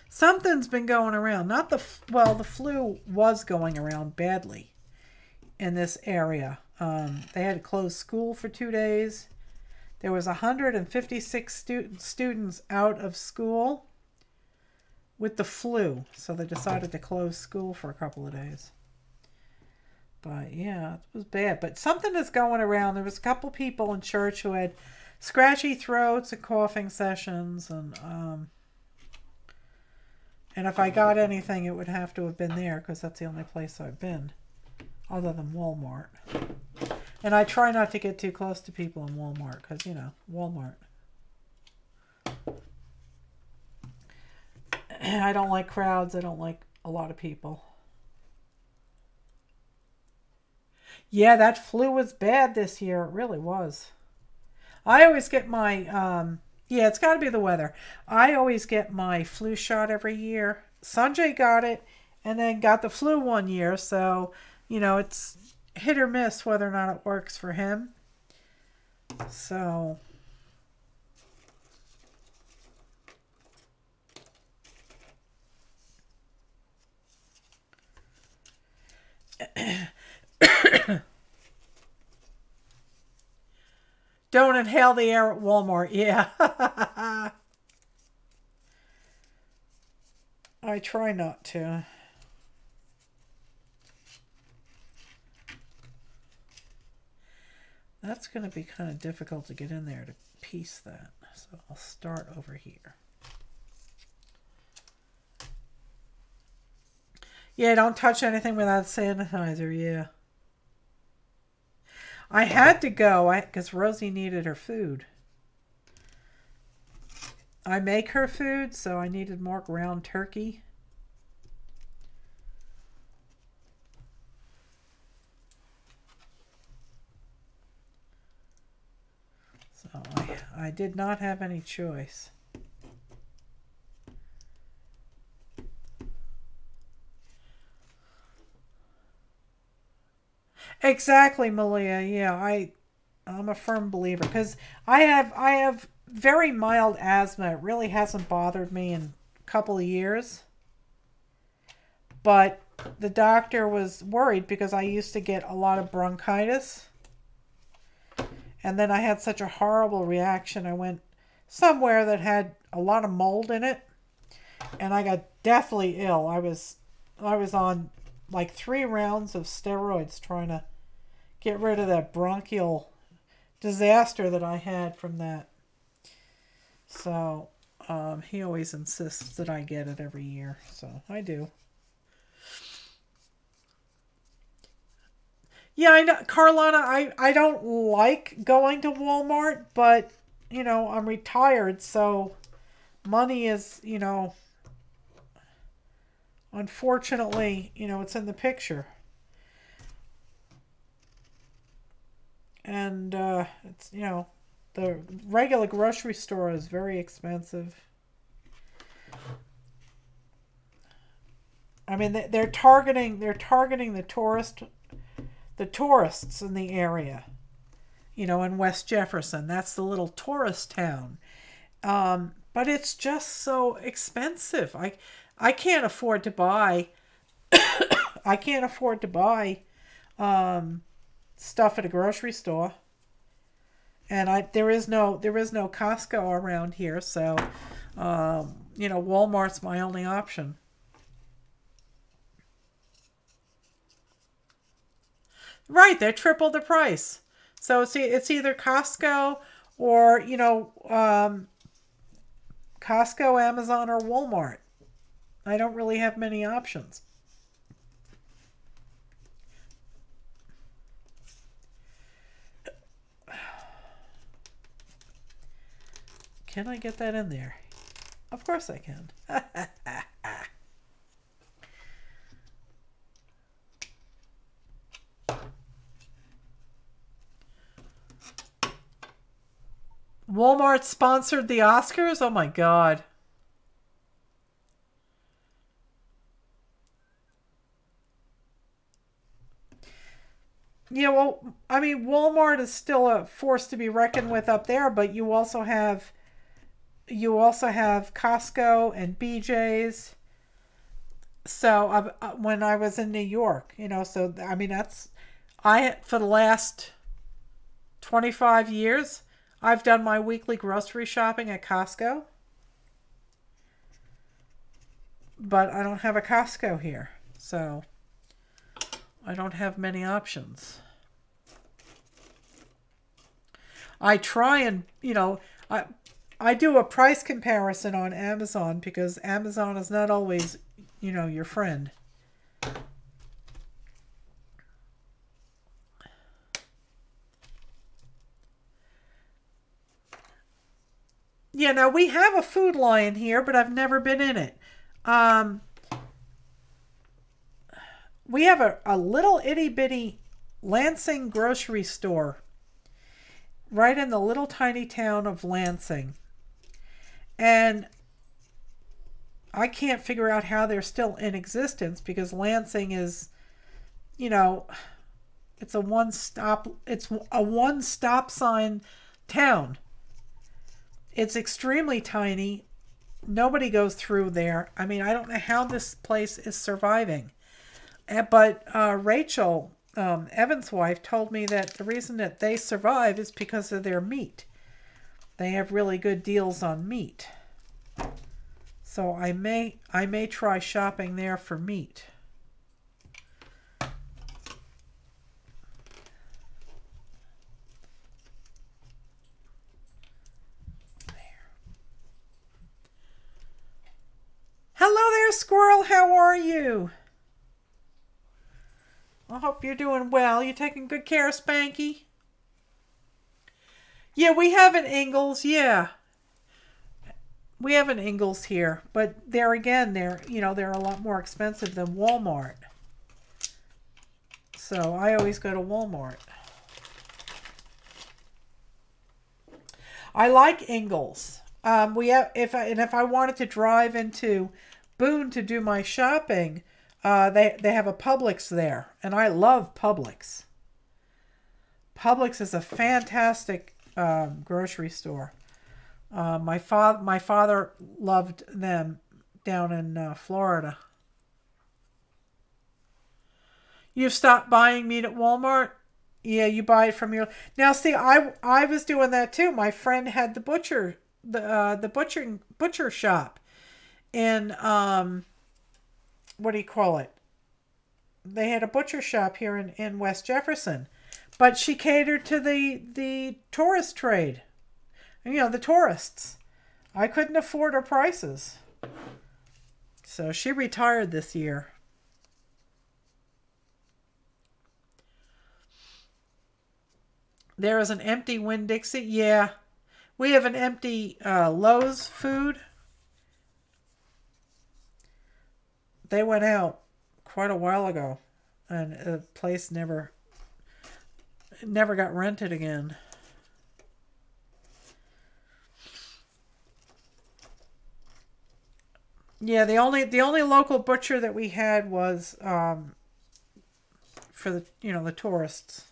Something's been going around. Not the flu was going around badly in this area. They had to close school for 2 days. There was 156 students out of school with the flu, so they decided to close school for a couple of days. But yeah, it was bad. But something is going around. There was a couple people in church who had scratchy throats and coughing sessions, and if I got anything, it would have to have been there because that's the only place I've been, other than Walmart. And I try not to get too close to people in Walmart because, you know, Walmart. I don't like crowds. I don't like a lot of people. Yeah, that flu was bad this year. It really was. I always get my, yeah, it's got to be the weather. I always get my flu shot every year. Sanjay got it and then got the flu one year. So, you know, it's hit or miss whether or not it works for him. So... Don't inhale the air at Walmart. Yeah. I try not to. That's going to be kind of difficult to get in there to piece that. So I'll start over here. Yeah, don't touch anything without sanitizer. Yeah. I had to go because Rosie needed her food. I make her food, so I needed more ground turkey. So I did not have any choice. Exactly, Malia. Yeah, I'm a firm believer because I have very mild asthma. It really hasn't bothered me in a couple of years. But the doctor was worried because I used to get a lot of bronchitis. And then I had such a horrible reaction. I went somewhere that had a lot of mold in it. And I got deathly ill. I was on like 3 rounds of steroids trying to get rid of that bronchial disaster that I had from that. So he always insists that I get it every year. So I do. Yeah, I know, Carlana, I don't like going to Walmart, but, you know, I'm retired, so money is, you know, unfortunately, you know, it's in the picture. And it's, you know, the regular grocery store is very expensive. I mean, they're targeting the tourists in the area, you know, in West Jefferson. That's the little tourist town. But it's just so expensive. I can't afford to buy I can't afford to buy stuff at a grocery store. And there is no Costco around here, so you know, Walmart's my only option. Right, they're triple the price. So it's either Costco or, you know, Costco, Amazon, or Walmart. I don't really have many options. Can I get that in there? Of course I can. Walmart sponsored the Oscars? Oh my God. Yeah, well, I mean, Walmart is still a force to be reckoned with up there, but you also have Costco and BJ's. So when I was in New York, you know, so I mean for the last 25 years, I've done my weekly grocery shopping at Costco. But I don't have a Costco here, so I don't have many options. I try and, you know, I do a price comparison on Amazon because Amazon is not always, you know, your friend. Yeah, now we have a Food Lion here, but I've never been in it. We have a little itty bitty Lansing grocery store right in the little tiny town of Lansing. And I can't figure out how they're still in existence because Lansing is, you know, it's a one-stop sign town. It's extremely tiny. Nobody goes through there. I mean, I don't know how this place is surviving. But Rachel, Evan's wife, told me that the reason that they survive is because of their meat. They have really good deals on meat. So I may try shopping there for meat. Hello there, Squirrel. How are you? I hope you're doing well. You taking good care of Spanky? Yeah, we have an Ingles. Yeah, we have an Ingles here, but there again, they're a lot more expensive than Walmart. So I always go to Walmart. I like Ingles. If I wanted to drive into Boone to do my shopping, they have a Publix there, and I love Publix. Publix is a fantastic grocery store. My father loved them down in Florida. You've stopped buying meat at Walmart? Yeah, you buy it from your... Now, see, I was doing that too. My friend had the butcher shop in, what do you call it? They had a butcher shop here in West Jefferson. But she catered to the tourist trade. You know, the tourists. I couldn't afford her prices. So she retired this year. There is an empty Winn-Dixie. Yeah. We have an empty Lowe's food. They went out quite a while ago. And the place never got rented again. Yeah, the only local butcher that we had was for the the tourists.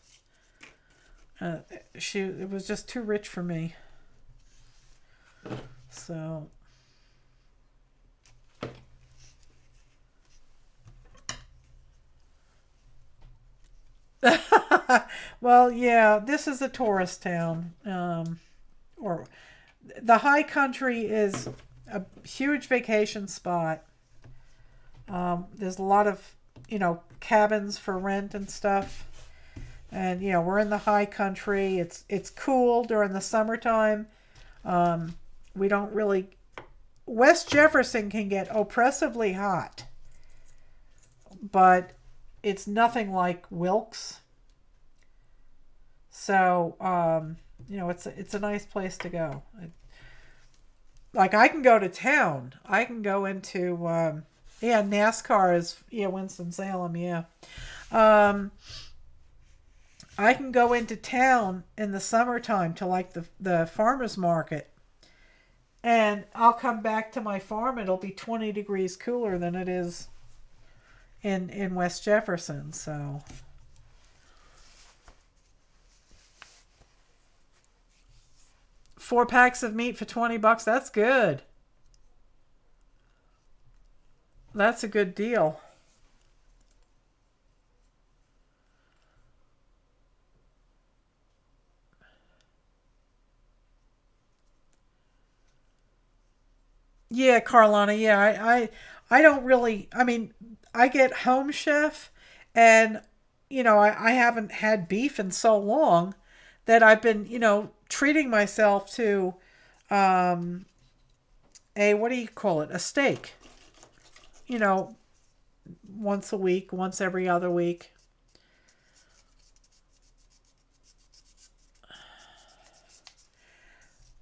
It was just too rich for me. So well, yeah, this is a tourist town. Or the high country is a huge vacation spot. There's a lot of, cabins for rent and stuff. And, we're in the high country. It's cool during the summertime. We don't really... West Jefferson can get oppressively hot. But it's nothing like Wilkes. So, it's a nice place to go. Like, I can go to town. I can go into, NASCAR is, Winston-Salem, yeah. I can go into town in the summertime to, like, the farmer's market. And I'll come back to my farm. It'll be 20 degrees cooler than it is in West Jefferson, so... 4 packs of meat for $20. That's good. That's a good deal. Yeah, Carlana. Yeah, I don't really... I mean, I get Home Chef, and, I haven't had beef in so long that I've been, treating myself to what do you call it? A steak. Once a week, once every other week.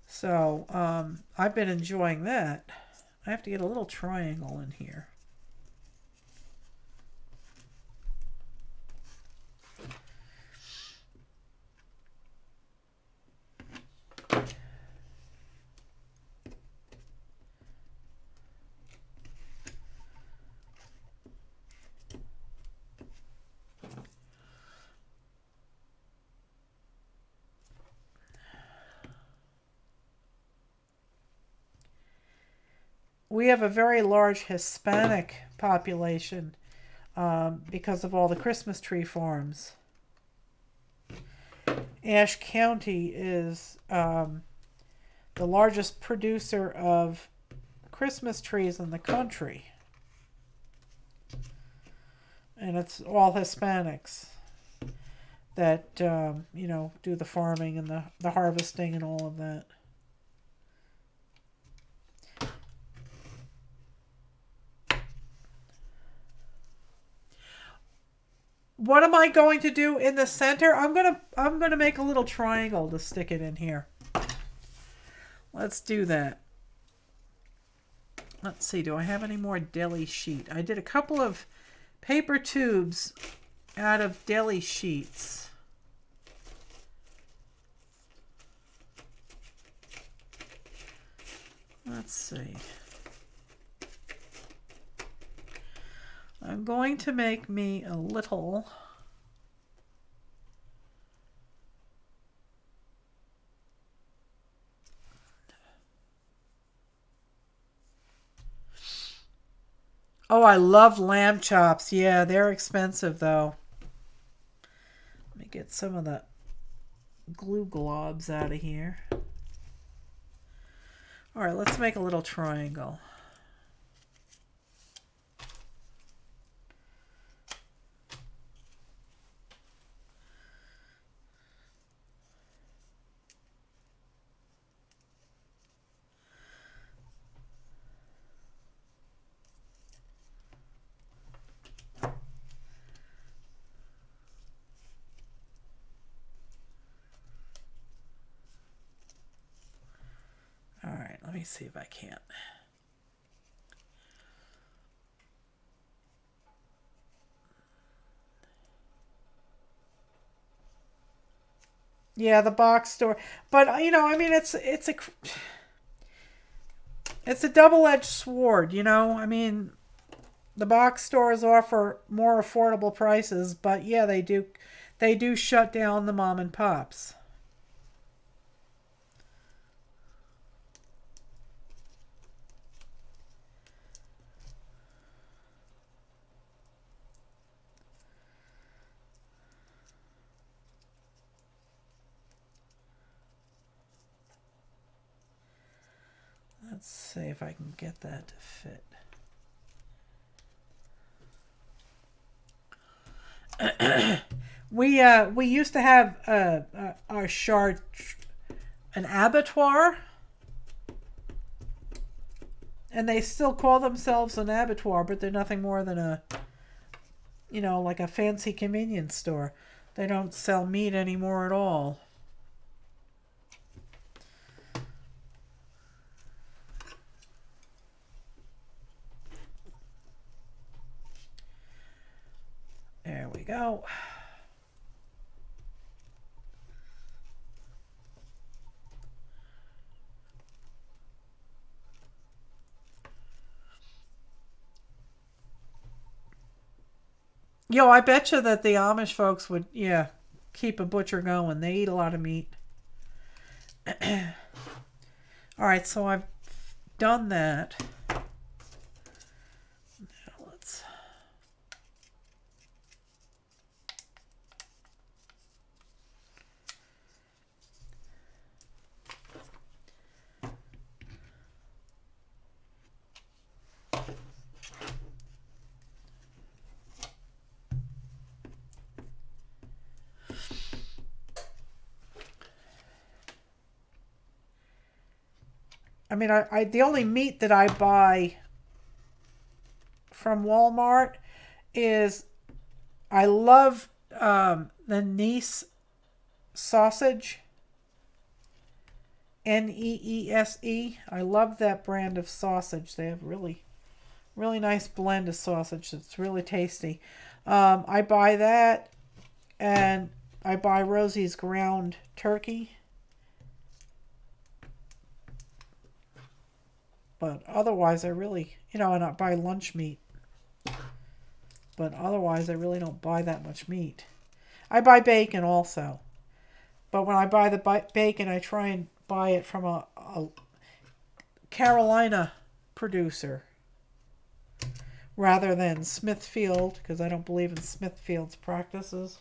So, I've been enjoying that. I have to get a little triangle in here. We have a very large Hispanic population because of all the Christmas tree farms. Ashe County is the largest producer of Christmas trees in the country. And it's all Hispanics that, do the farming and the harvesting and all of that. What am I going to do in the center? I'm gonna make a little triangle to stick it in here. Let's do that. Let's see, do I have any more deli sheet? I did a couple of paper tubes out of deli sheets. Let's see. I'm going to make me a little Oh, I love lamb chops. Yeah, they're expensive though. Let me get some of the glue globs out of here. All right, let's make a little triangle. All right, let me see if I can't. Yeah, the box store. But you know, I mean, it's a double-edged sword, you know? I mean, the box stores offer more affordable prices, but yeah, they do shut down the mom and pops. Let's see if I can get that to fit. We used to have our an abattoir, and they still call themselves an abattoir, but they're nothing more than a, you know, like a fancy convenience store. They don't sell meat anymore at all. There we go. Yo, I bet you that the Amish folks would, yeah, keep a butcher going. They eat a lot of meat. All right, so I've done that. Now let's... I mean, the only meat that I buy from Walmart is, I love the Nice sausage. Neese. I love that brand of sausage. They have really nice blend of sausage. It's really tasty. I buy that, and I buy Rosie's ground turkey. But otherwise, I really, you know, and I buy lunch meat. But otherwise, I really don't buy that much meat. I buy bacon also. But when I buy the bacon, I try and buy it from a Carolina producer rather than Smithfield, because I don't believe in Smithfield's practices.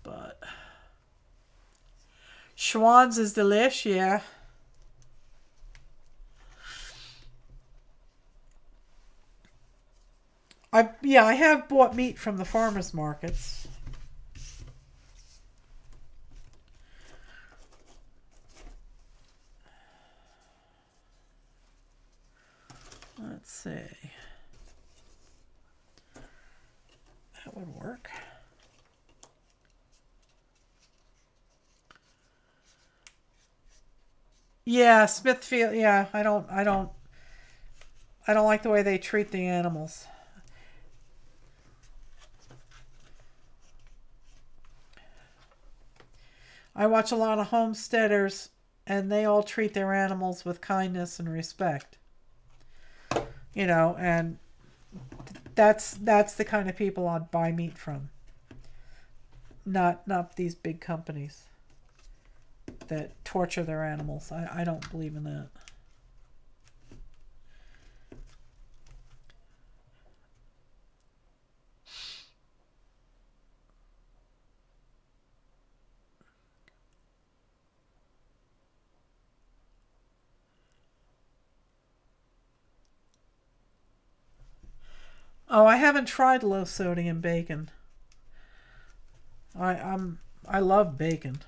But Schwann's is delish, yeah. I have bought meat from the farmers markets. Let's see. That would work. Yeah, Smithfield, yeah, I don't like the way they treat the animals. I watch a lot of homesteaders, and they all treat their animals with kindness and respect. You know, and that's the kind of people I'd buy meat from. Not these big companies that torture their animals. I don't believe in that. Oh, I haven't tried low sodium bacon. I love bacon.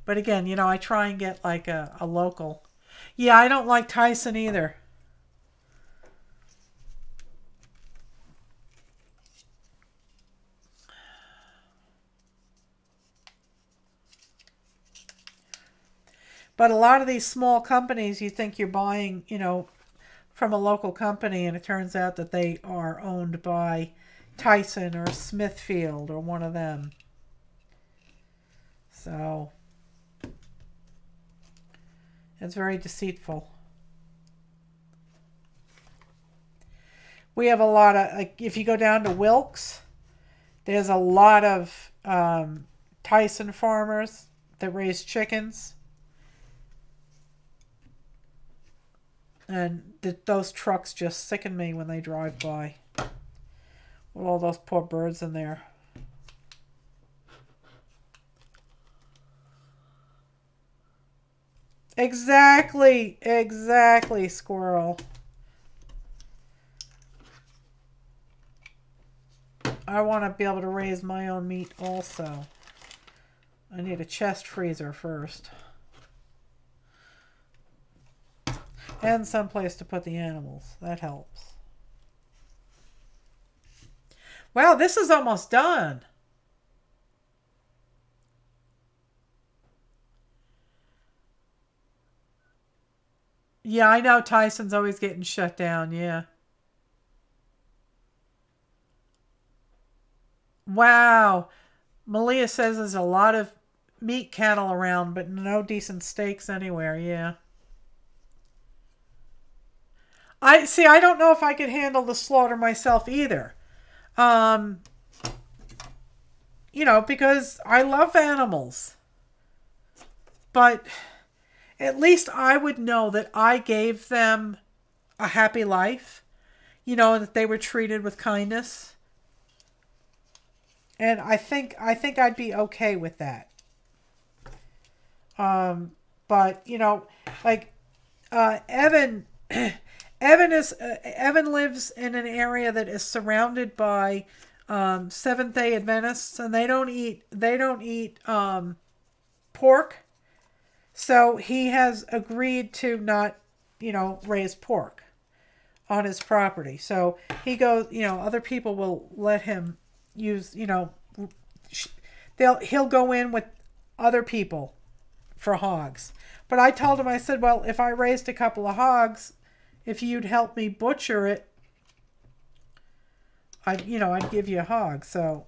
But again, you know, I try and get like a local. Yeah, I don't like Tyson either. But a lot of these small companies, you think you're buying, you know, from a local company, and it turns out that they are owned by Tyson or Smithfield or one of them. So it's very deceitful. We have a lot of, like, if you go down to Wilkes, there's a lot of Tyson farmers that raise chickens. And those trucks just sicken me when they drive by. With all those poor birds in there. Exactly, exactly, squirrel. I want to be able to raise my own meat also. I need a chest freezer first. And someplace to put the animals. That helps. Wow, this is almost done. Yeah, I know Tyson's always getting shut down, yeah. Wow. Malia says there's a lot of meat cattle around, but no decent steaks anywhere, yeah. I don't know if I could handle the slaughter myself either. You know, because I love animals. But at least I would know that I gave them a happy life. You know, that they were treated with kindness. And I think I'd be okay with that. But, you know, like Evan Evan lives in an area that is surrounded by Seventh-day Adventists, and they don't eat pork. So he has agreed to not, you know, raise pork on his property. So he goes, you know, other people will let him use, you know, he'll go in with other people for hogs. But I told him, I said, well, if I raised a couple of hogs, if you'd help me butcher it, I'd give you a hog. So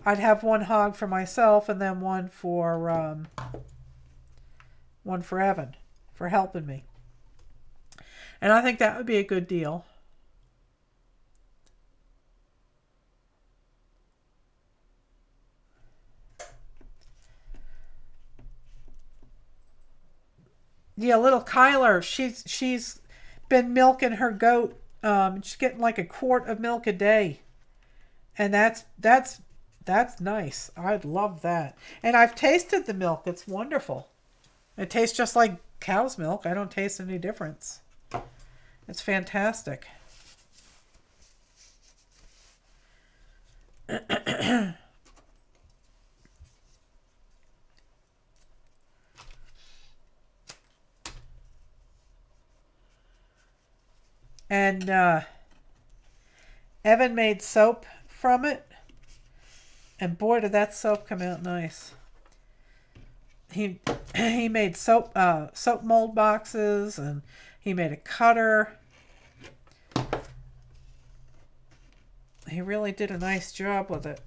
I'd have one hog for myself and then one for Evan for helping me. And I think that would be a good deal. Yeah, little Kyler, she's been milking her goat. She's getting like a quart of milk a day, and that's nice. I'd love that. And I've tasted the milk; it's wonderful. It tastes just like cow's milk. I don't taste any difference. It's fantastic. And Evan made soap from it. And boy, did that soap come out nice. He made soap mold boxes, and he made a cutter. He really did a nice job with it.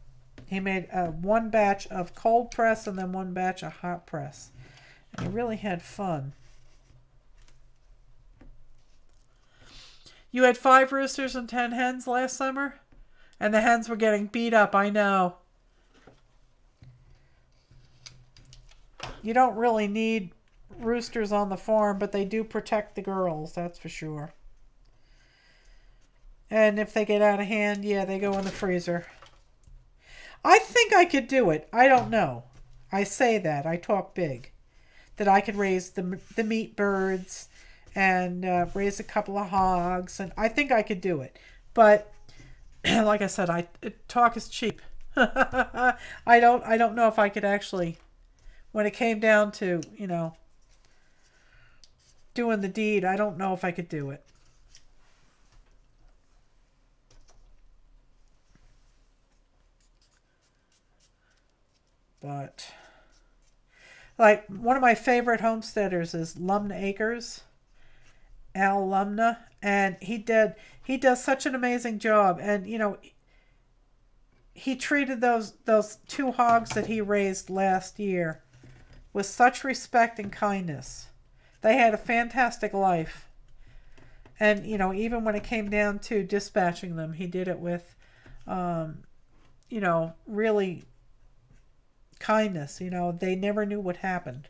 He made one batch of cold press and then one batch of hot press. And he really had fun. You had 5 roosters and 10 hens last summer? And the hens were getting beat up, I know. You don't really need roosters on the farm, but they do protect the girls, that's for sure. And if they get out of hand, yeah, they go in the freezer. I think I could do it. I don't know. I say that. I talk big. That I could raise the meat birds and raise a couple of hogs, and I think I could do it. But like I said, talk is cheap. I don't know if I could actually, when it came down to, you know, doing the deed, I don't know if I could do it. But like one of my favorite homesteaders is Lumna Acres, Al Lumna, and he does such an amazing job. And you know, he treated those 2 hogs that he raised last year with such respect and kindness. They had a fantastic life. And you know, even when it came down to dispatching them, he did it with you know, really kindness. You know, they never knew what happened.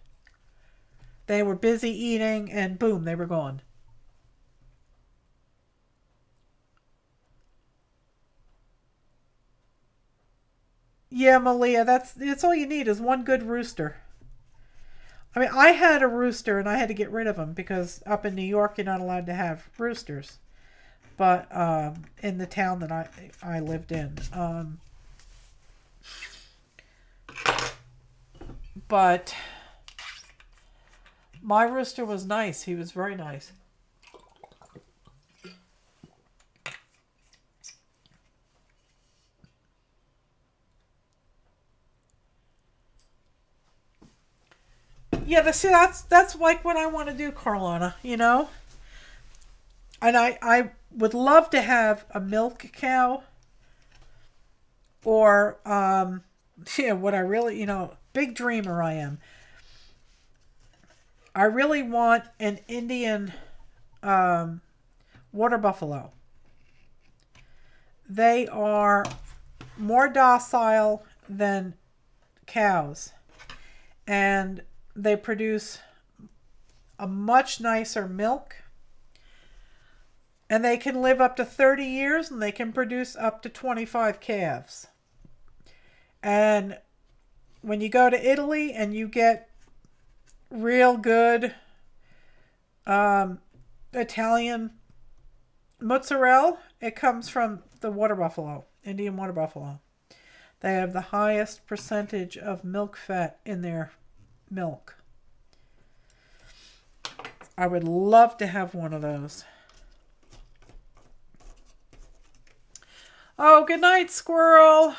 They were busy eating and boom, they were gone. Yeah, Malia, that's all you need is one good rooster. I mean, I had a rooster and I had to get rid of him because up in New York you're not allowed to have roosters. But in the town that I lived in, but my rooster was nice. He was very nice. Yeah, see, that's like what I want to do, Carlana, you know? And I would love to have a milk cow or, yeah, what I really, you know, big dreamer I am. I really want an Indian water buffalo. They are more docile than cows. And they produce a much nicer milk. And they can live up to 30 years and they can produce up to 25 calves. And when you go to Italy and you get real good Italian mozzarella, it comes from the water buffalo, Indian water buffalo. They have the highest percentage of milk fat in their milk. I would love to have one of those. Oh, good night, squirrel.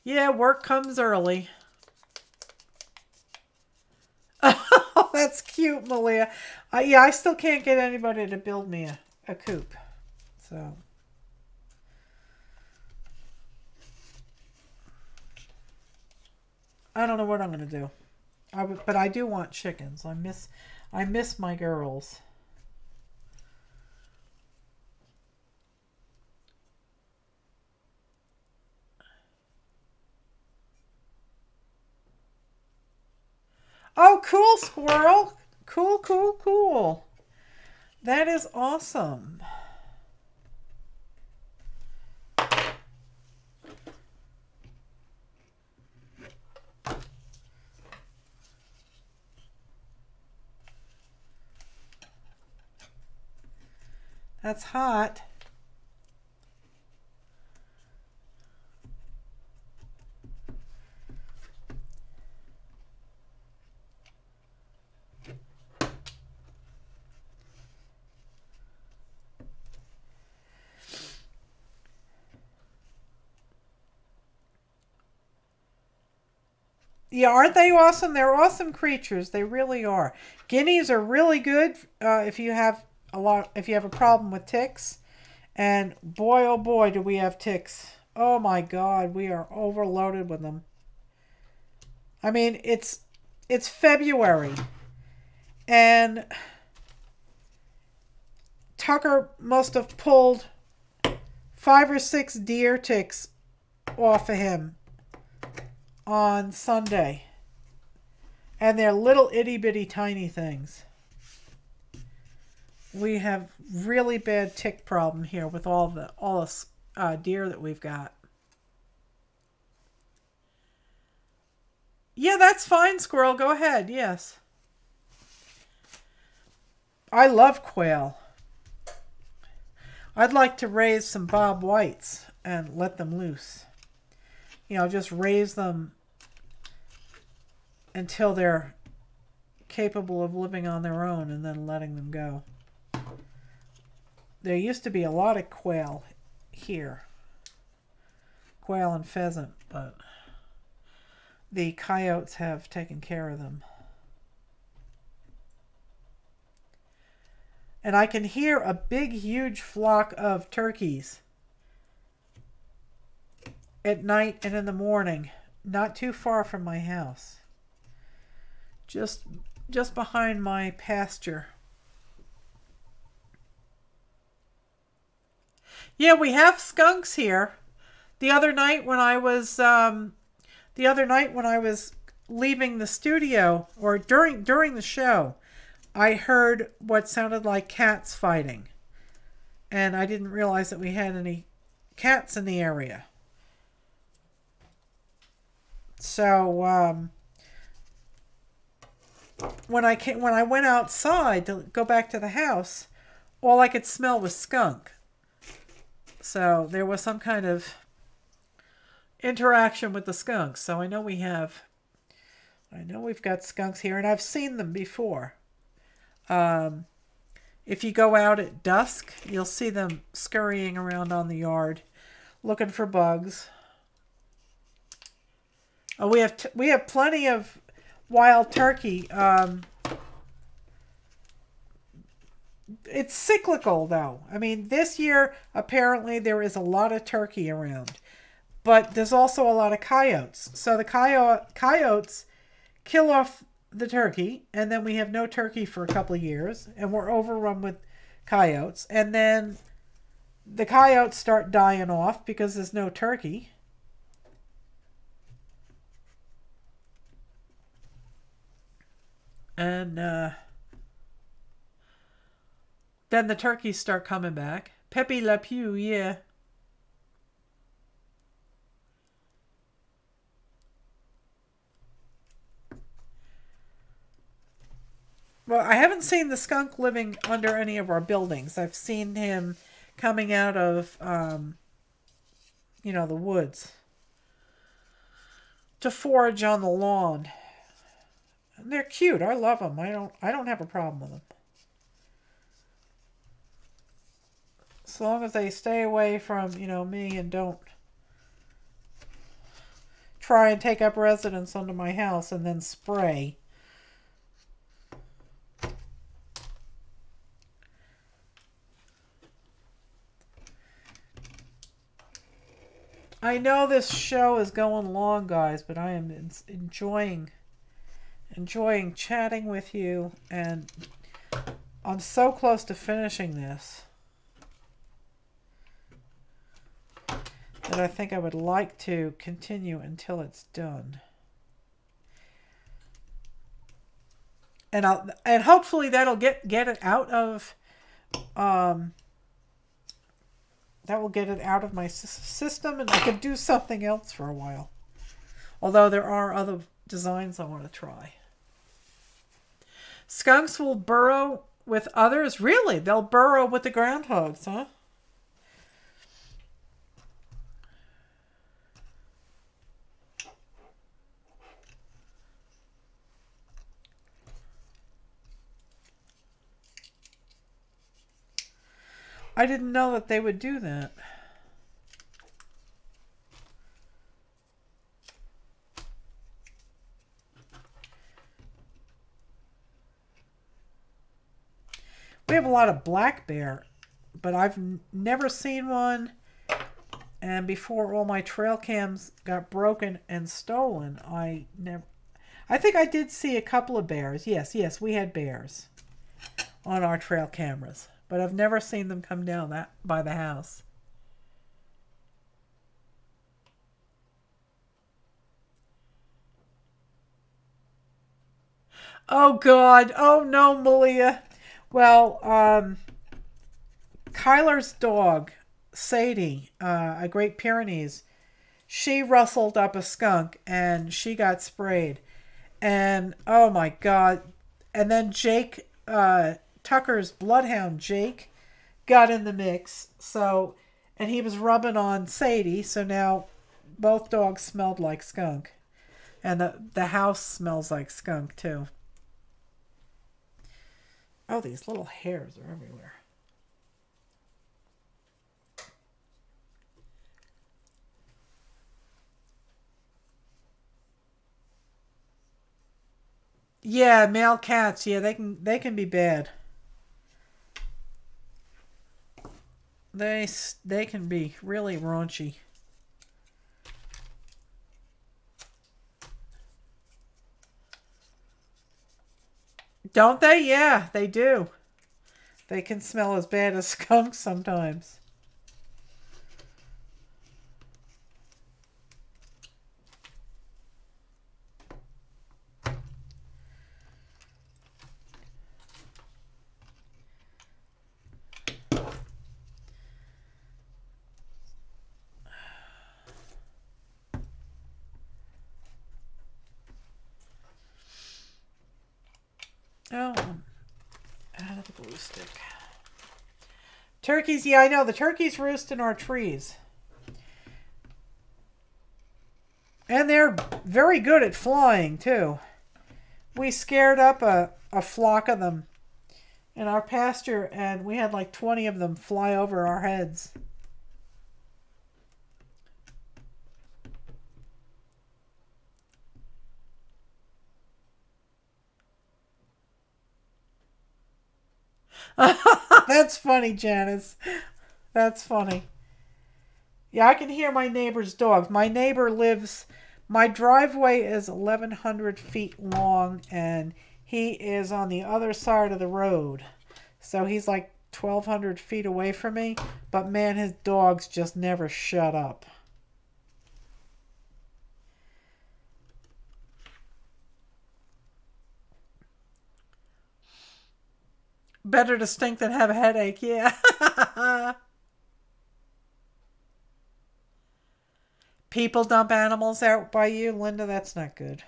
Yeah, work comes early. Oh, that's cute, Malia. Yeah, I still can't get anybody to build me a coop. So I don't know what I'm going to do. But I do want chickens. I miss my girls. Oh, cool, squirrel. Cool, cool, cool. That is awesome. That's hot. Yeah, aren't they awesome? They're awesome creatures. They really are. Guineas are really good if you have a problem with ticks. And boy, oh boy, do we have ticks. Oh my God, we are overloaded with them. I mean, it's February. And Tucker must have pulled 5 or 6 deer ticks off of him on Sunday. And they're little itty bitty tiny things. We have really bad tick problem here with all the deer that we've got. Yeah, that's fine, squirrel. Go ahead. Yes. I love quail. I'd like to raise some bob whites and let them loose. You know, just raise them until they're capable of living on their own and then letting them go. There used to be a lot of quail here. Quail and pheasant, but the coyotes have taken care of them. And I can hear a big, huge flock of turkeys at night and in the morning, not too far from my house. Just behind my pasture. Yeah, we have skunks here. The other night when I was leaving the studio, or during the show, I heard what sounded like cats fighting. And I didn't realize that we had any cats in the area. So when I went outside to go back to the house, all I could smell was skunk. So there was some kind of interaction with the skunks. So I know we've got skunks here, and I've seen them before. If you go out at dusk, you'll see them scurrying around on the yard, looking for bugs. Oh, we have plenty of wild turkey. It's cyclical, though. I mean, this year, apparently, there is a lot of turkey around. But there's also a lot of coyotes. So the coyotes kill off the turkey, and then we have no turkey for a couple of years, and we're overrun with coyotes. And then the coyotes start dying off because there's no turkey. And then the turkeys start coming back. Pepe Le Pew, yeah. Well, I haven't seen the skunk living under any of our buildings. I've seen him coming out of, the woods to forage on the lawn. And they're cute. I love them. I don't have a problem with them. As long as they stay away from, me and don't try and take up residence under my house and then spray. I know this show is going long, guys, but I am enjoying chatting with you, and I'm so close to finishing this that I think I would like to continue until it's done. And hopefully that'll get it out of that will get it out of my system, and I can do something else for a while. Although there are other designs I want to try. Skunks will burrow with others? Really? They'll burrow with the groundhogs, huh? I didn't know that they would do that. We have a lot of black bear, but I've never seen one. And before all my trail cams got broken and stolen, I think I did see a couple of bears. Yes, we had bears on our trail cameras. But I've never seen them come down by the house. Oh, God. Oh, no, Malia. Well, Kyler's dog, Sadie, a Great Pyrenees, she rustled up a skunk and she got sprayed. And, oh, my God. And then Jake Tucker's bloodhound, Jake, got in the mix. So, and he was rubbing on Sadie. So now both dogs smelled like skunk. And the house smells like skunk, too. Oh, these little hairs are everywhere. Yeah, male cats. Yeah, they can be bad. They can be really raunchy. Don't they? Yeah, they do. They can smell as bad as skunks sometimes. Oh, out of the glue stick. Turkeys, yeah, I know. The turkeys roost in our trees. And they're very good at flying, too. We scared up a flock of them in our pasture, and we had like 20 of them fly over our heads. That's funny, Janice. That's funny. Yeah, I can hear my neighbor's dogs. My neighbor lives... My driveway is 1,100 feet long, and he is on the other side of the road. So he's like 1,200 feet away from me. But man, his dogs just never shut up. Better to stink than have a headache, yeah. People dump animals out by you, Linda? That's not good.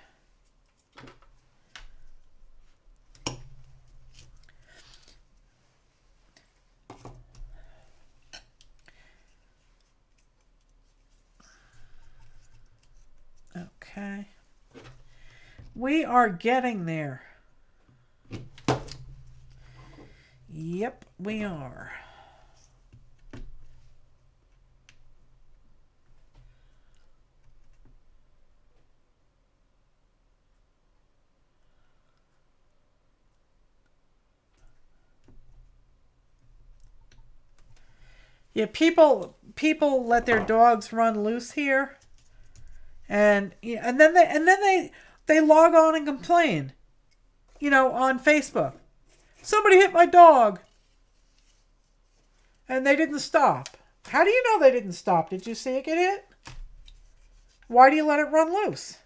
Okay. We are getting there. Yep, we are. Yeah, people let their dogs run loose here, and then they log on and complain, on Facebook. Somebody hit my dog, and they didn't stop. How do you know they didn't stop? Did you see it get hit? Why do you let it run loose?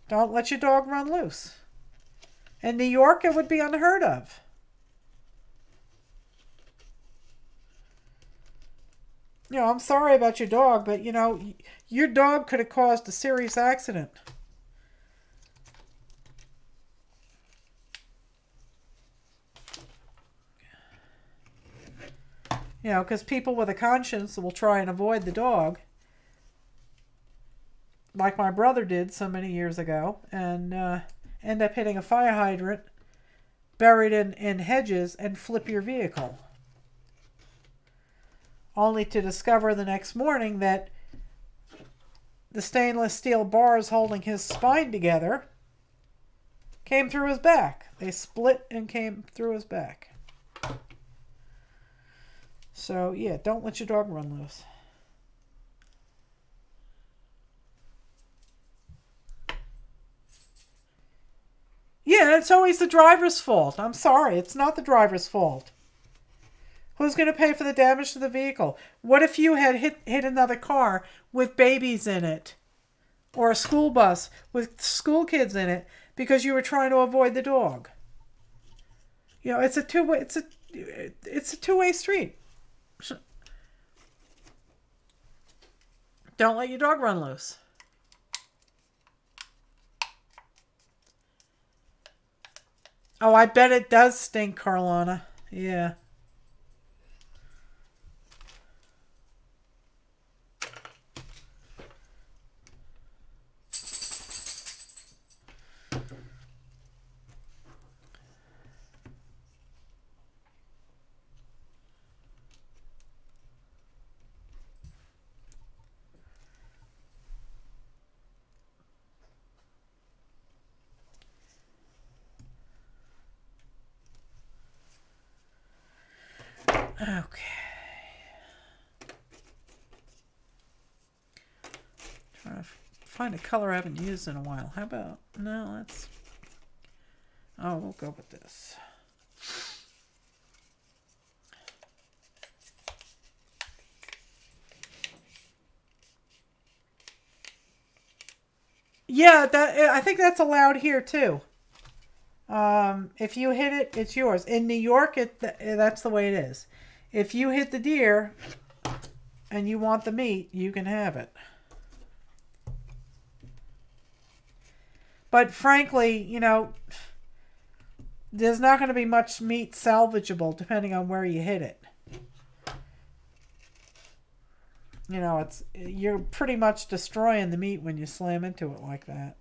Don't let your dog run loose. In New York, it would be unheard of. I'm sorry about your dog, but, your dog could have caused a serious accident. Because people with a conscience will try and avoid the dog. Like my brother did so many years ago, and end up hitting a fire hydrant buried in hedges and flip your vehicle. Only to discover the next morning that the stainless steel bars holding his spine together came through his back. They split and came through his back. So, yeah, don't let your dog run loose. Yeah, it's always the driver's fault. I'm sorry, it's not the driver's fault. Who's going to pay for the damage to the vehicle? What if you had hit another car with babies in it? Or a school bus with school kids in it because you were trying to avoid the dog? It's a two-way street. Don't let your dog run loose. Oh, I bet it does stink, Carlana. Yeah. Okay. Trying to find a color I haven't used in a while. How about, no, let's, oh, we'll go with this. Yeah, that, I think that's allowed here too. If you hit it, it's yours. In New York, that's the way it is. If you hit the deer and you want the meat, you can have it. But frankly, you know, there's not going to be much meat salvageable depending on where you hit it. You know, you're pretty much destroying the meat when you slam into it like that.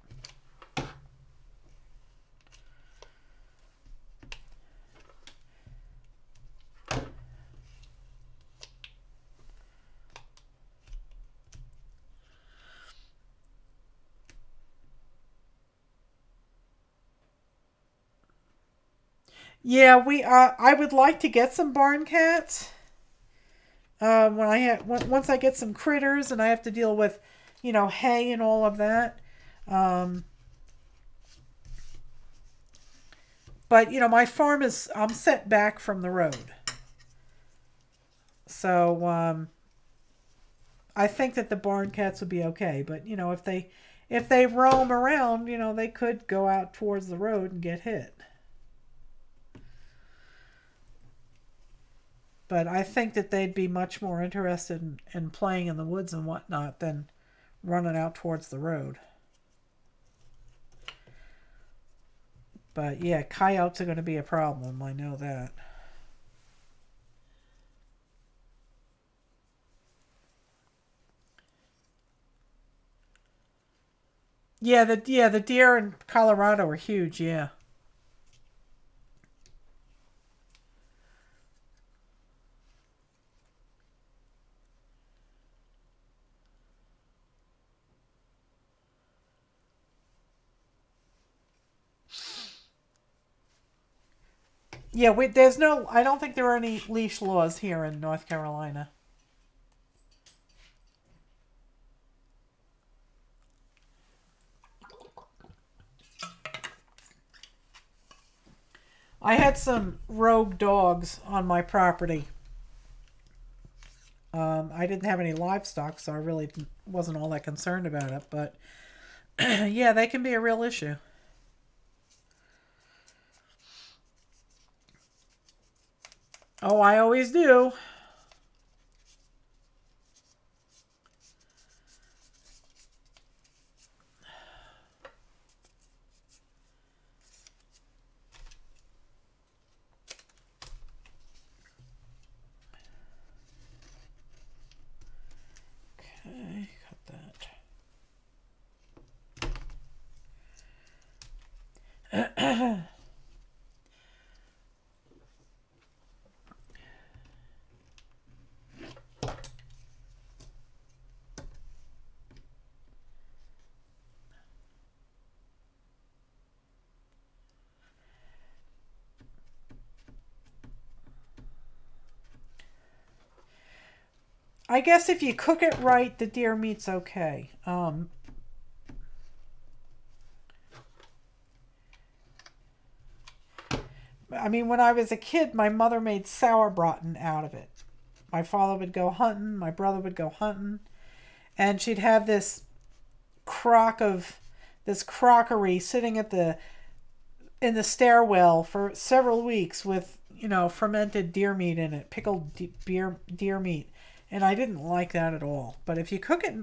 Yeah, I would like to get some barn cats. Once I get some critters and I have to deal with, you know, hay and all of that. But you know, my farm I'm set back from the road, so I think that the barn cats would be okay. But you know, if they roam around, you know, they could go out towards the road and get hit. But I think that they'd be much more interested in playing in the woods and whatnot than running out towards the road. But yeah, coyotes are going to be a problem. I know that. Yeah, the deer in Colorado are huge. Yeah. Yeah, there's no, I don't think there are any leash laws here in North Carolina. I had some rogue dogs on my property. I didn't have any livestock, so I really wasn't all that concerned about it. But yeah, they can be a real issue. Oh, I always do. Okay, cut that. I guess if you cook it right, the deer meat's okay. I mean, when I was a kid, my mother made sauerbraten out of it. My father would go hunting, my brother would go hunting, and she'd have this crockery sitting in the stairwell for several weeks with, you know, fermented deer meat in it, pickled deer meat. And I didn't like that at all. But if you cook it,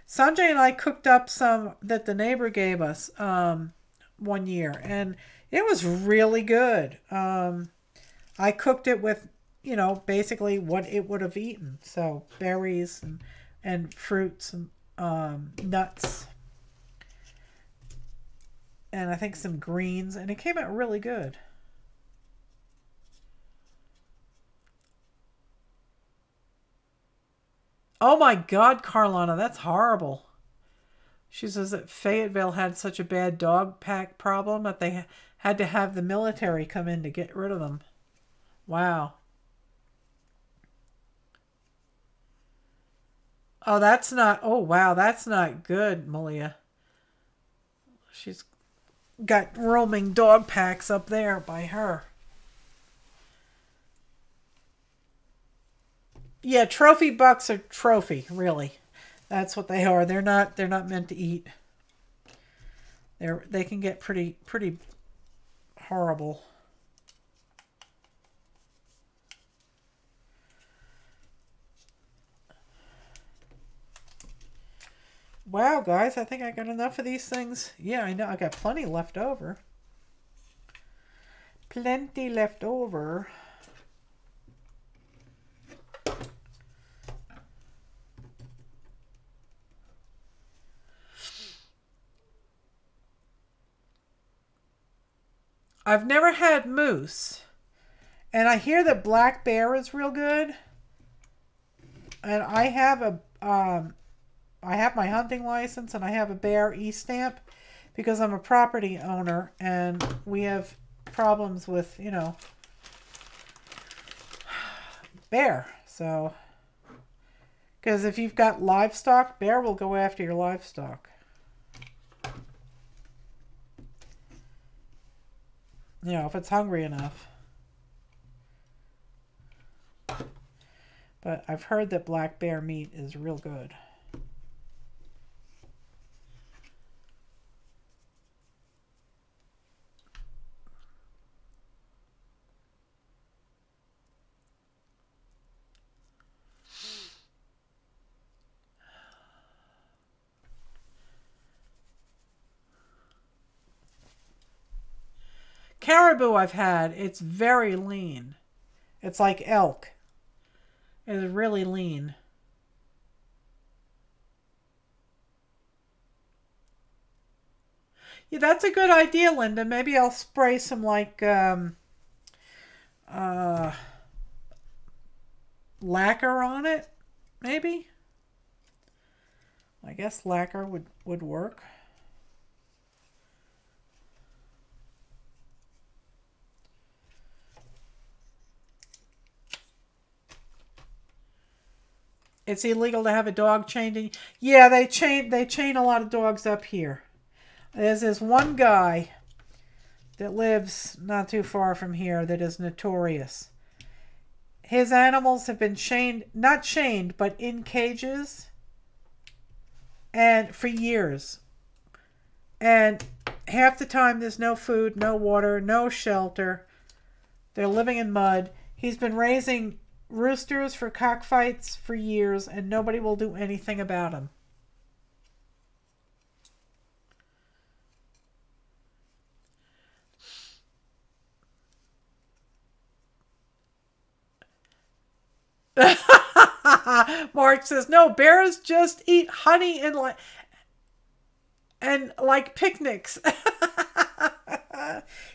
Sanjay and I cooked up some that the neighbor gave us one year, and It was really good. I cooked it with, you know, basically what it would have eaten. So berries and fruits and nuts. And I think some greens. And it came out really good. Oh my God, Carlana, that's horrible. She says that Fayetteville had such a bad dog pack problem that they had to have the military come in to get rid of them. Wow. Oh, that's not, oh wow, that's not good, Malia. She's got roaming dog packs up there by her. Yeah, trophy bucks are trophy, really. That's what they are. They're not meant to eat. They can get pretty horrible. Wow, guys, I think I got enough of these things. Yeah, I know. I got plenty left over. Plenty left over. I've never had moose. And I hear that black bear is real good. And I have I have my hunting license and I have a bear e-stamp because I'm a property owner and we have problems with, you know, bear. So, because if you've got livestock, bear will go after your livestock. You know, if it's hungry enough. But I've heard that black bear meat is real good. Caribou I've had, it's very lean. It's like elk. It's really lean. Yeah, that's a good idea, Linda. Maybe I'll spray some like lacquer on it. Maybe. I guess lacquer would work. It's illegal to have a dog chained in. Yeah, they chain a lot of dogs up here. There's this one guy that lives not too far from here that is notorious. His animals have been chained, not chained, but in cages, and for years. And half the time there's no food, no water, no shelter. They're living in mud. He's been raising roosters for cockfights for years, and nobody will do anything about him. Mark says, no, bears just eat honey and like picnics.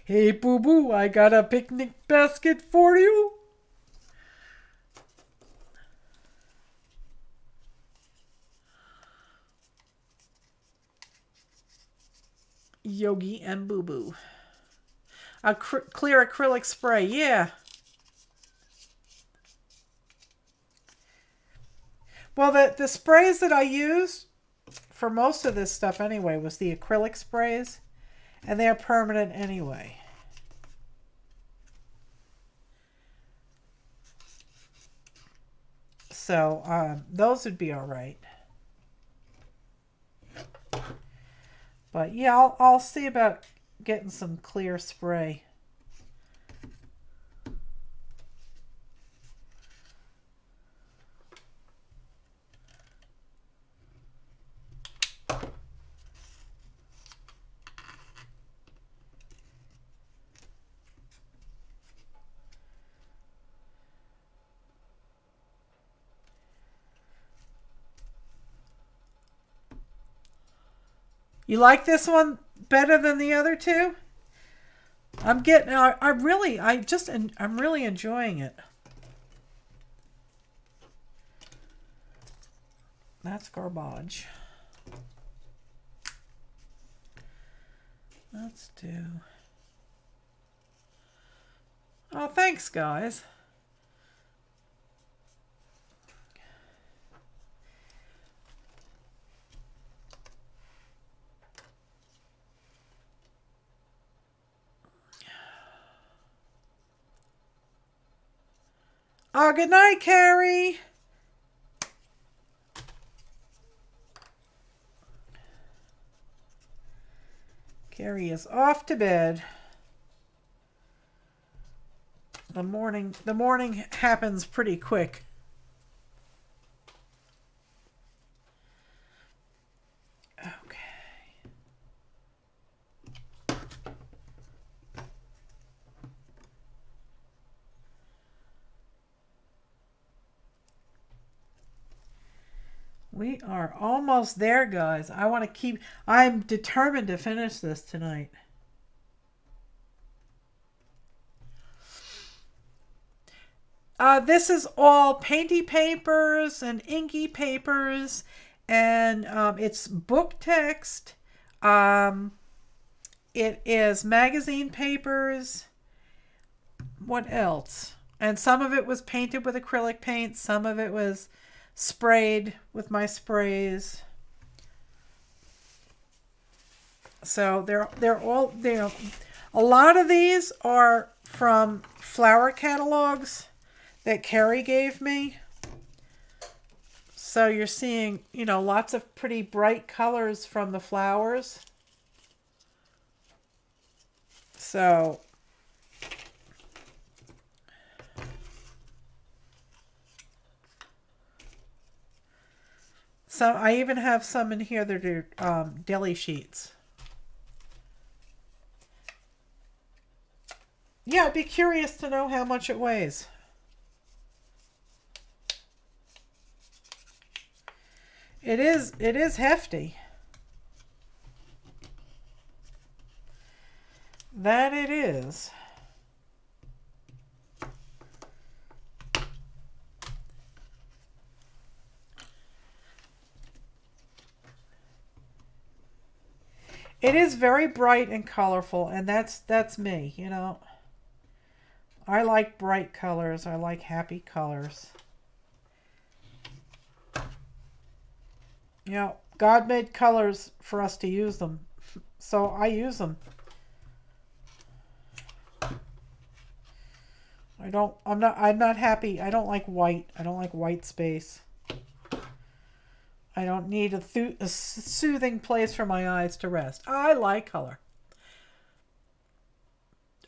Hey, boo-boo, I got a picnic basket for you. Yogi and boo-boo. A clear acrylic spray, yeah. Well, the sprays that I used for most of this stuff anyway was the acrylic sprays, and they're permanent anyway. So those would be all right. But yeah, I'll see about getting some clear spray. You like this one better than the other two? I'm really enjoying it. That's garbage. Let's do... Oh, thanks, guys. Oh, good night, Carrie. Carrie is off to bed. The morning happens pretty quick. Okay. We are almost there, guys. I'm determined to finish this tonight. This is all painty papers and inky papers, and it's book text. It is magazine papers. What else? And some of it was painted with acrylic paint. Some of it was sprayed with my sprays. So they're all there. A lot of these are from flower catalogs that Carrie gave me. So you're seeing, lots of pretty bright colors from the flowers. So I even have some in here that are deli sheets. Yeah, I'd be curious to know how much it weighs. It is hefty. That it is. It is very bright and colorful, and that's me, I like bright colors. I like happy colors. God made colors for us to use them. So I use them. I'm not happy. I don't like white. I don't like white space. I don't need a soothing place for my eyes to rest. I like color.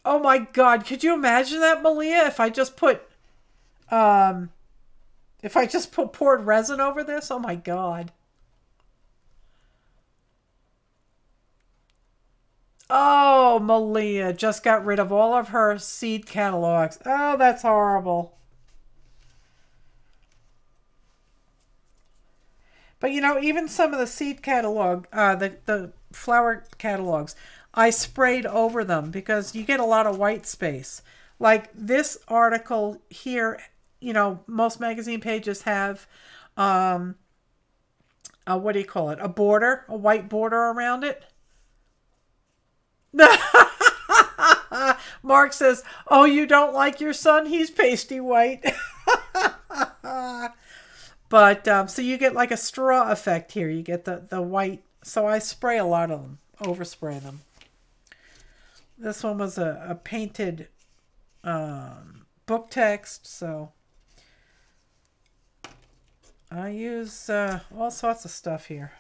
Oh my God. Could you imagine that, Malia? If I just put poured resin over this? Oh my God. Oh, Malia just got rid of all of her seed catalogs. Oh, that's horrible. But even some of the seed catalog, the flower catalogs, I sprayed over them because you get a lot of white space. Like this article here, most magazine pages have, what do you call it? A border, a white border around it. Mark says, oh, you don't like your son? He's pasty white. But so you get like a straw effect here. You get the white. So I spray a lot of them, overspray them. This one was a painted book text. So I use all sorts of stuff here.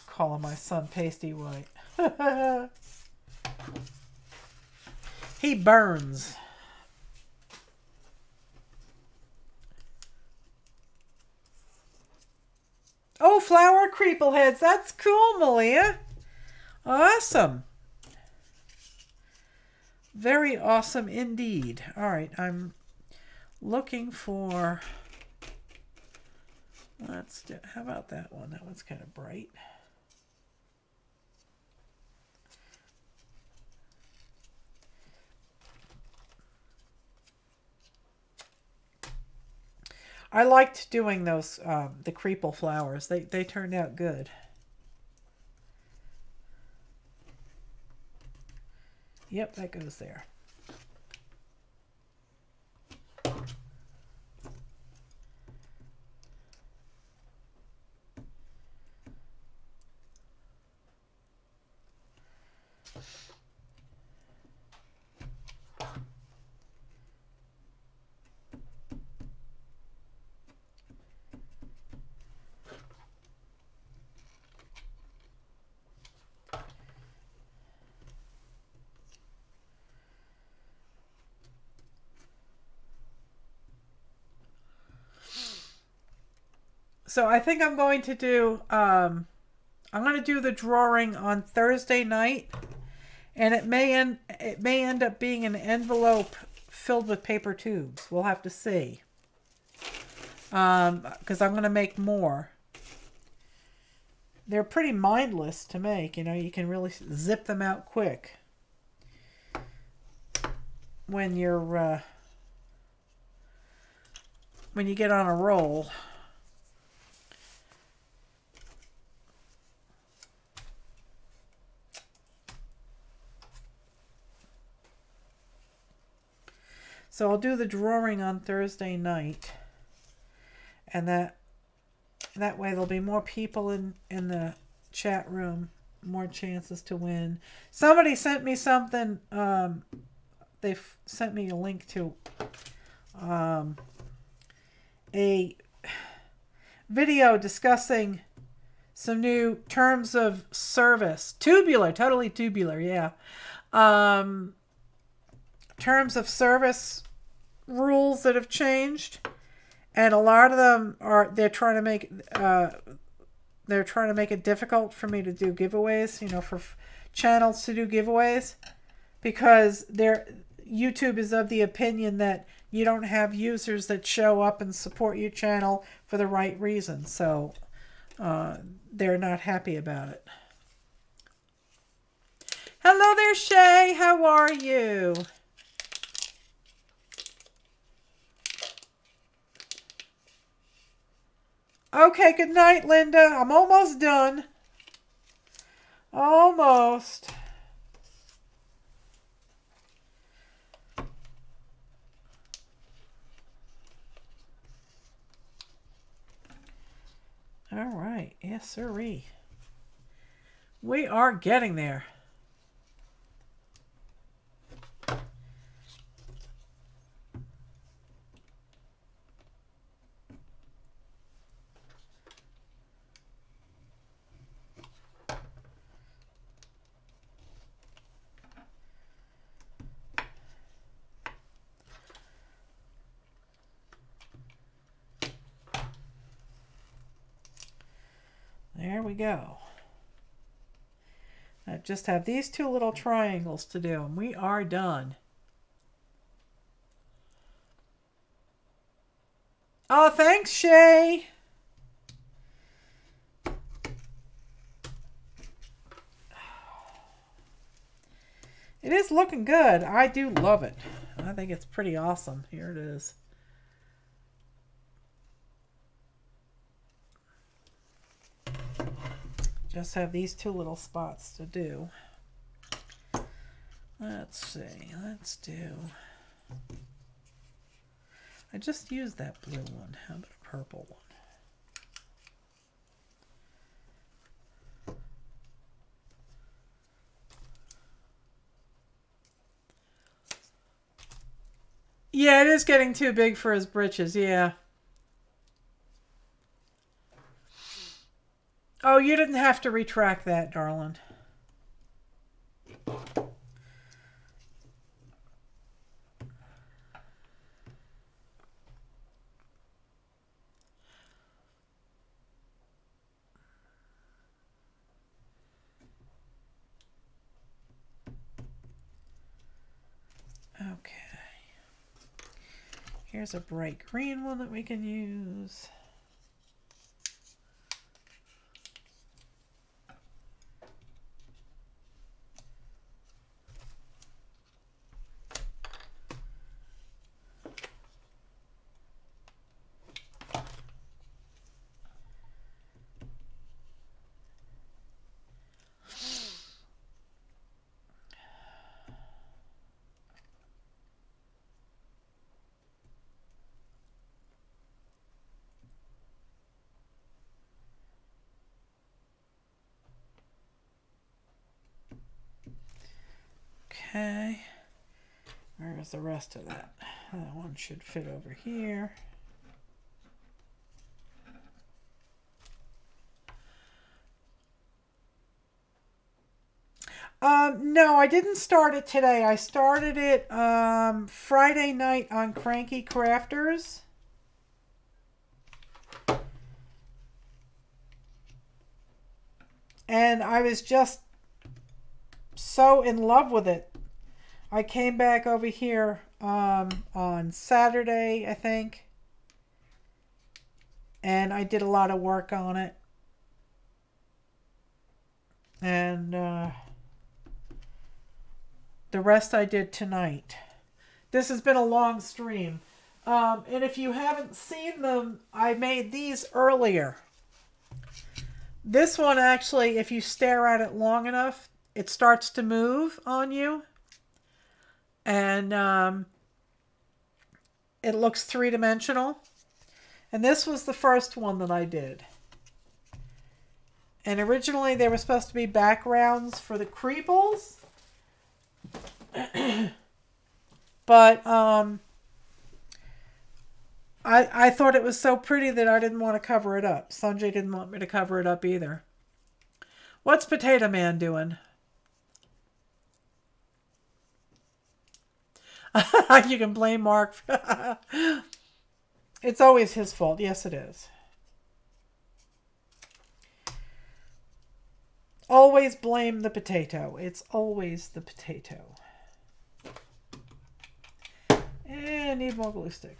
Calling my son pasty white. He burns. Oh, flower creepleheads. That's cool, Malia. Awesome. Very awesome indeed. All right, I'm looking for Let's do, how about that one? That one's kind of bright. I liked doing those, the creeple flowers. They turned out good. Yep, that goes there. So I think I'm going to do the drawing on Thursday night, and it may end up being an envelope filled with paper tubes. We'll have to see. Because I'm going to make more. They're pretty mindless to make. You know, you can really zip them out quick when you're when you get on a roll. So I'll do the drawing on Thursday night, and that way there'll be more people in the chat room, more chances to win. Somebody sent me something. They sent me a link to a video discussing some new terms of service. Tubular, totally tubular, yeah. Terms of service rules that have changed, and a lot of them are they're trying to make it difficult for me to do giveaways, you know, for channels to do giveaways, because YouTube is of the opinion that you don't have users that show up and support your channel for the right reasons, so they're not happy about it. Hello there, Shay. How are you? Okay, good night, Linda. I'm almost done. Almost. All right. Yes, sirree. We are getting there. There we go. I just have these two little triangles to do, and we are done. Oh, thanks, Shay. It is looking good. I do love it. I think it's pretty awesome. Here it is. Just have these two little spots to do. Let's see. Let's do... I just used that blue one. How about a purple one? Yeah, it is getting too big for his britches, yeah. Oh, you didn't have to retract that, darling. Okay. Here's a bright green one that we can use. Okay. Where's the rest of that? That one should fit over here. No, I didn't start it today. I started it Friday night on Cranky Crafters. And I was just so in love with it. I came back over here on Saturday, I think. And I did a lot of work on it. And the rest I did tonight. This has been a long stream. And if you haven't seen them, I made these earlier. This one actually, if you stare at it long enough, it starts to move on you. And it looks three-dimensional. And this was the first one that I did. And originally they were supposed to be backgrounds for the creeples. But I thought it was so pretty that I didn't want to cover it up. Sanjay didn't want me to cover it up either. What's Potato Man doing? You can blame Mark. It's always his fault. Yes, it is. Always blame the potato. It's always the potato. And need more glue stick.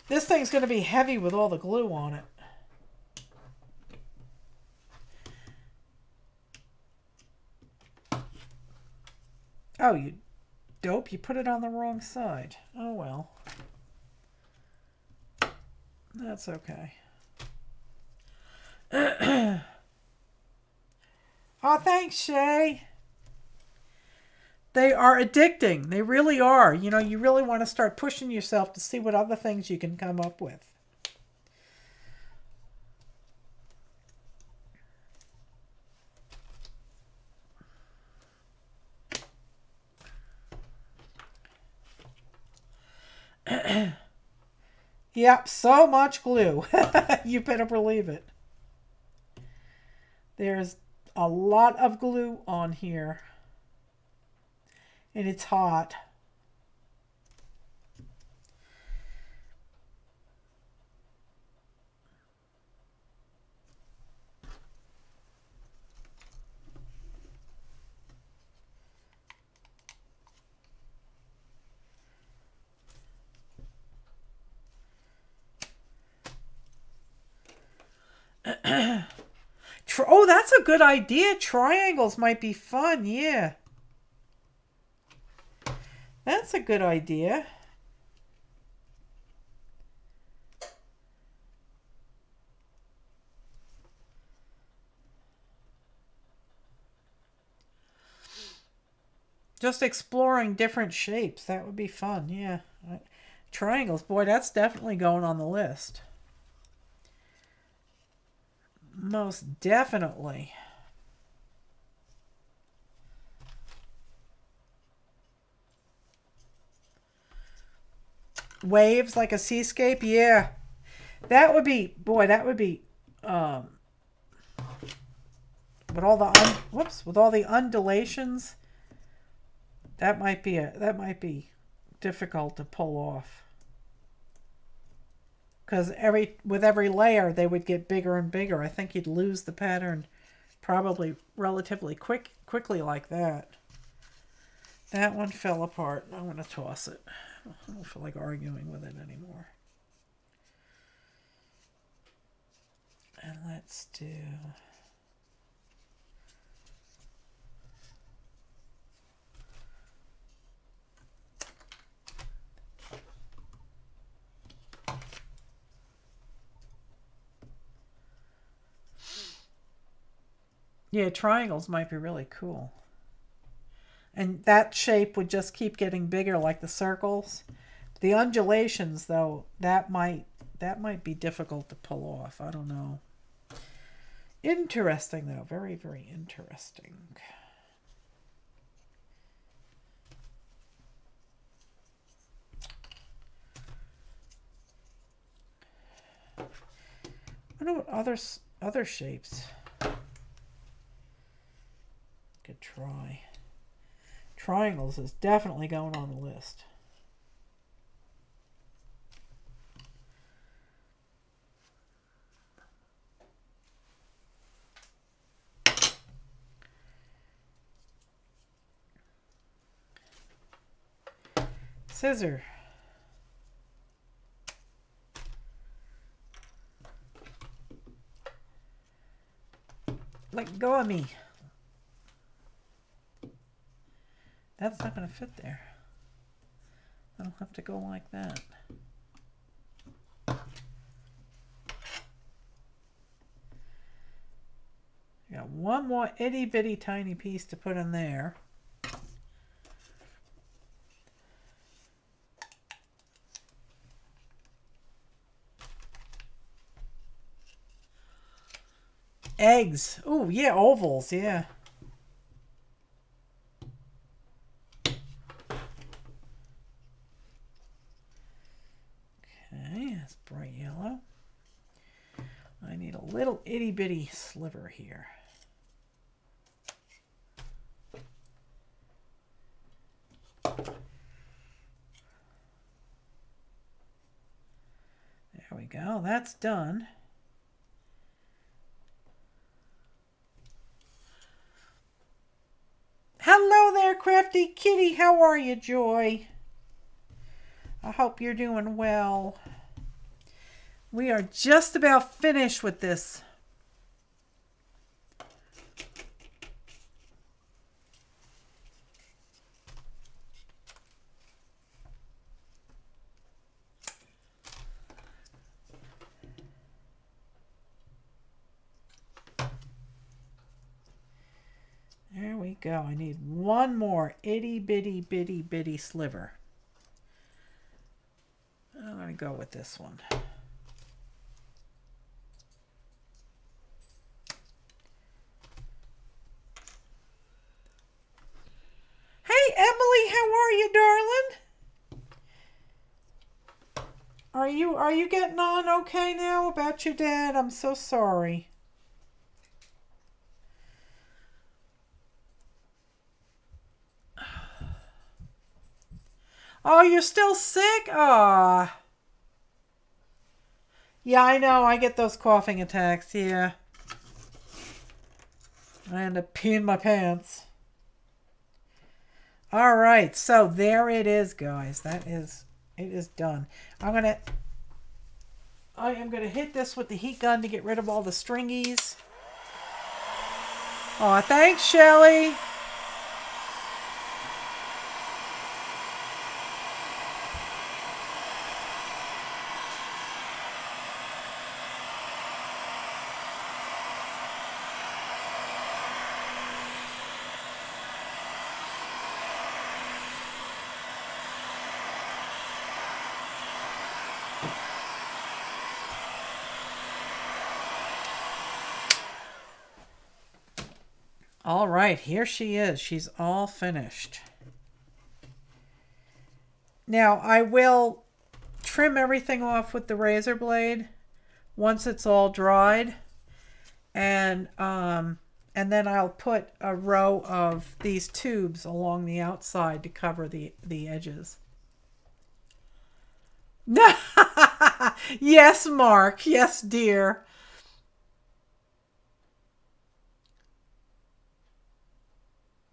This thing's going to be heavy with all the glue on it. Oh, you dope. You put it on the wrong side. Oh, well. That's okay. Oh, thanks, Shay. They are addicting. They really are. You know, you really want to start pushing yourself to see what other things you can come up with. Yep, so much glue. You better believe it. There's a lot of glue on here. And it's hot. Oh, that's a good idea. Triangles might be fun. Yeah. That's a good idea. Just exploring different shapes. That would be fun. Yeah. Triangles. Boy, that's definitely going on the list. Most definitely. Waves like a seascape, yeah. That would be, boy, that would be with all the with all the undulations, that might be difficult to pull off. Because with every layer they would get bigger and bigger. I think you'd lose the pattern probably relatively quickly like that. That one fell apart. I'm going to toss it. I don't feel like arguing with it anymore. And let's do... Yeah, triangles might be really cool. And that shape would just keep getting bigger like the circles. The undulations, though, that might be difficult to pull off. I don't know. Interesting, though. Very, very interesting. I wonder what other shapes could try. Triangles is definitely going on the list. Scissor. Let go of me. That's not going to fit there. I'll have to go like that. Got one more itty bitty tiny piece to put in there. Eggs. Oh, yeah, ovals, yeah. Okay, that's bright yellow. I need a little itty bitty sliver here. There we go, that's done. Hello there, Crafty Kitty. How are you, Joy? I hope you're doing well. We are just about finished with this. There we go. I need one more itty bitty bitty bitty sliver. I'm going to go with this one. Hey Emily, how are you, darling? Are you getting on okay now about your dad? I'm so sorry. Oh, you're still sick? Ah. Yeah, I know. I get those coughing attacks. Yeah. I end up peeing my pants. All right. So there it is, guys. It is done. I am going to hit this with the heat gun to get rid of all the stringies. Oh, thanks, Shelly. All right, here she is. She's all finished. Now, I will trim everything off with the razor blade once it's all dried. And then I'll put a row of these tubes along the outside to cover the edges. Yes, Mark. Yes, dear.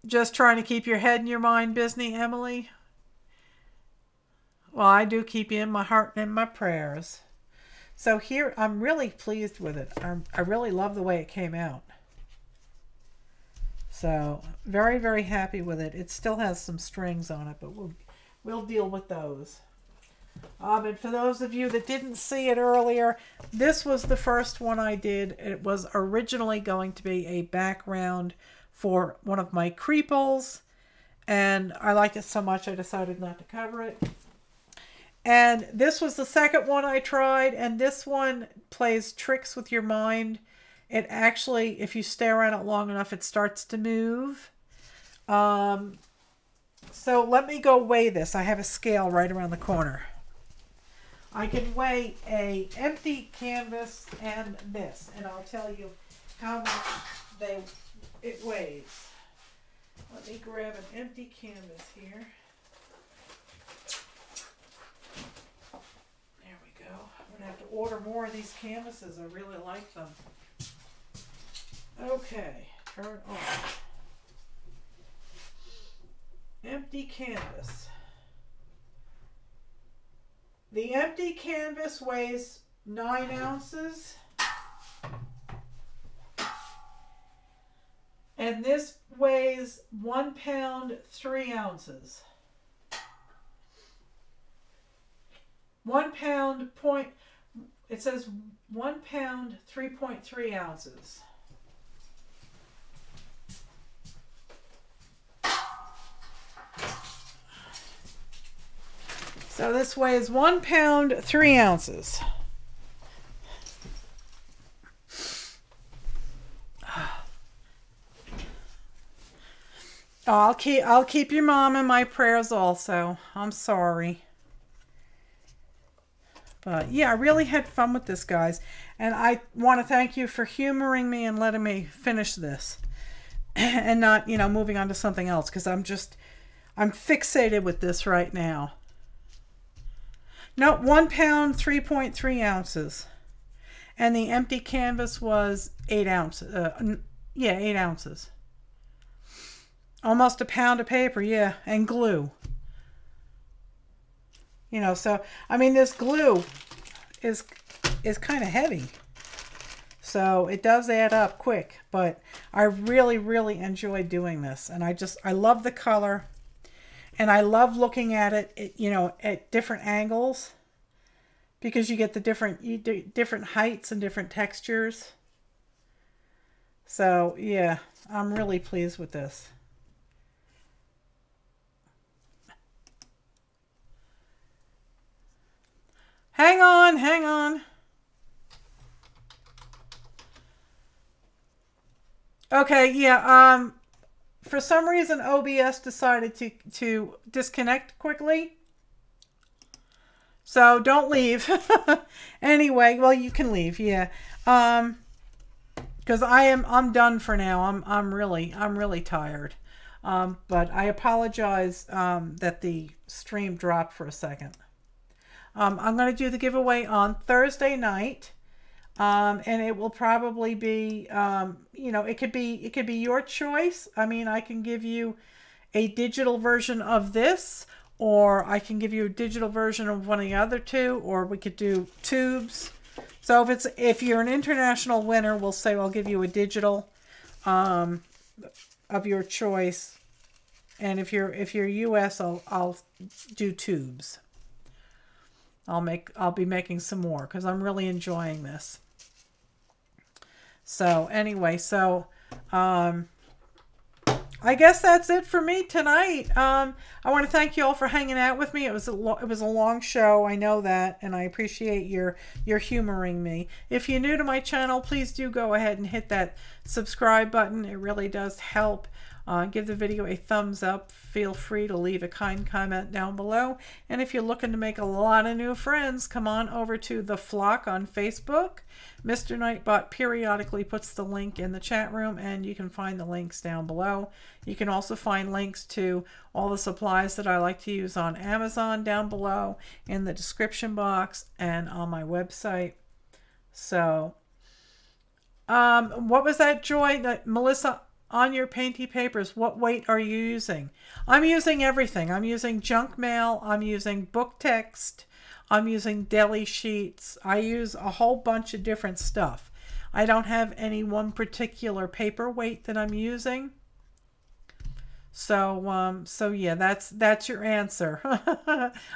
Just trying to keep your head and your mind busy, Emily? Well, I do keep you in my heart and in my prayers. So here, I'm really pleased with it. I really love the way it came out. So, very, very happy with it. It still has some strings on it, but we'll deal with those. And for those of you that didn't see it earlier, this was the first one I did. It was originally going to be a background for one of my creeples, and I liked it so much I decided not to cover it. And this was the second one I tried, and this one plays tricks with your mind. It actually, if you stare at it long enough, it starts to move. So let me go weigh this. I have a scale right around the corner. I can weigh a empty canvas and this, and I'll tell you how much it weighs. Let me grab an empty canvas here. There we go. I'm going to have to order more of these canvases. I really like them. Okay, turn off. Empty canvas. The empty canvas weighs 9 ounces. And this weighs 1 pound, 3 ounces. 1 pound it says 1 pound, 3.3 ounces. So this weighs 1 pound, 3 ounces. I'll keep your mom in my prayers also. I'm sorry. But yeah, I really had fun with this, guys. And I want to thank you for humoring me and letting me finish this. And not, moving on to something else. Because I'm fixated with this right now. No, 1 pound, 3.3 ounces. And the empty canvas was 8 ounces. 8 ounces. Almost a pound of paper, yeah, and glue. So, I mean, this glue is kind of heavy. So, it does add up quick. But I really, really enjoy doing this. And I love the color. And I love looking at it, at different angles. Because you get the different heights and different textures. So, yeah, I'm really pleased with this. Hang on, hang on. Okay, yeah, for some reason OBS decided to disconnect quickly. So don't leave. Anyway, well, you can leave, yeah. Because I'm done for now. I'm really tired. But I apologize that the stream dropped for a second. I'm going to do the giveaway on Thursday night. And it will probably be, it could be your choice. I mean, I can give you a digital version of this, or I can give you a digital version of one of the other two, or we could do tubes. So if you're an international winner, we'll say I'll give you a digital of your choice. And if you're US, I'll do tubes. I'll be making some more because I'm really enjoying this. So anyway, I guess that's it for me tonight. I want to thank you all for hanging out with me. It was a long show, I know that, and I appreciate your humoring me. If you're new to my channel, please do go ahead and hit that subscribe button. It really does help. Give the video a thumbs up. Feel free to leave a kind comment down below. And if you're looking to make a lot of new friends, come on over to The Flock on Facebook. Mr. Nightbot periodically puts the link in the chat room, and you can find the links down below. You can also find links to all the supplies that I like to use on Amazon down below in the description box and on my website. So, what was that, Joy? Melissa, on your painty papers, what weight are you using? I'm using everything. I'm using junk mail. I'm using book text. I'm using deli sheets. I use a whole bunch of different stuff. I don't have any one particular paper weight that I'm using. So yeah, that's your answer.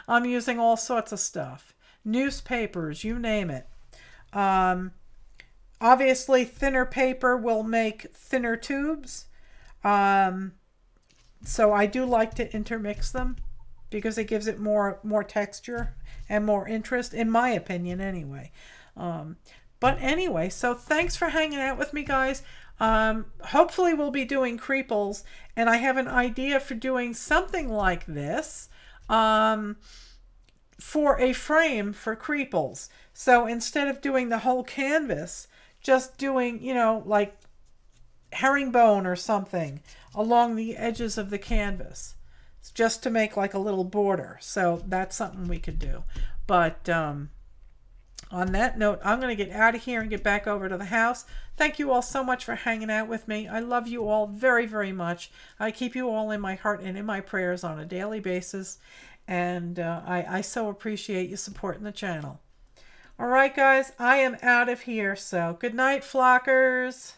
I'm using all sorts of stuff. Newspapers, you name it. Obviously, thinner paper will make thinner tubes. So I do like to intermix them because it gives it more texture and more interest, in my opinion, anyway. But anyway, so thanks for hanging out with me, guys. Hopefully we'll be doing creeples, and I have an idea for doing something like this. for a frame for creeples. So instead of doing the whole canvas, just doing, you know, like herringbone or something along the edges of the canvas, just to make like a little border. So that's something we could do. But on that note, I'm going to get out of here and get back over to the house. Thank you all so much for hanging out with me. I love you all very, very much. I keep you all in my heart and in my prayers on a daily basis. And I so appreciate you supporting the channel. All right, guys, I am out of here. So good night, flockers.